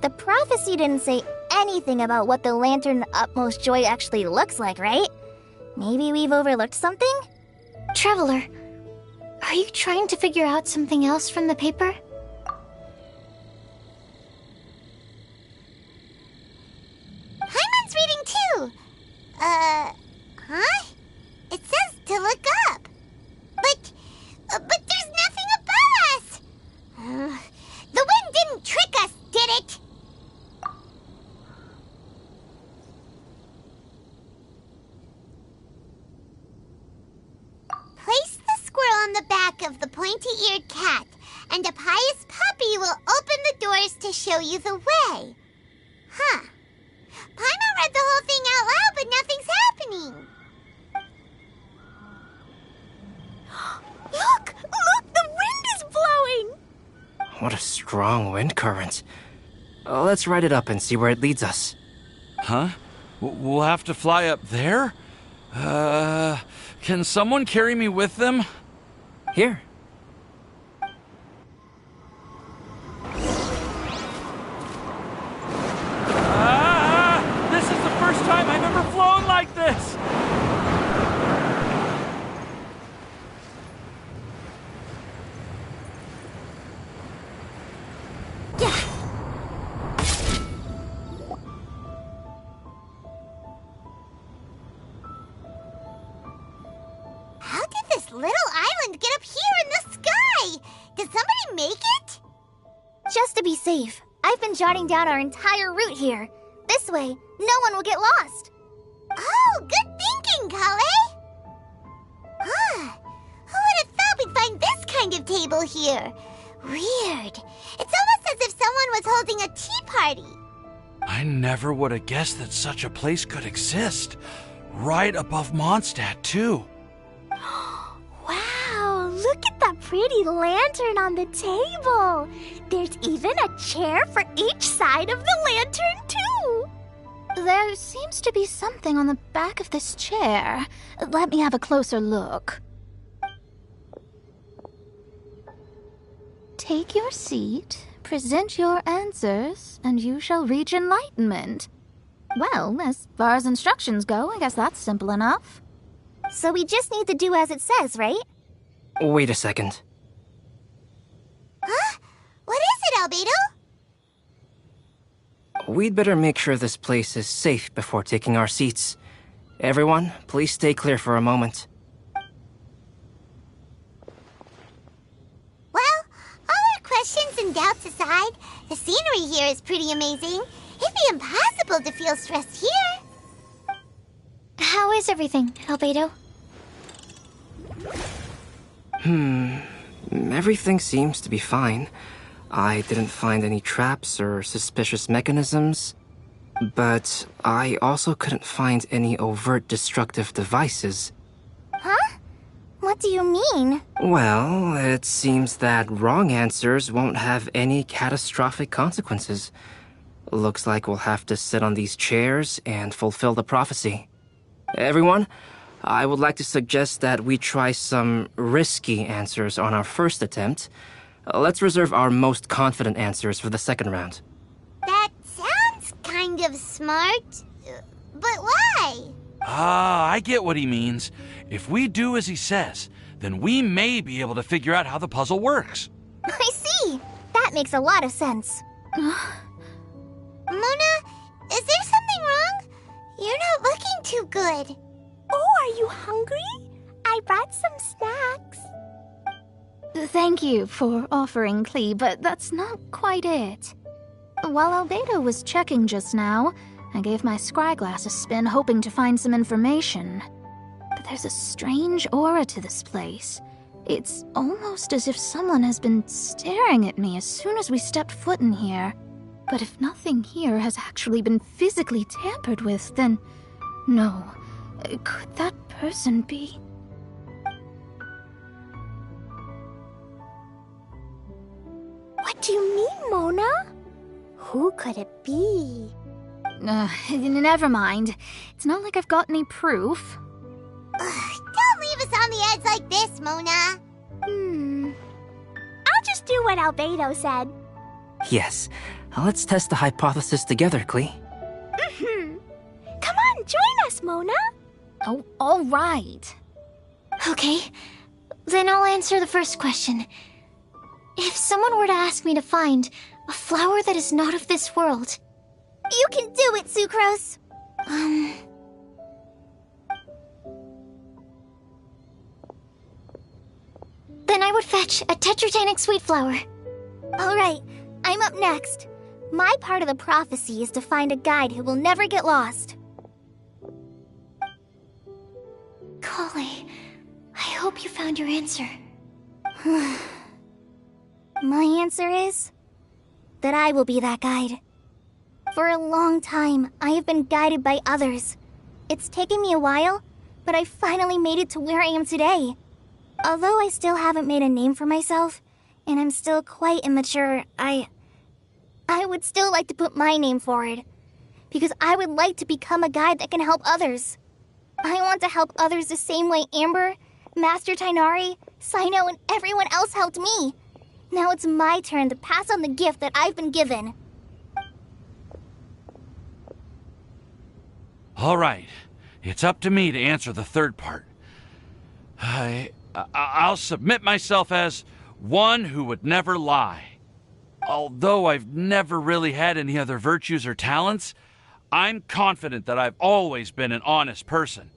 the prophecy didn't say anything about what the Lantern of Utmost Joy actually looks like, right? Maybe we've overlooked something? Traveler, are you trying to figure out something else from the paper? Paimon's reading too. Huh? It says to look up. But there's nothing above us. The wind didn't trick us, did it? of the pointy-eared cat, and a pious puppy will open the doors to show you the way. Huh. Paimon read the whole thing out loud, but nothing's happening. Look! Look! The wind is blowing! What a strong wind current. Let's write it up and see where it leads us. Huh? We'll have to fly up there? Can someone carry me with them? Here. This is the first time I've ever flown like this! How did this little island get up here in the sky? Did somebody make it? Just to be safe, I've been jotting down our entire route here. This way, no one will get lost. Oh, good thinking, Kale. Huh. Who would have thought we'd find this kind of table here? Weird. It's almost as if someone was holding a tea party. I never would have guessed that such a place could exist. Right above Mondstadt, too. Wow, look at that pretty lantern on the table. There's even a chair for each side of the lantern, too. There seems to be something on the back of this chair. Let me have a closer look. Take your seat, present your answers, and you shall reach enlightenment. Well, as far as instructions go, I guess that's simple enough. So we just need to do as it says, right? Wait a second. Huh? What is it, Albedo? We'd better make sure this place is safe before taking our seats. Everyone, please stay clear for a moment. Well, all our questions and doubts aside, the scenery here is pretty amazing. It'd be impossible to feel stressed here. How is everything, Albedo? Everything seems to be fine. I didn't find any traps or suspicious mechanisms, but I also couldn't find any overt destructive devices. Huh? What do you mean? Well, it seems that wrong answers won't have any catastrophic consequences. Looks like we'll have to sit on these chairs and fulfill the prophecy. Everyone, I would like to suggest that we try some risky answers on our first attempt. Let's reserve our most confident answers for the second round. That sounds kind of smart. But why? I get what he means. If we do as he says, then we may be able to figure out how the puzzle works. I see. That makes a lot of sense. Mona, is there something wrong? You're not looking too good. Oh, are you hungry? I brought some snacks. Thank you for offering, Klee, but that's not quite it. While Albedo was checking just now, I gave my scryglass a spin hoping to find some information. But there's a strange aura to this place. It's almost as if someone has been staring at me as soon as we stepped foot in here. But if nothing here has actually been physically tampered with, then no. Could that person be? What do you mean, Mona? Who could it be? Never mind. It's not like I've got any proof. Don't leave us on the edge like this, Mona. I'll just do what Albedo said. Yes, let's test the hypothesis together, Klee. Come on, join us, Mona. Oh, all right. Okay, then I'll answer the first question. If someone were to ask me to find a flower that is not of this world... You can do it, Sucrose. Then I would fetch a tetragenic sweet flower. All right, I'm up next. My part of the prophecy is to find a guide who will never get lost. Kale, I hope you found your answer. My answer is that I will be that guide. For a long time, I have been guided by others. It's taken me a while, but I finally made it to where I am today. Although I still haven't made a name for myself, and I'm still quite immature, I would still like to put my name forward. Because I would like to become a guide that can help others. I want to help others the same way Amber, Master Tainari, Sino, and everyone else helped me. Now it's my turn to pass on the gift that I've been given. All right. It's up to me to answer the third part. I'll submit myself as one who would never lie. Although I've never really had any other virtues or talents, I'm confident that I've always been an honest person.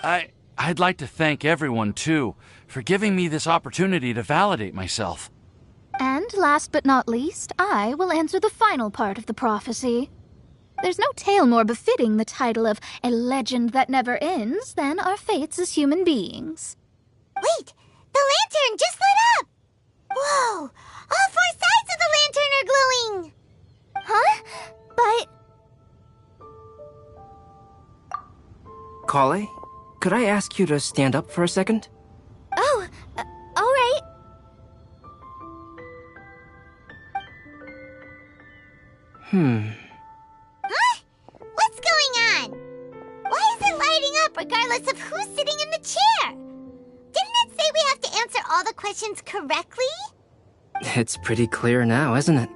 I'd like to thank everyone, too, for giving me this opportunity to validate myself. And last but not least, I will answer the final part of the prophecy. There's no tale more befitting the title of a legend that never ends than our fates as human beings. Wait! The lantern just lit up! Whoa! All four sides of the lantern are glowing! Huh? But... Kale, could I ask you to stand up for a second? Oh, alright. Huh? What's going on? Why is it lighting up regardless of who's sitting in the chair? Didn't it say we have to answer all the questions correctly? It's pretty clear now, isn't it?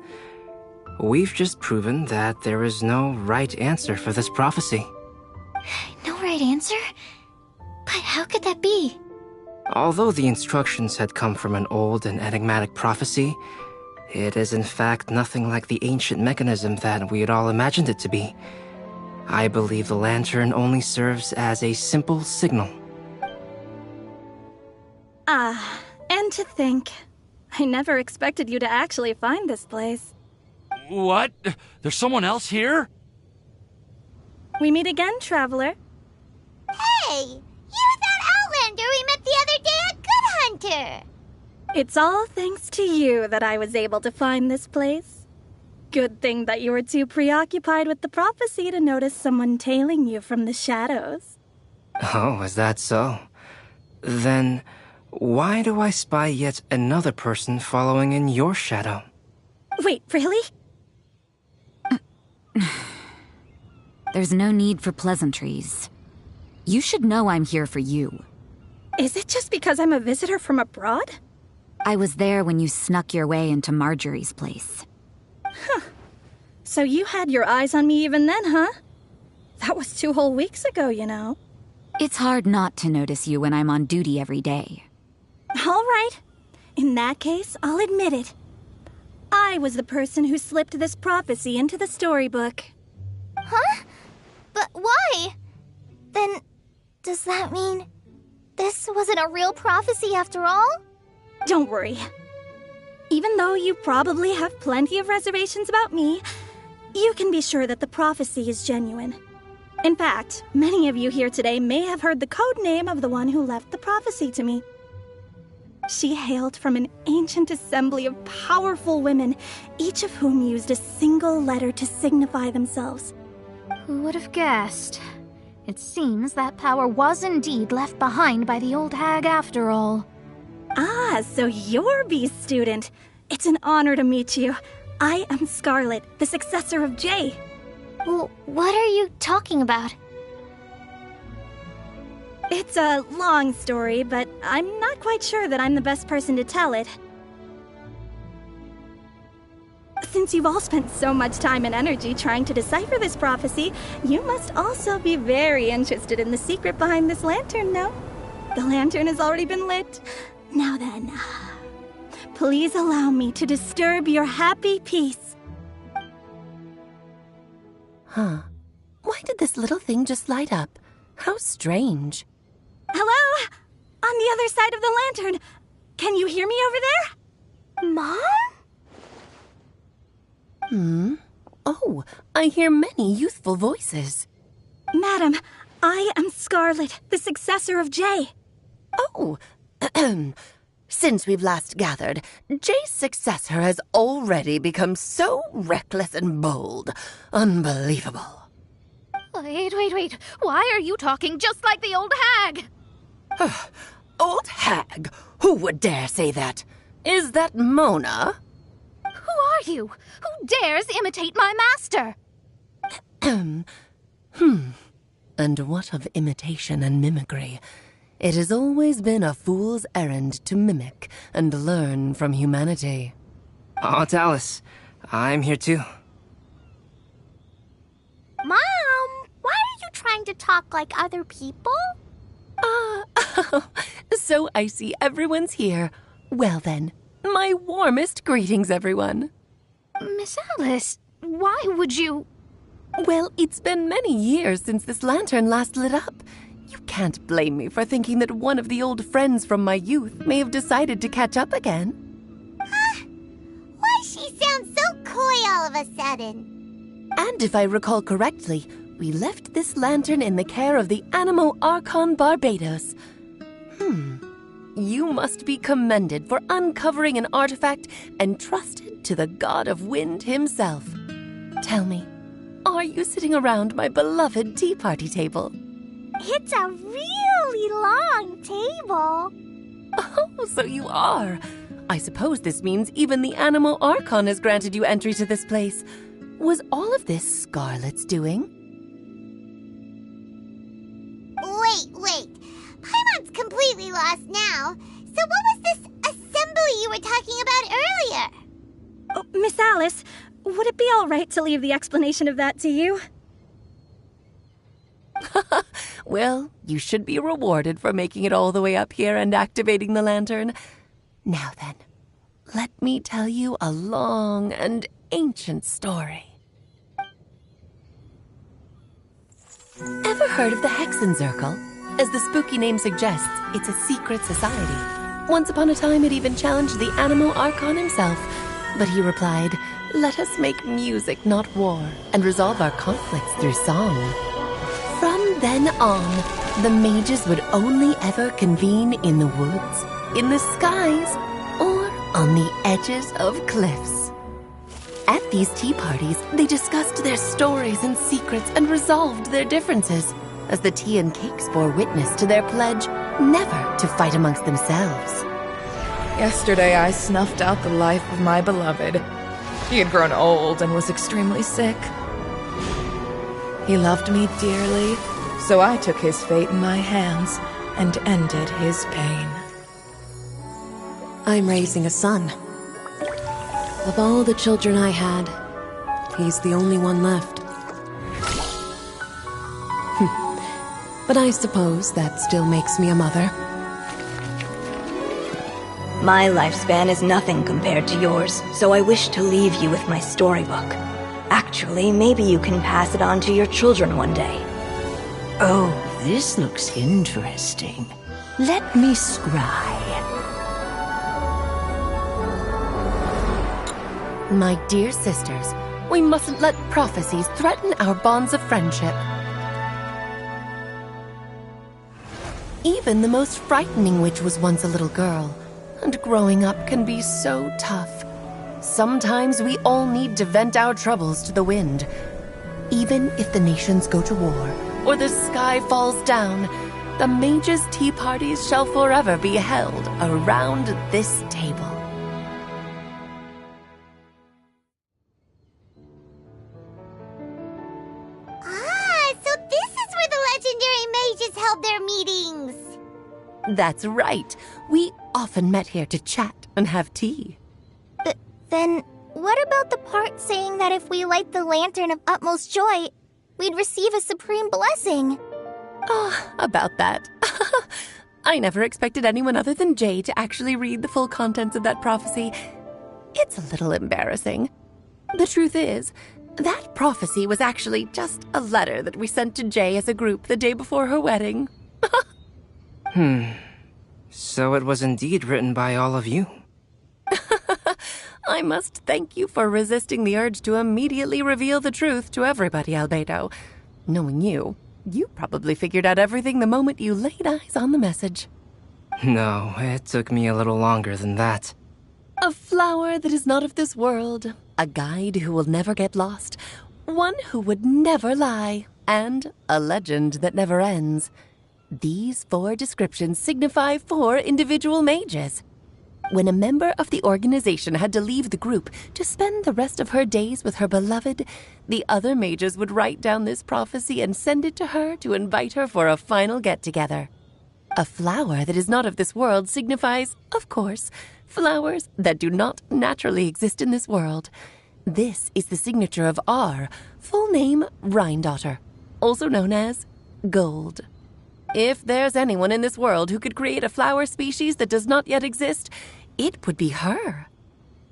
We've just proven that there is no right answer for this prophecy. No right answer? But how could that be? Although the instructions had come from an old and enigmatic prophecy, it is in fact nothing like the ancient mechanism that we had all imagined it to be. I believe the lantern only serves as a simple signal. And to think, I never expected you to actually find this place. What? There's someone else here? We meet again, traveler. Hey! You're that Outlander we met the other day at Good Hunter! It's all thanks to you that I was able to find this place. Good thing that you were too preoccupied with the prophecy to notice someone tailing you from the shadows. Oh, is that so? Then, why do I spy yet another person following in your shadow? Wait, really? There's no need for pleasantries. You should know I'm here for you. Is it just because I'm a visitor from abroad? I was there when you snuck your way into Marjorie's place. Huh. So you had your eyes on me even then, huh? That was 2 whole weeks ago, you know. It's hard not to notice you when I'm on duty every day. All right. In that case, I'll admit it. I was the person who slipped this prophecy into the storybook. Huh? But why? Then, does that mean this wasn't a real prophecy after all? Don't worry. Even though you probably have plenty of reservations about me, you can be sure that the prophecy is genuine. In fact, many of you here today may have heard the code name of the one who left the prophecy to me. She hailed from an ancient assembly of powerful women, each of whom used a single letter to signify themselves. Who would have guessed? It seems that power was indeed left behind by the old hag after all. Ah, so you're B's student. It's an honor to meet you. I am Scarlet, the successor of Jay. Well, what are you talking about? It's a long story, but I'm not quite sure that I'm the best person to tell it. Since you've all spent so much time and energy trying to decipher this prophecy, you must also be very interested in the secret behind this lantern, no? The lantern has already been lit. Now then, please allow me to disturb your happy peace. Huh. Why did this little thing just light up? How strange. Hello? On the other side of the lantern. Can you hear me over there? Mom? Oh, I hear many youthful voices. Madam, I am Scarlet, the successor of Jay. Oh, Since we've last gathered, Jay's successor has already become so reckless and bold. Unbelievable. Wait. Why are you talking just like the old hag? Old hag? Who would dare say that? Is that Mona? Who are you? Who dares imitate my master? And what of imitation and mimicry? It has always been a fool's errand to mimic and learn from humanity. Oh, it's Alice. I'm here too. Mom, why are you trying to talk like other people? So I see everyone's here. Well then, my warmest greetings, everyone. Miss Alice, why would you... Well, it's been many years since this lantern last lit up. You can't blame me for thinking that one of the old friends from my youth may have decided to catch up again. Why she sounds so coy all of a sudden? And if I recall correctly, we left this lantern in the care of the Animo Archon Barbados. You must be commended for uncovering an artifact entrusted to the god of wind himself. Tell me, are you sitting around my beloved tea party table? It's a really long table. Oh, so you are. I suppose this means even the Animo Archon has granted you entry to this place. Was all of this Scarlet's doing? Wait. Paimon's completely lost now. So what was this assembly you were talking about earlier? Oh, Miss Alice, would it be all right to leave the explanation of that to you? Well, you should be rewarded for making it all the way up here and activating the lantern. Now then, let me tell you a long and ancient story. Ever heard of the Hexenzirkel? As the spooky name suggests, it's a secret society. Once upon a time, it even challenged the Animo Archon himself. But he replied, "Let us make music, not war, and resolve our conflicts through song." From then on, the mages would only ever convene in the woods, in the skies, or on the edges of cliffs. At these tea parties, they discussed their stories and secrets and resolved their differences, as the tea and cakes bore witness to their pledge never to fight amongst themselves. Yesterday I snuffed out the life of my beloved. He had grown old and was extremely sick. He loved me dearly, so I took his fate in my hands and ended his pain. I'm raising a son. Of all the children I had, he's the only one left. But I suppose that still makes me a mother. My lifespan is nothing compared to yours, so I wish to leave you with my storybook. Actually, maybe you can pass it on to your children one day. Oh, this looks interesting. Let me scry. My dear sisters, we mustn't let prophecies threaten our bonds of friendship. Even the most frightening witch was once a little girl, and growing up can be so tough. Sometimes we all need to vent our troubles to the wind. Even if the nations go to war, or the sky falls down, the mages' tea parties shall forever be held around this table. So this is where the legendary mages held their meetings. That's right. We often met here to chat and have tea. Then, what about the part saying that if we light the lantern of utmost joy, we'd receive a supreme blessing? About that. I never expected anyone other than Jay to actually read the full contents of that prophecy. It's a little embarrassing. The truth is, that prophecy was actually just a letter that we sent to Jay as a group the day before her wedding. So it was indeed written by all of you. I must thank you for resisting the urge to immediately reveal the truth to everybody, Albedo. Knowing you, you probably figured out everything the moment you laid eyes on the message. No, it took me a little longer than that. A flower that is not of this world, a guide who will never get lost, one who would never lie, and a legend that never ends. These 4 descriptions signify 4 individual mages. When a member of the organization had to leave the group to spend the rest of her days with her beloved, the other mages would write down this prophecy and send it to her to invite her for a final get-together. A flower that is not of this world signifies, of course, flowers that do not naturally exist in this world. This is the signature of our full name, Rhine-daughter, also known as Gold. If there's anyone in this world who could create a flower species that does not yet exist, it would be her.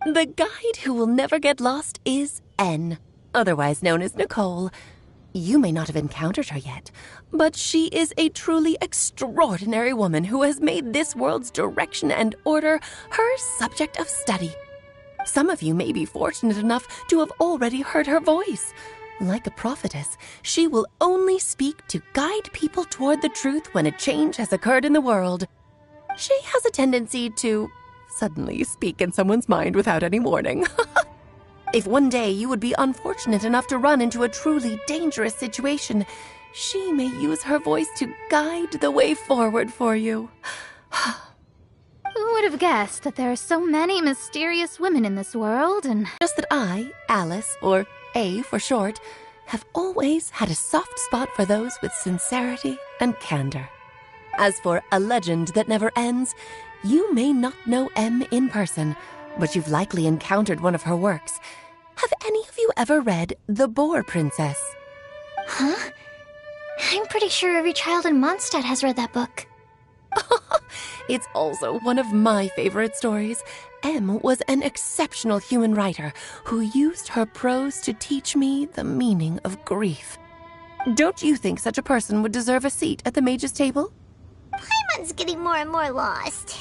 The guide who will never get lost is N, otherwise known as Nicole. You may not have encountered her yet, but she is a truly extraordinary woman who has made this world's direction and order her subject of study. Some of you may be fortunate enough to have already heard her voice. Like a prophetess, she will only speak to guide people toward the truth when a change has occurred in the world. She has a tendency to suddenly speak in someone's mind without any warning. If one day you would be unfortunate enough to run into a truly dangerous situation, she may use her voice to guide the way forward for you. Who would have guessed that there are so many mysterious women in this world, and... Just that I, Alice, or A for short, have always had a soft spot for those with sincerity and candor. As for a legend that never ends, you may not know M in person, but you've likely encountered one of her works. Have any of you ever read The Boar Princess? Huh? I'm pretty sure every child in Mondstadt has read that book. It's also one of my favorite stories. M was an exceptional human writer who used her prose to teach me the meaning of grief. Don't you think such a person would deserve a seat at the mage's table? Paimon's getting more and more lost.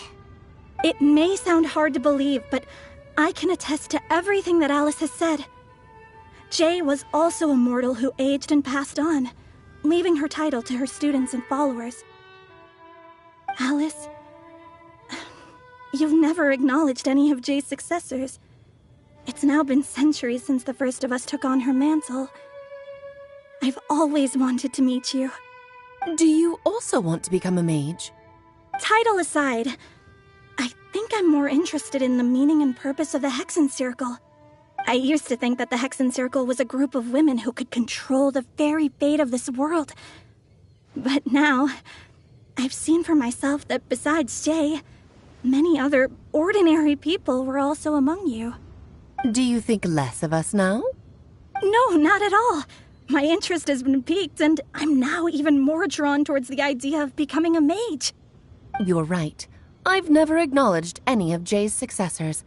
It may sound hard to believe, but I can attest to everything that Alice has said. Jay was also a mortal who aged and passed on, leaving her title to her students and followers. Alice, you've never acknowledged any of Jay's successors. It's now been centuries since the first of us took on her mantle. I've always wanted to meet you. Do you also want to become a mage? Title aside, I think I'm more interested in the meaning and purpose of the Hexen Circle. I used to think that the Hexen Circle was a group of women who could control the very fate of this world. But now, I've seen for myself that besides Jay, many other ordinary people were also among you. Do you think less of us now? No, not at all. My interest has been piqued, and I'm now even more drawn towards the idea of becoming a mage. You're right. I've never acknowledged any of Jay's successors,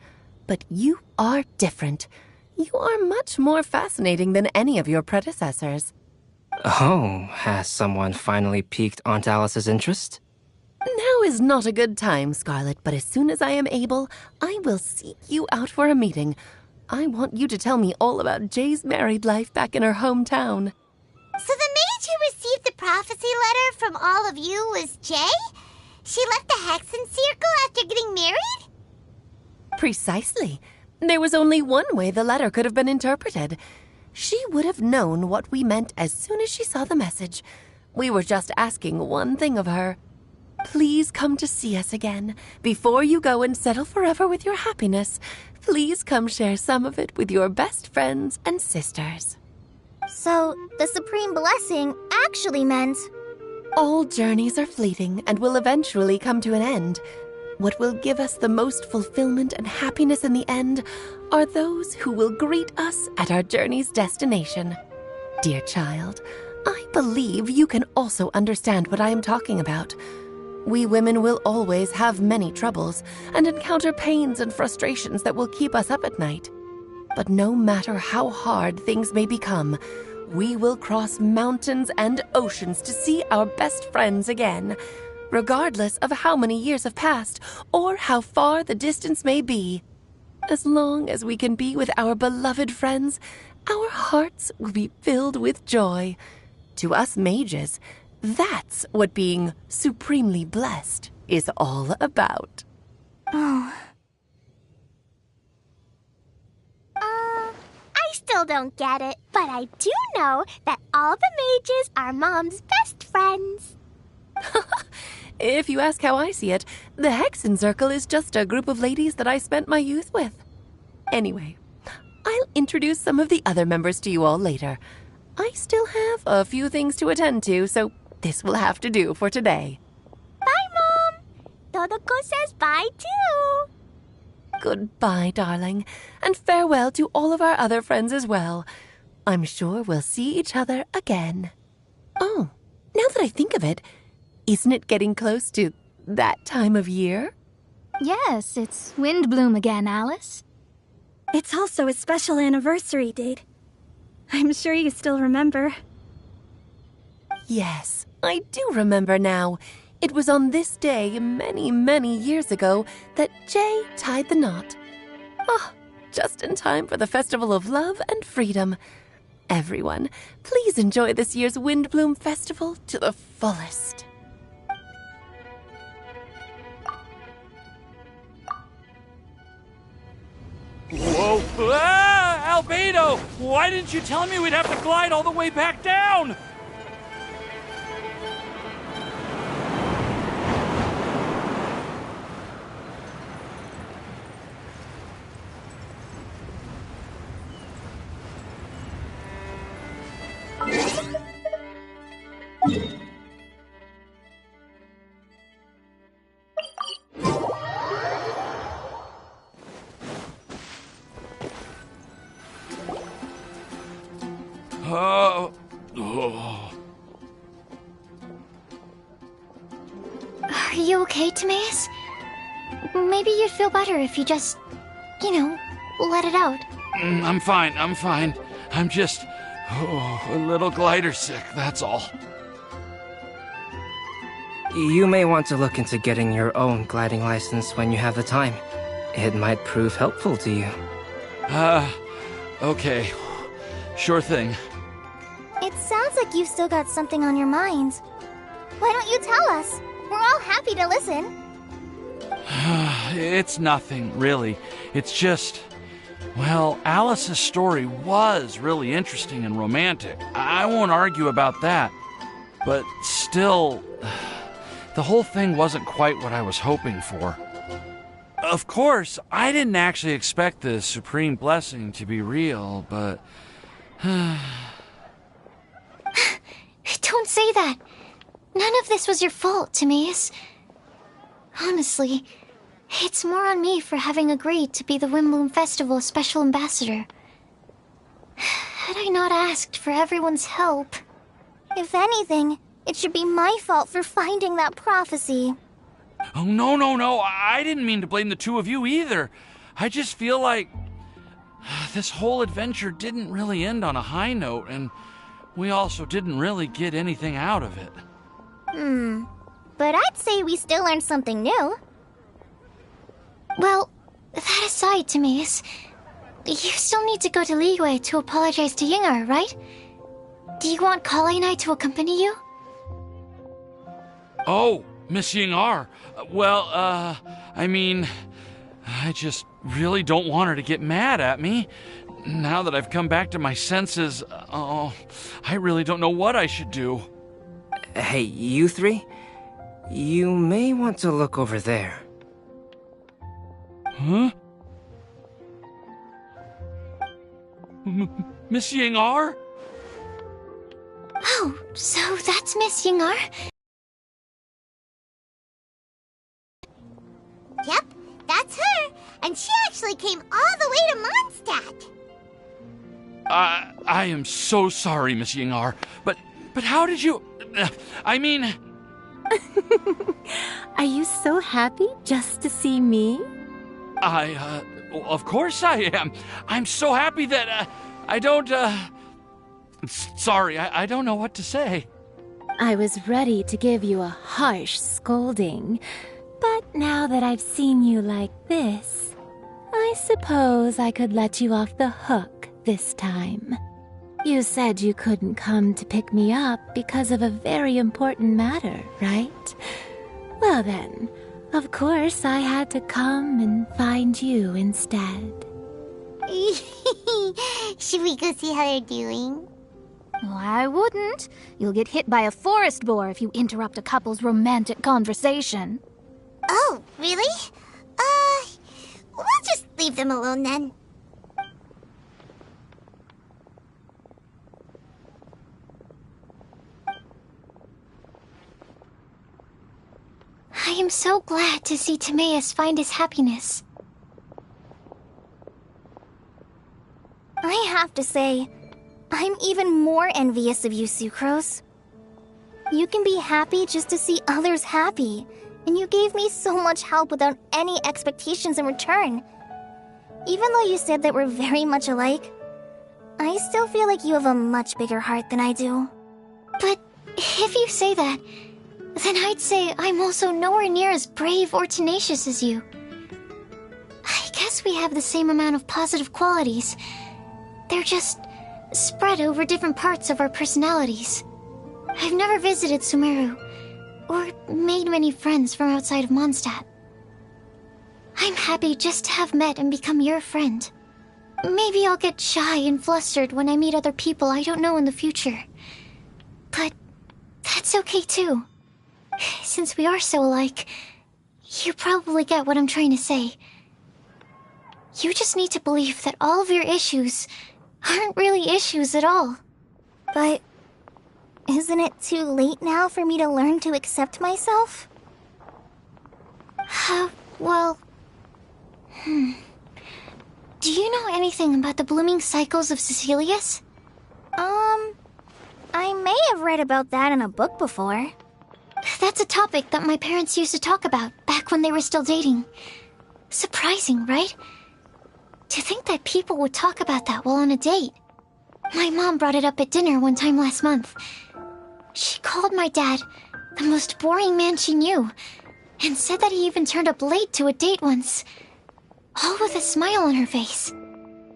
but you are different. You are much more fascinating than any of your predecessors. Oh, has someone finally piqued Aunt Alice's interest? Now is not a good time, Scarlet, but as soon as I am able, I will seek you out for a meeting. I want you to tell me all about Jay's married life back in her hometown. So the mage who received the prophecy letter from all of you was Jay? She left the Hexen Circle after getting married? Precisely. There was only one way the letter could have been interpreted. She would have known what we meant as soon as she saw the message. We were just asking one thing of her. Please come to see us again. Before you go and settle forever with your happiness, please come share some of it with your best friends and sisters. So, the Supreme Blessing actually meant... All journeys are fleeting and will eventually come to an end. What will give us the most fulfillment and happiness in the end are those who will greet us at our journey's destination. Dear child, I believe you can also understand what I am talking about. We women will always have many troubles and encounter pains and frustrations that will keep us up at night. But no matter how hard things may become, we will cross mountains and oceans to see our best friends again, regardless of how many years have passed or how far the distance may be. As long as we can be with our beloved friends, our hearts will be filled with joy. To us mages, that's what being supremely blessed is all about. Oh. I still don't get it, but I do know that all the mages are Mom's best friends. If you ask how I see it, the Hexen Circle is just a group of ladies that I spent my youth with. Anyway, I'll introduce some of the other members to you all later. I still have a few things to attend to, so this will have to do for today. Bye, Mom. Todoko says bye, too. Goodbye, darling, and farewell to all of our other friends as well. I'm sure we'll see each other again. Oh, now that I think of it, isn't it getting close to that time of year? Yes, it's Windbloom again, Alice. It's also a special anniversary date. I'm sure you still remember. Yes, I do remember now. It was on this day many, many years ago that Jay tied the knot. Ah, just in time for the Festival of Love and Freedom. Everyone, please enjoy this year's Windbloom Festival to the fullest. Whoa! Ah! Albedo! Why didn't you tell me we'd have to glide all the way back down? Are you okay, Timaeus? Maybe you'd feel better if you just, let it out. I'm fine. I'm just a little glider sick, that's all. You may want to look into getting your own gliding license when you have the time. It might prove helpful to you. Okay. Sure thing. It sounds like you've still got something on your minds. Why don't you tell us? We're all happy to listen. It's nothing, really. It's just... Well, Alice's story was really interesting and romantic. I won't argue about that. But still, the whole thing wasn't quite what I was hoping for. Of course, I didn't actually expect the supreme blessing to be real, but... Don't say that. None of this was your fault, Timaeus. Honestly, it's more on me for having agreed to be the Windbloom Festival Special Ambassador. Had I not asked for everyone's help... If anything, it should be my fault for finding that prophecy. Oh, no. I didn't mean to blame the two of you either. I just feel like this whole adventure didn't really end on a high note, and we also didn't really get anything out of it. But I'd say we still learned something new. Well, that aside, Timaeus, you still need to go to Liyue to apologize to Yingar, right? Do you want Kali and I to accompany you? Oh, Miss Yingar. Well, I just really don't want her to get mad at me. Now that I've come back to my senses, I really don't know what I should do. Hey, you three? You may want to look over there. Huh? Miss Yingar? Oh, so that's Miss Yingar? Yep, that's her. And she actually came all the way to Mondstadt. I am so sorry, Miss Yingar. But how did you... Are you so happy just to see me? Of course I am. I'm so happy that, I don't, Sorry, I don't know what to say. I was ready to give you a harsh scolding, but now that I've seen you like this, I suppose I could let you off the hook this time. You said you couldn't come to pick me up because of a very important matter, right? Well, Now then, of course I had to come and find you instead. Should we go see how they're doing? Well, I wouldn't. You'll get hit by a forest boar if you interrupt a couple's romantic conversation. Oh, really? We'll just leave them alone then. I am so glad to see Timaeus find his happiness. I have to say, I'm even more envious of you, Sucrose. You can be happy just to see others happy, and you gave me so much help without any expectations in return. Even though you said that we're very much alike, I still feel like you have a much bigger heart than I do. But if you say that, then I'd say I'm also nowhere near as brave or tenacious as you. I guess we have the same amount of positive qualities. They're just spread over different parts of our personalities. I've never visited Sumeru, or made many friends from outside of Mondstadt. I'm happy just to have met and become your friend. Maybe I'll get shy and flustered when I meet other people I don't know in the future. But that's okay too. Since we are so alike, you probably get what I'm trying to say. You just need to believe that all of your issues aren't really issues at all. But isn't it too late now for me to learn to accept myself? Well... Do you know anything about the blooming cycles of Cecilius? I may have read about that in a book before. That's a topic that my parents used to talk about back when they were still dating. Surprising, right? To think that people would talk about that while on a date. My mom brought it up at dinner one time last month. She called my dad the most boring man she knew, and said that he even turned up late to a date once, all with a smile on her face.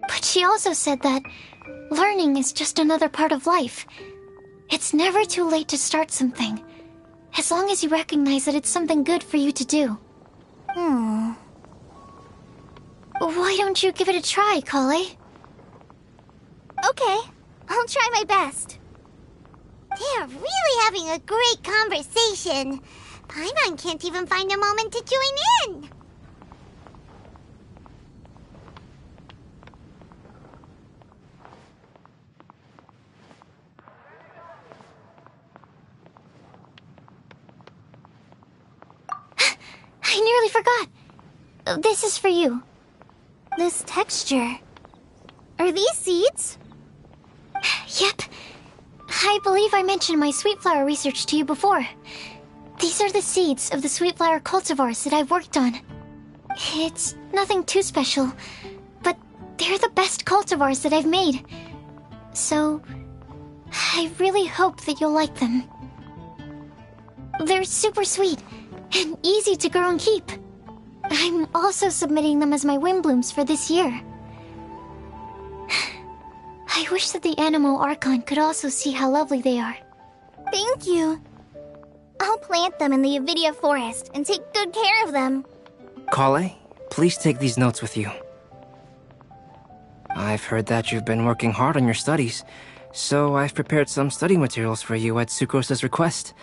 But she also said that learning is just another part of life. It's never too late to start something, as long as you recognize that it's something good for you to do. Why don't you give it a try, Kale? Okay, I'll try my best. They're really having a great conversation. Paimon can't even find a moment to join in. I nearly forgot. This is for you. This texture. Are these seeds? Yep. I believe I mentioned my sweet flower research to you before. These are the seeds of the sweet flower cultivars that I've worked on. It's nothing too special, but they're the best cultivars that I've made. So, I really hope that you'll like them. They're super sweet and easy to grow and keep. I'm also submitting them as my windblooms for this year. I wish that the Anemo Archon could also see how lovely they are. Thank you. I'll plant them in the Avidia forest and take good care of them. Kale, please take these notes with you. I've heard that you've been working hard on your studies, so I've prepared some study materials for you at Sucrose's request.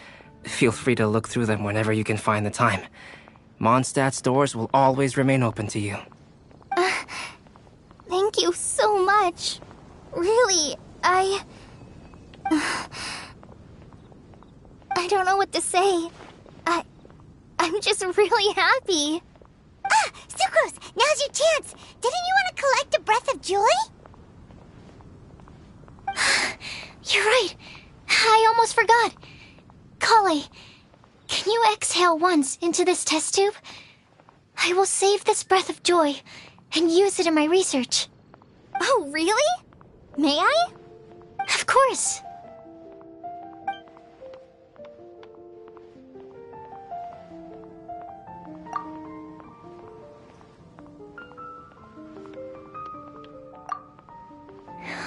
Feel free to look through them whenever you can find the time. Mondstadt's doors will always remain open to you. Thank you so much. Really, I don't know what to say. I'm just really happy. Sucrose, now's your chance. Didn't you want to collect a breath of joy? You're right. I almost forgot. Kale, can you exhale once into this test tube? I will save this breath of joy and use it in my research. Oh, really? May I? Of course.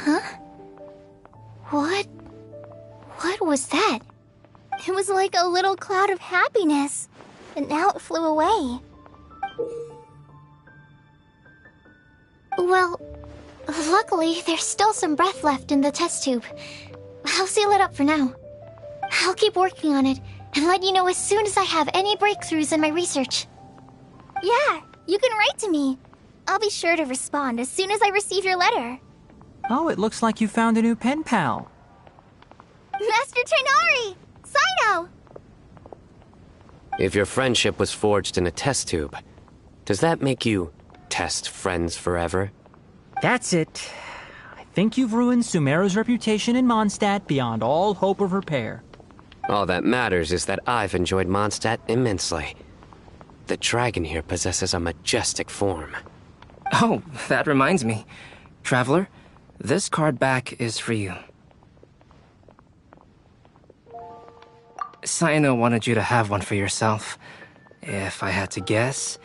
Huh? What was that? It was like a little cloud of happiness. but now it flew away. Well, luckily, there's still some breath left in the test tube. I'll seal it up for now. I'll keep working on it and let you know as soon as I have any breakthroughs in my research. Yeah, you can write to me. I'll be sure to respond as soon as I receive your letter. Oh, it looks like you found a new pen pal. Master Tainari! Sino! If your friendship was forged in a test tube, does that make you test friends forever? That's it. I think you've ruined Sumeru's reputation in Mondstadt beyond all hope of repair. All that matters is that I've enjoyed Mondstadt immensely. The dragon here possesses a majestic form. Oh, that reminds me. Traveler, this card back is for you. Sino wanted you to have one for yourself. If I had to guess,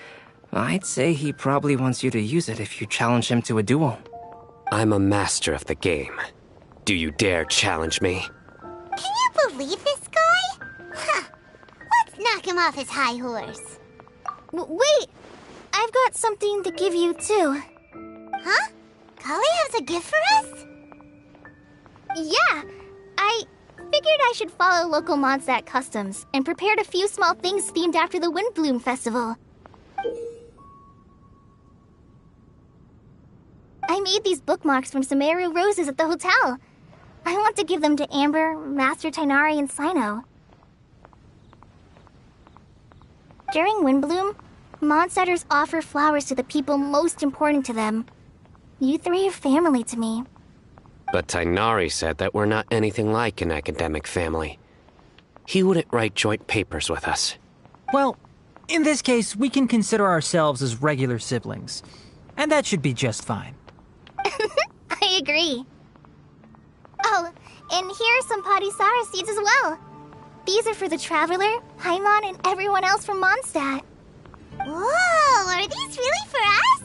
I'd say he probably wants you to use it if you challenge him to a duel. I'm a master of the game. Do you dare challenge me? Can you believe this guy? Huh. Let's knock him off his high horse. Wait! I've got something to give you, too. Huh? Kali has a gift for us? Yeah! I figured I should follow local Mondstadt customs and prepared a few small things themed after the Windbloom Festival. I made these bookmarks from Sumeru roses at the hotel. I want to give them to Amber, Master Tainari, and Sino. During Windbloom, Mondstadters offer flowers to the people most important to them. You three are family to me. But Tainari said that we're not anything like an academic family. He wouldn't write joint papers with us. Well, in this case, we can consider ourselves as regular siblings. And that should be just fine. I agree. Oh, and here are some Padisara seeds as well. These are for the Traveler, Paimon, and everyone else from Mondstadt. Whoa, are these really for us?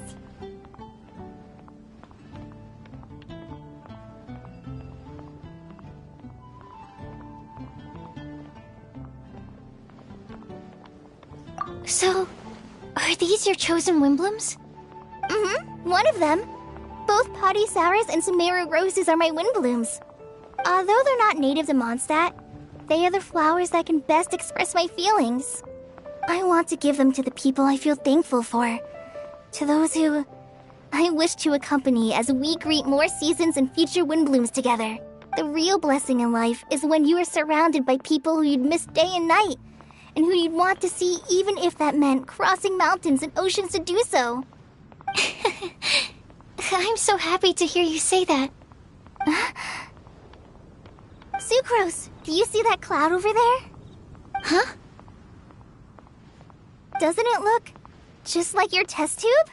So, are these your chosen Windblooms? Mm-hmm, one of them. Both Padisaras and Sumeru roses are my Windblooms. Although they're not native to Mondstadt, they are the flowers that can best express my feelings. I want to give them to the people I feel thankful for. To those who I wish to accompany as we greet more seasons and future Windblooms together. The real blessing in life is when you are surrounded by people who you'd miss day and night, and who you'd want to see even if that meant crossing mountains and oceans to do so. I'm so happy to hear you say that. Sucrose, do you see that cloud over there? Huh? Doesn't it look just like your test tube?